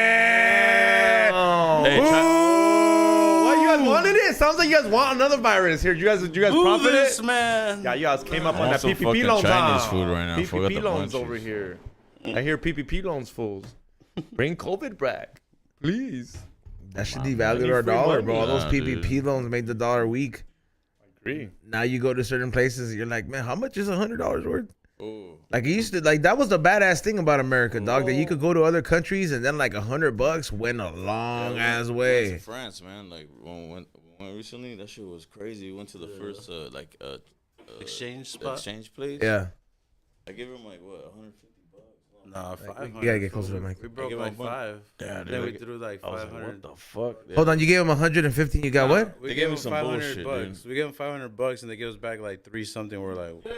Damn. Hey, Why you guys wanted it? Sounds like you guys want another virus here. You guys profit this it? man. Yeah, you guys came up I on want that some PPP fucking loans. Chinese huh? food right now. Forgot PPP the loans munchies. over here. I hear PPP loans, fools. Bring COVID back, please. That should devalue our free dollar, money. bro. All those Nah, PPP loans made the dollar weak. Agree. Now you go to certain places, you're like, man, how much is $100 worth? Ooh. Like it used to, like that was the badass thing about America, dog. That you could go to other countries and then like $100 went a long ass We went way. to France, man. Like when we went recently, that shit was crazy. We went to the first Exchange spot. exchange place. Yeah, I gave him like what, 150 bucks. Nah, 500. you gotta get closer to the mic. We broke give like him a five. Yeah, Then we dude. threw like I was like, 500. what the fuck? Hold on, you gave him 150. You got what? We They gave gave me them some 500 bullshit, bucks. We gave them 500 bucks and they gave us back like 3 something. We're like, What?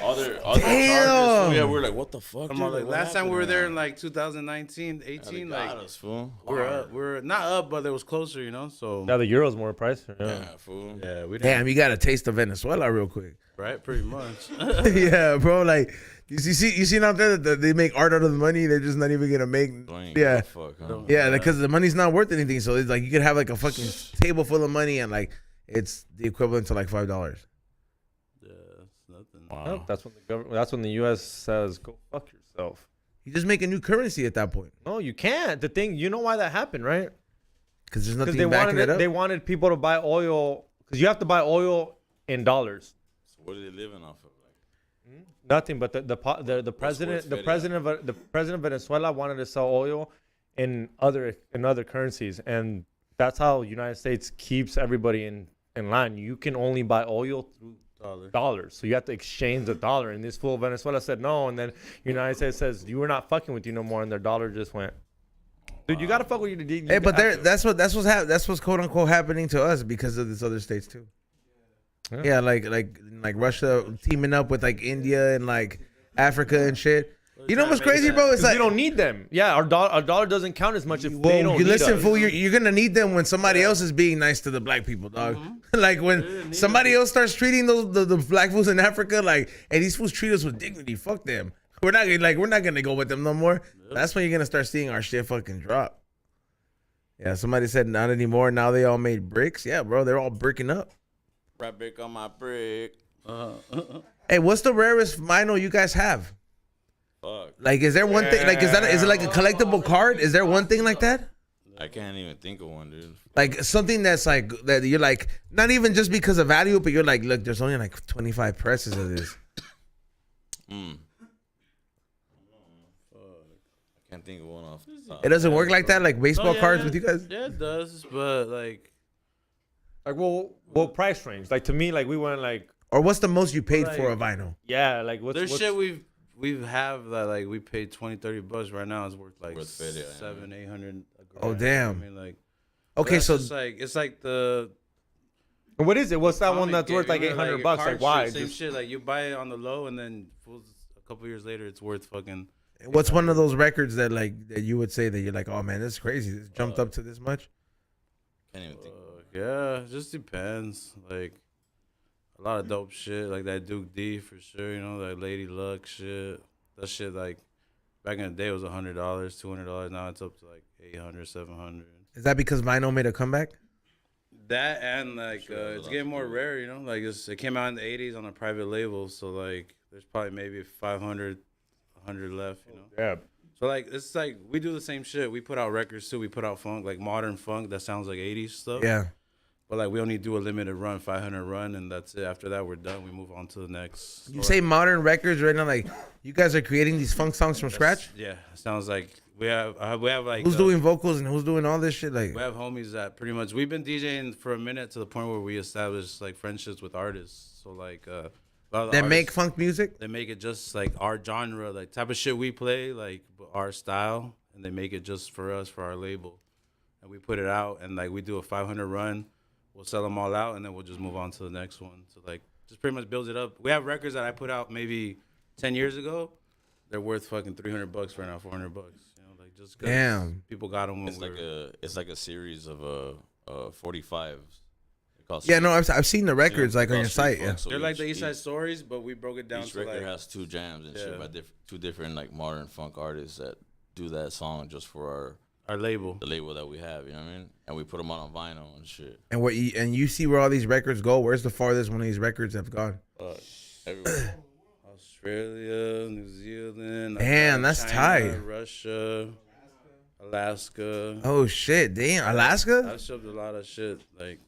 All their Damn. charges. Yeah, we're like, what the fuck? I'm dude? all like, What last time we happened, were there man? in like 2019, Yeah, 18, they like got us, fool. we're up. We're not up, but it was closer, you know. So Now the euro's more pricier. Yeah, fool. yeah, we didn't. Damn, you got a taste of Venezuela real quick. Right, pretty much. Yeah, bro. Like you see out there that they make art out of the money. They're just not even gonna make. Ain't Yeah, give a fuck, huh? yeah, because the money's not worth anything. So it's like you could have like a fucking table full of money and like it's the equivalent to like $5. Yeah, it's nothing. Wow. That's when the government. That's when the U.S. says, "Go fuck yourself." You just make a new currency at that point No, you can't. The thing, you know why that happened, right? because there's Because nothing backing it up. they wanted people to buy oil because you have to buy oil in dollars. So what are they living off of? Like, Nothing, but the president the president of Venezuela wanted to sell oil in other currencies, and that's how United States keeps everybody in line. You can only buy oil through dollars, so you have to exchange the dollar. And this fool Venezuela said no, and then United States says you were not fucking with you no more, and their dollar just went. Dude, you gotta fuck with you. Hey, but that's what's quote unquote happening to us because of these other states too. Yeah, like Russia teaming up with like India and like Africa and shit. You know what's crazy, bro? It's like we don't need them. Yeah, our dollar doesn't count as much if they well, don't you need listen, us. fool. You're gonna need them when somebody else is being nice to the black people, dog. Like when somebody else starts treating the black fools in Africa like, hey, these fools treat us with dignity. Fuck them. we're not gonna go with them no more. That's when you're gonna start seeing our shit fucking drop. Yeah, somebody said not anymore. Now they all made bricks. Yeah, bro, they're all bricking up. Right brick on my brick. Hey, what's the rarest vinyl you guys have? Fuck. Like, is there one thing? Like, is it like a collectible card? Is there one thing like that? I can't even think of one, dude. Like something that's like that you're like not even just because of value, but you're like, look, there's only like 25 presses of this. I can't think of one off the top. It doesn't work like that, like baseball cards with you guys. Yeah, it does, but like well, what price range? Like to me, like we went like, Or what's the most you paid for a vinyl? yeah, like what's there's shit we have that like we paid $20-$30 right now. It's worth like Worth $50, yeah. $700-800. Oh, damn. I mean, like, Okay, that's so just like it's like the what is it? What's that one comic that's worth game, like remember, $800? card Like why? shit, same shit. Like you buy it on the low, and then a couple years later, it's worth fucking. what's one of those records that like that you would say that you're like, oh man, this is crazy. This jumped up to this much. Can't even think. Yeah, it just depends. Like a lot of dope shit, like that Duke D for sure. You know, that Lady Luck shit. That shit like back in the day was $100, $200. Now it's up to like $800, $700. Is that because vinyl made a comeback? That and like it's getting more rare, you know. Like it came out in the '80s on a private label, so like there's probably maybe 500, 100 left, you know. Yeah. So like it's like we do the same shit. We put out records too. We put out funk, like modern funk that sounds like '80s stuff. Yeah. But like we only do a limited run, 500 run, and that's it. After that, we're done. We move on to the next. You say modern records right now, like you guys are creating these funk songs from scratch? Yeah, it sounds like we have like Who's doing vocals and who's doing all this shit? Like we have homies that pretty much we've been DJing for a minute to the point where we established like friendships with artists. So like a lot of the that make artists, funk music? they make it just like our genre, like type of shit we play, like our style, and they make it just for us for our label, and we put it out, and like we do a 500 run. We'll sell them all out, and then we'll just move on to the next one. So like, just pretty much build it up. We have records that I put out maybe 10 years ago. They're worth fucking $300 right now, $400. You know, like just 'cause Damn. people got them when It's like a series of 45s. Yeah, no, I've seen the records like on your site. Yeah. So they're like the East Side Stories, but we broke it down Each to record like has 2 jams and shit Yeah. by two different like modern funk artists that do that song just for our label. the label that we have. You know what I mean? And we put them on vinyl and shit. And you see where all these records go. Where's the farthest one of these records have gone? Everywhere. Australia, New Zealand. Damn, that's China, tight. Russia, Alaska. Oh shit, damn, Alaska? I shipped a lot of shit, like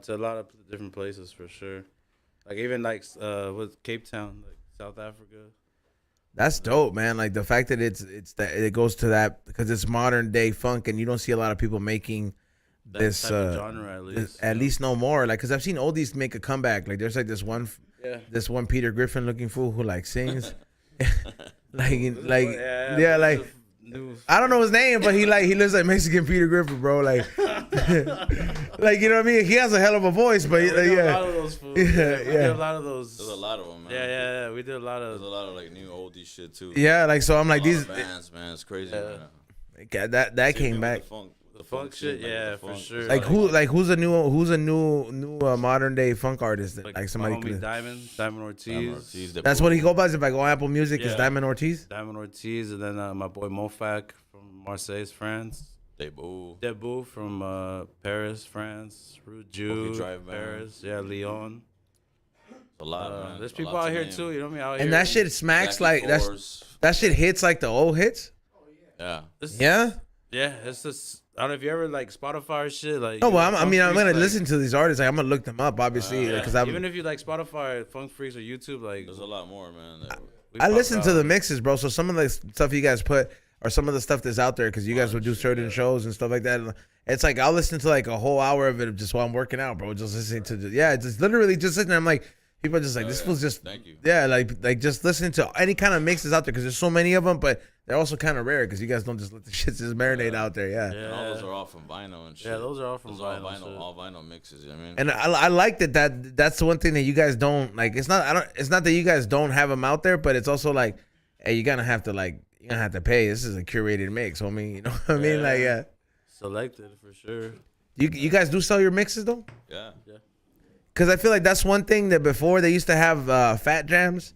to a lot of different places for sure. Like even like with Cape Town, like South Africa. That's dope, man. Like the fact that it's that it goes to that because it's modern day funk, and you don't see a lot of people making That this type of genre at least. at least no more. Like, cause I've seen oldies make a comeback. Like there's like this one Peter Griffin looking fool who like sings, like yeah, like. I don't know his name, but he lives like Mexican Peter Griffin, bro. Like, like you know what I mean? He has a hell of a voice, but we did yeah, a lot of those fools. Yeah, We yeah. did a lot of those. There's a lot of them, man. Yeah. We did a lot There's of. a lot of like new oldie shit too. yeah. Like so, I'm like A lot these. of bands, man. It's crazy. Man. That Same came thing back. with the funk shit, like, yeah, the for funk. sure. It's Like who's a new modern day funk artist that like somebody My homie could. Diamond Ortiz. Ortiz, That's what he go by. If I go Apple Music, is Yeah. Diamond Ortiz. Diamond Ortiz, and then my boy Mofac from Marseille, France. Debo. from Paris, France. Rue Jew, Drive, man. Paris. Yeah, Lyon. A lot, man. There's A people lot out to here name. too. You know what I mean? Out And here. that shit smacks Jackie like Force. that shit hits like the old hits. Yeah. Yeah. Yeah, it's just. I don't know if you ever like Spotify or shit. Like. No, well, I'm Funk gonna Freaks, like, listen to these artists. Like, I'm gonna look them up, obviously, because I'm. even if you like Spotify, Funk Freaks, or YouTube, like. There's a lot more, man. that- we I pop listen to out. the mixes, bro. So some of the stuff you guys put, or some of the stuff that's out there, because you guys would do certain shows and stuff like that. It's like I'll listen to like a whole hour of it just while I'm working out, bro. Just listening to, just literally just sitting there. I'm like, people are just like, this feels just, Thank you. yeah, like just listening to any kind of mixes out there, because there's so many of them, but they're also kind of rare because you guys don't just let the shit just marinate out there, yeah. And all those are all from vinyl and shit. Yeah, those are all from Those are vinyl. shit. all vinyl mixes. You know what I mean? And I like that's the one thing that you guys don't like. It's not that you guys don't have them out there, but it's also like, hey, you're gonna have to pay. This is a curated mix, homie. You know what I mean? Like, yeah. Selected for sure. You guys do sell your mixes though? Yeah. Because I feel like that's one thing that before they used to have fat jams.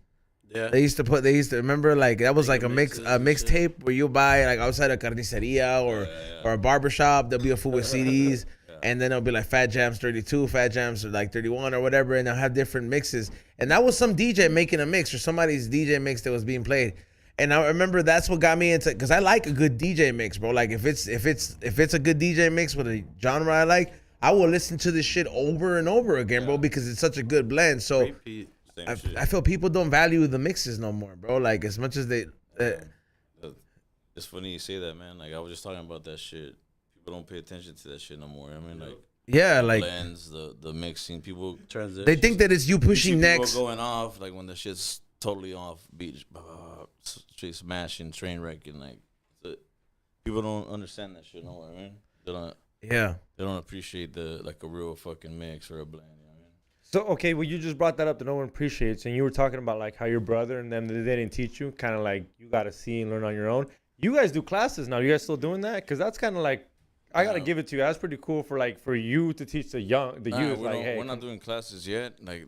Yeah. They used to remember like that was like a mixes and mixtape where you buy like outside a carniceria or a barbershop. There'll be a fool with CDs, and then it'll be like Fat Jams 32, Fat Jams like 31 or whatever, and they'll have different mixes. And that was some DJ making a mix or somebody's DJ mix that was being played. And I remember that's what got me into, because I like a good DJ mix, bro. Like if it's a good DJ mix with a genre I like, I will listen to this shit over and over again, bro, because it's such a good blend. So Repeat. I feel people don't value the mixes no more, bro. Like as much as they. It's funny you say that, man. Like I was just talking about that shit. People don't pay attention to that shit no more. I mean, like Yeah, like blends, the mixing. People Transition. they think that it's you pushing next. People going off like when the shit's totally off beat, straight smashing, train wrecking. Like people don't understand that shit no more. Man, they don't. Yeah. They don't appreciate a real fucking mix or a blend. You know what I mean? So, okay, well, you just brought that up that no one appreciates, and you were talking about, like, how your brother and them, they didn't teach you, kind of like you got to see and learn on your own. You guys do classes now. You guys still doing that? Because that's kind of like, I got to give it to you. That's pretty cool for you to teach the youth. Like, hey, we're not doing classes yet. Like,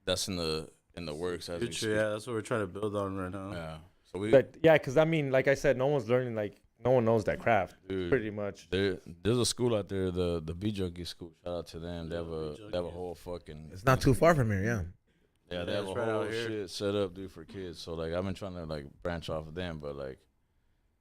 that's in the works. As Future, yeah, that's what we're trying to build on right now. Yeah. So because, I mean, like I said, no one's learning, like, no one knows that craft, Dude, pretty much. There's a school out there, the Beat Junkie School. Shout out to them. They have a whole fucking. It's not too far from here, yeah. Yeah, they have a whole shit set up, dude, for kids. So like, I've been trying to like branch off of them, but like,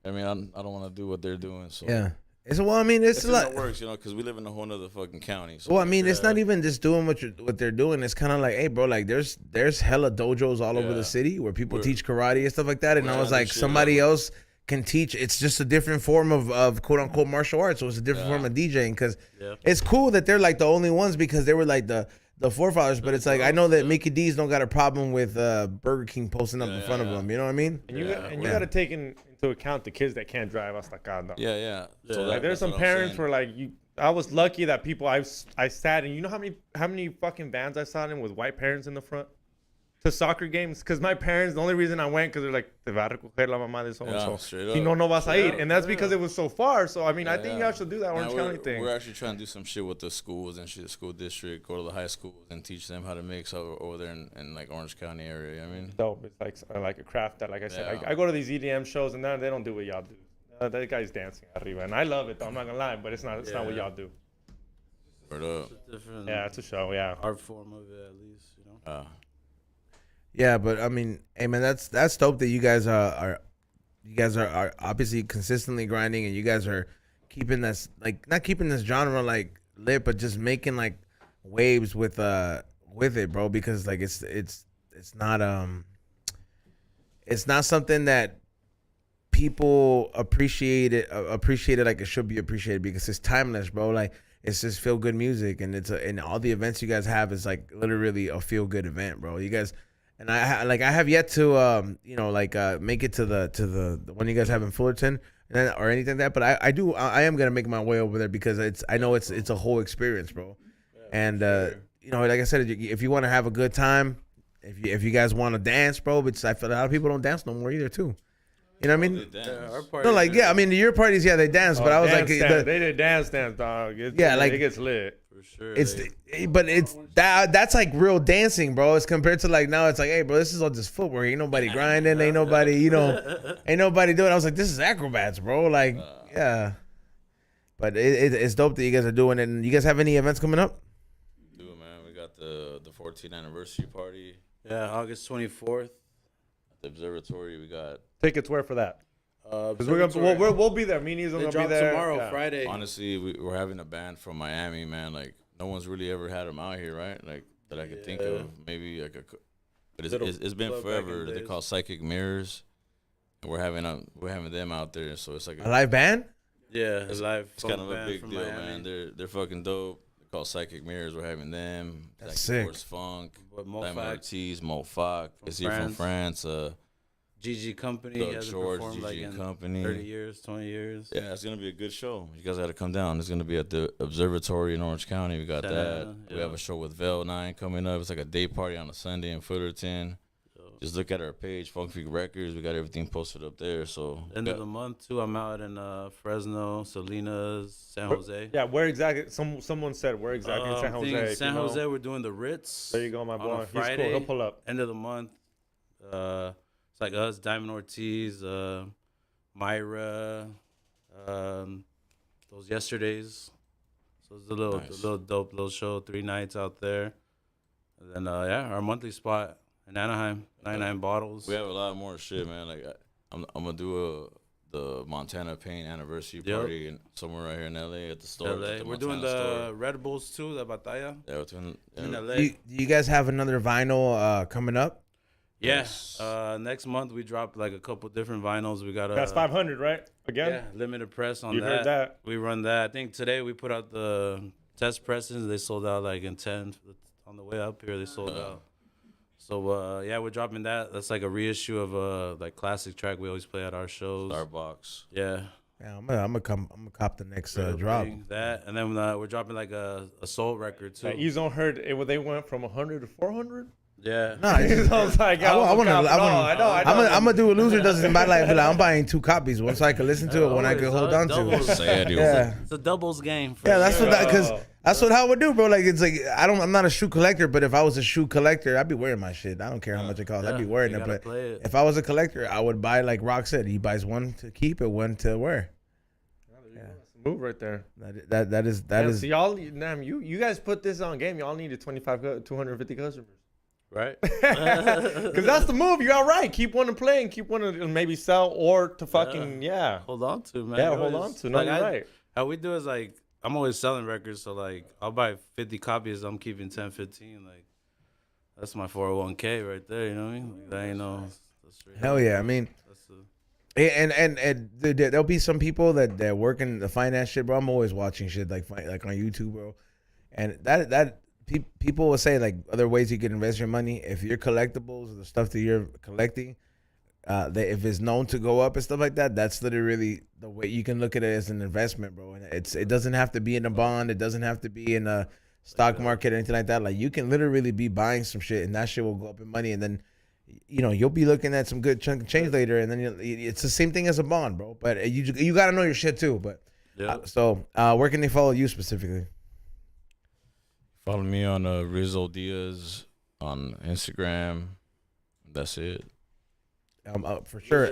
I mean, I don't want to do what they're doing. So Yeah. It's I mean, it's a lot. It works, you know, because we live in a whole nother fucking county. So Well, I mean, it's not even just doing what they're doing. It's kind of like, hey, bro, like there's hella dojos all over the city where people teach karate and stuff like that. And I was like, somebody else can teach. It's just a different form of quote unquote martial arts. So it's a different form of DJing, because it's cool that they're like the only ones, because they were like the forefathers. But it's like, I know that Mickey D's don't got a problem with Burger King posting up in front of them. You know what I mean? And you got to take into account the kids that can't drive. Hasta acá, no. Yeah. So like there's some parents where like I was lucky that people I sat in. You know how many fucking vans I sat in with white parents in the front to soccer games? Because my parents, the only reason I went, because they're like, te va a recoger la mamá de so and so. Si no vas a ir. And that's because it was so far. So I mean, I think you should do that Orange County thing. We're actually trying to do some shit with the schools and shit, school district, go to the high schools and teach them how to mix over there in like Orange County area. You know what I mean? Dope. It's like a craft that, like I said, I go to these EDM shows and they don't do what y'all do. That guy's dancing arriba, and I love it though. I'm not gonna lie, but it's not what y'all do. Word up. It's a show. Yeah, art form of it at least, you know. Yeah, but I mean, hey man, that's dope that you guys are obviously consistently grinding, and you guys are keeping this, like, not keeping this genre like lit, but just making like waves with it, bro. Because like it's not something that people appreciate it like it should be appreciated, because it's timeless, bro. Like it's just feel good music, and and all the events you guys have is like literally a feel good event, bro. You guys. And I have yet to make it to the one you guys have in Fullerton or anything like that, but I am gonna make my way over there, because I know it's a whole experience, bro. And like I said, if you want to have a good time, if you guys want to dance, bro, but I feel a lot of people don't dance no more either too. You know what I mean? I mean your parties, they dance, but I was like, they did dance, dog. It gets lit. Sure, that's like real dancing, bro. It's compared to like now, it's like, hey, bro, this is all just footwork. Ain't nobody grinding, ain't nobody, ain't nobody doing it. I was like, this is acrobats, bro. Like, yeah. But it's dope that you guys are doing it. And you guys have any events coming up? Do it, man. We got the 14th anniversary party. Yeah, August 24th. At the observatory, we got tickets. Where for that? Because we'll be there. Me and Izzo gonna be there tomorrow, Friday. Honestly, we're having a band from Miami, man. Like no one's really ever had them out here, right? Like that I could think of. Maybe like but it's been forever. They're called Psychic Mirrors, and we're having them out there. So it's like a live band. Yeah, it's live. It's kind of a big deal, Miami. Man. They're fucking dope. They're called Psychic Mirrors. We're having them. That's sick. Force Funk, Diamond Ortiz, Mo Fock. Is he from France? GG Company. Doug George, GG like Company. 30 years, 20 years. Yeah, it's going to be a good show. You guys got to come down. It's going to be at the Observatory in Orange County. We got that. We have a show with Vel 9 coming up. It's like a day party on a Sunday in Fullerton. Just look at our page, Funk Freak Records. We got everything posted up there. So end of the month, too, I'm out in Fresno, Salinas, San Jose. Yeah, where exactly? Someone said where exactly in San Jose. San Jose, we're doing the Ritz. There you go, my boy. Friday, he'll pull up. End of the month. It's like us, Diamond Ortiz, Myra, those yesterdays. So it's a little dope little show. 3 nights out there. And then our monthly spot in Anaheim, 99 bottles. We have a lot more shit, man. Like I'm gonna do the Montana Paint anniversary party somewhere right here in LA at the store. LA. At the We're Montana doing the store. Red Bulls too, the Batalla. Yeah, we're doing, In LA. Do you guys have another vinyl coming up? Yes. Next month we dropped like a couple different vinyls. We got That's 500, right? Again? Yeah, limited press on You that. heard that. We run that. I think today we put out the test presses. They sold out like in 10. On the way up here, they sold out. So we're dropping that. That's like a reissue of like classic track we always play at our shows. Starbucks. Yeah. Yeah, I'm gonna cop the next drop. That, and then we're dropping like a soul record too. That E-Zone heard it, they went from 100 to 400. Yeah. No, it's- I was like, I'm gonna do a loser doesn't matter. Like, I'm buying 2 copies, one so I can listen to it, one I can hold on to. Doubles. Yeah, It's a doubles game. For yeah, that's sure. what because that's what I would do, bro. Like, it's like I'm not a shoe collector, but if I was a shoe collector, I'd be wearing my shit. I don't care how much it costs. I'd be wearing you it. gotta But play it. if I was a collector, I would buy, like Rock said, he buys one to keep it, one to wear. Move right there. That is So y'all, you guys put this on game. Y'all needed 250 customers. Right? Because that's the move. You're all right. Keep one to play and keep one to maybe sell or to fucking, Hold on to, man. Yeah, You hold always- on to. No, you're right. How we do is like, I'm always selling records. So like, I'll buy 50 copies. I'm keeping 10, 15. Like, that's my 401k right there. You know what I mean? Like, that ain't no. hell yeah. I mean, and there'll be some people that work in the finance shit, bro. I'm always watching shit like on YouTube, bro. And that people will say like other ways you can invest your money. If your collectibles or the stuff that you're collecting, if it's known to go up and stuff like that, that's literally the way you can look at it as an investment, bro. And it doesn't have to be in a bond. It doesn't have to be in a stock market or anything like that. Like, you can literally be buying some shit and that shit will go up in money, and then you'll be looking at some good chunk of change later, and then it's the same thing as a bond, bro. But you got to know your shit too. But so where can they follow you specifically? Follow me on Rizzo Diaz on Instagram. That's it. For sure.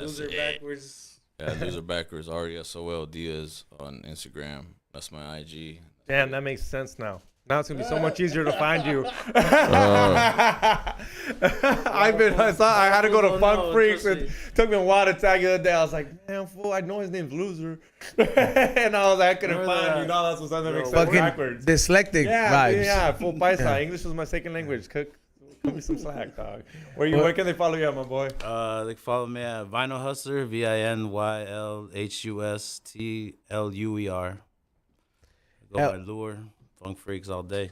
Loser backwards. Yeah, Loser Backwards, RESOL Diaz on Instagram. That's my IG. Damn, that makes sense now. Now it's gonna be so much easier to find you. I had to go to Fun Freaks. It took me a while to tag you the other day. I was like, man, fool, I know his name's Loser. And I was like, I couldn't find you. No, that's what that makes sense Fucking backwards. dyslexic vibes. Yeah, full paisa. English is my second language. Cut me some slack, dog. Where can they follow you at, my boy? They can follow me at Vinyl Hustler, VINYLHUSTLUER. Go by Lure. Funk Freaks all day.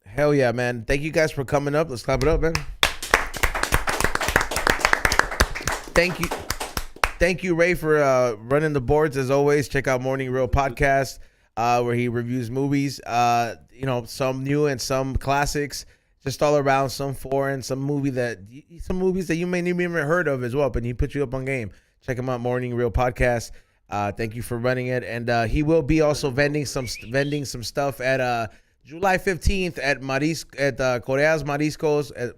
Hell yeah, man. Thank you guys for coming up. Let's clap it up, man. Thank you, Ray, for running the boards as always. Check out Morning Real Podcast, where he reviews movies. Some new and some classics, just all around. Some foreign, some movies that you may not even heard of as well. But he put you up on game. Check him out, Morning Real Podcast. Thank you for running it, and he will be also vending some stuff at July 15th at Corea's Mariscos, at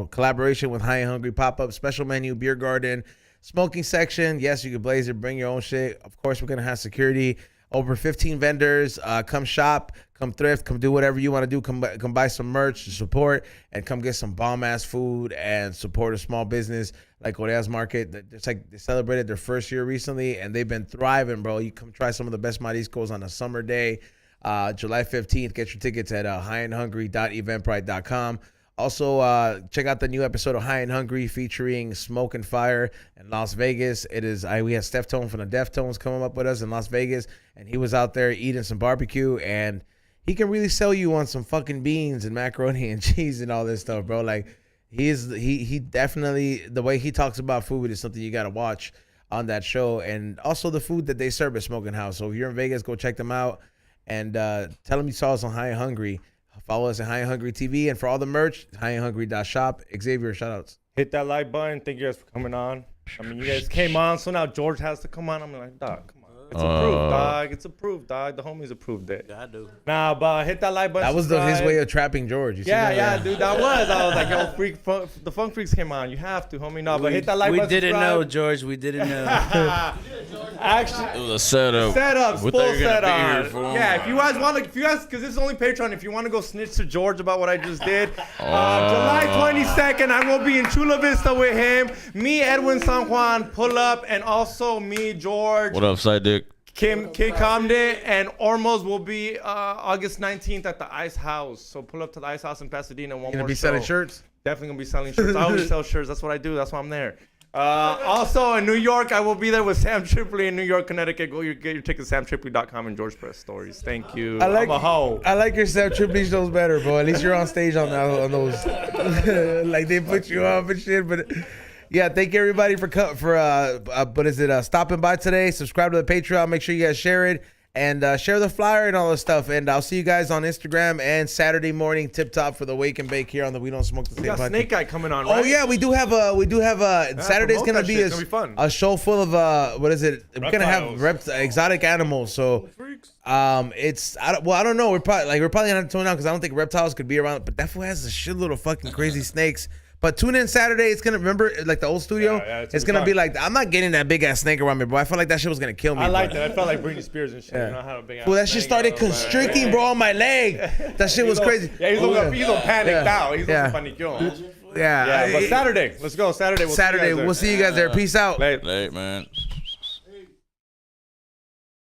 collaboration with High and Hungry Pop-Up, special menu, beer garden, smoking section. Yes, you can blaze it, bring your own shit. Of course, we're gonna have security. Over 15 vendors. Come shop, come thrift, come do whatever you want to do. Come buy some merch to support, and come get some bomb ass food and support a small business like Corea's Market. It's like they celebrated their first year recently, and they've been thriving, bro. You come try some of the best mariscos on a summer day. July 15th. Get your tickets at highandhungry.eventbrite.com. Also, check out the new episode of High and Hungry featuring Smoke and Fire in Las Vegas. We had Steph Tone from the Deftones coming up with us in Las Vegas, and he was out there eating some barbecue, and he can really sell you on some fucking beans and macaroni and cheese and all this stuff, bro. Like, he definitely, the way he talks about food is something you got to watch on that show, and also the food that they serve at Smoking House. So if you're in Vegas, go check them out, and tell them you saw us on High and Hungry. Follow us at High and Hungry TV, and for all the merch, highandhungry.shop. Xavier, shoutouts. Hit that like button. Thank you guys for coming on. I mean, you guys came on, so now George has to come on. I'm like, dog, come on. It's approved, dog. It's approved, dog. The homies approved it. Yeah, I do. Nah, but hit that like button. That was his way of trapping George. You see Yeah, that? yeah, dude, that was. I was like, yo, the Funk Freaks came on. You have to, homie. No, but hit that like We button. didn't subscribe. know, George. We didn't know. Actually, It was a setup. setups, We full thought you were gonna be setup. here for 'em. Yeah, if you guys, because this is only Patreon. If you want to go snitch to George about what I just did, July 22nd, I will be in Chula Vista with him. Me, Edwin San Juan, pull up, and also me, George. What up, side dick? Kid Comden and Ormos will be August 19th at the Ice House. So pull up to the Ice House in Pasadena. One Gonna more be selling show. shirts. Definitely gonna be selling shirts. I always sell shirts. That's what I do. That's why I'm there. Also in New York, I will be there with Sam Tripoli in New York, Connecticut. Get your tickets at samtripoli.com and George Press Stories. Thank you. I'm a hoe. I like your Sam Tripoli shows better, bro. At least you're on stage on those. Like they put you up and shit, but. Yeah, thank you everybody for stopping by today. Subscribe to the Patreon. Make sure you guys share it and share the flyer and all this stuff. And I'll see you guys on Instagram and Saturday morning tip top for the Wake and Bake here on the We Don't Smoke the Same We got podcast. Snake Guy coming on, right? Oh yeah, we do have Saturday's promote gonna that be shit. It's gonna be fun. a show full of what is it? We're gonna have exotic animals. So it's I don't know. We're probably gonna have to tune out because I don't think reptiles could be around. But that fool has a shitload of fucking crazy snakes. But tune in Saturday. It's gonna remember like the old studio. Yeah, it's gonna be like I'm not getting that big ass snake around me, bro. I felt like that shit was gonna kill me. I liked it. I felt like Britney Spears and shit. You know how big. Well, that shit started constricting, bro, on my leg. That shit was crazy. Yeah, he's a panicked out. He's Yeah. a paniqueón. Yeah, Yeah, but Saturday. Let's go. Saturday. We'll see you guys there. Peace out. Late. Late, man.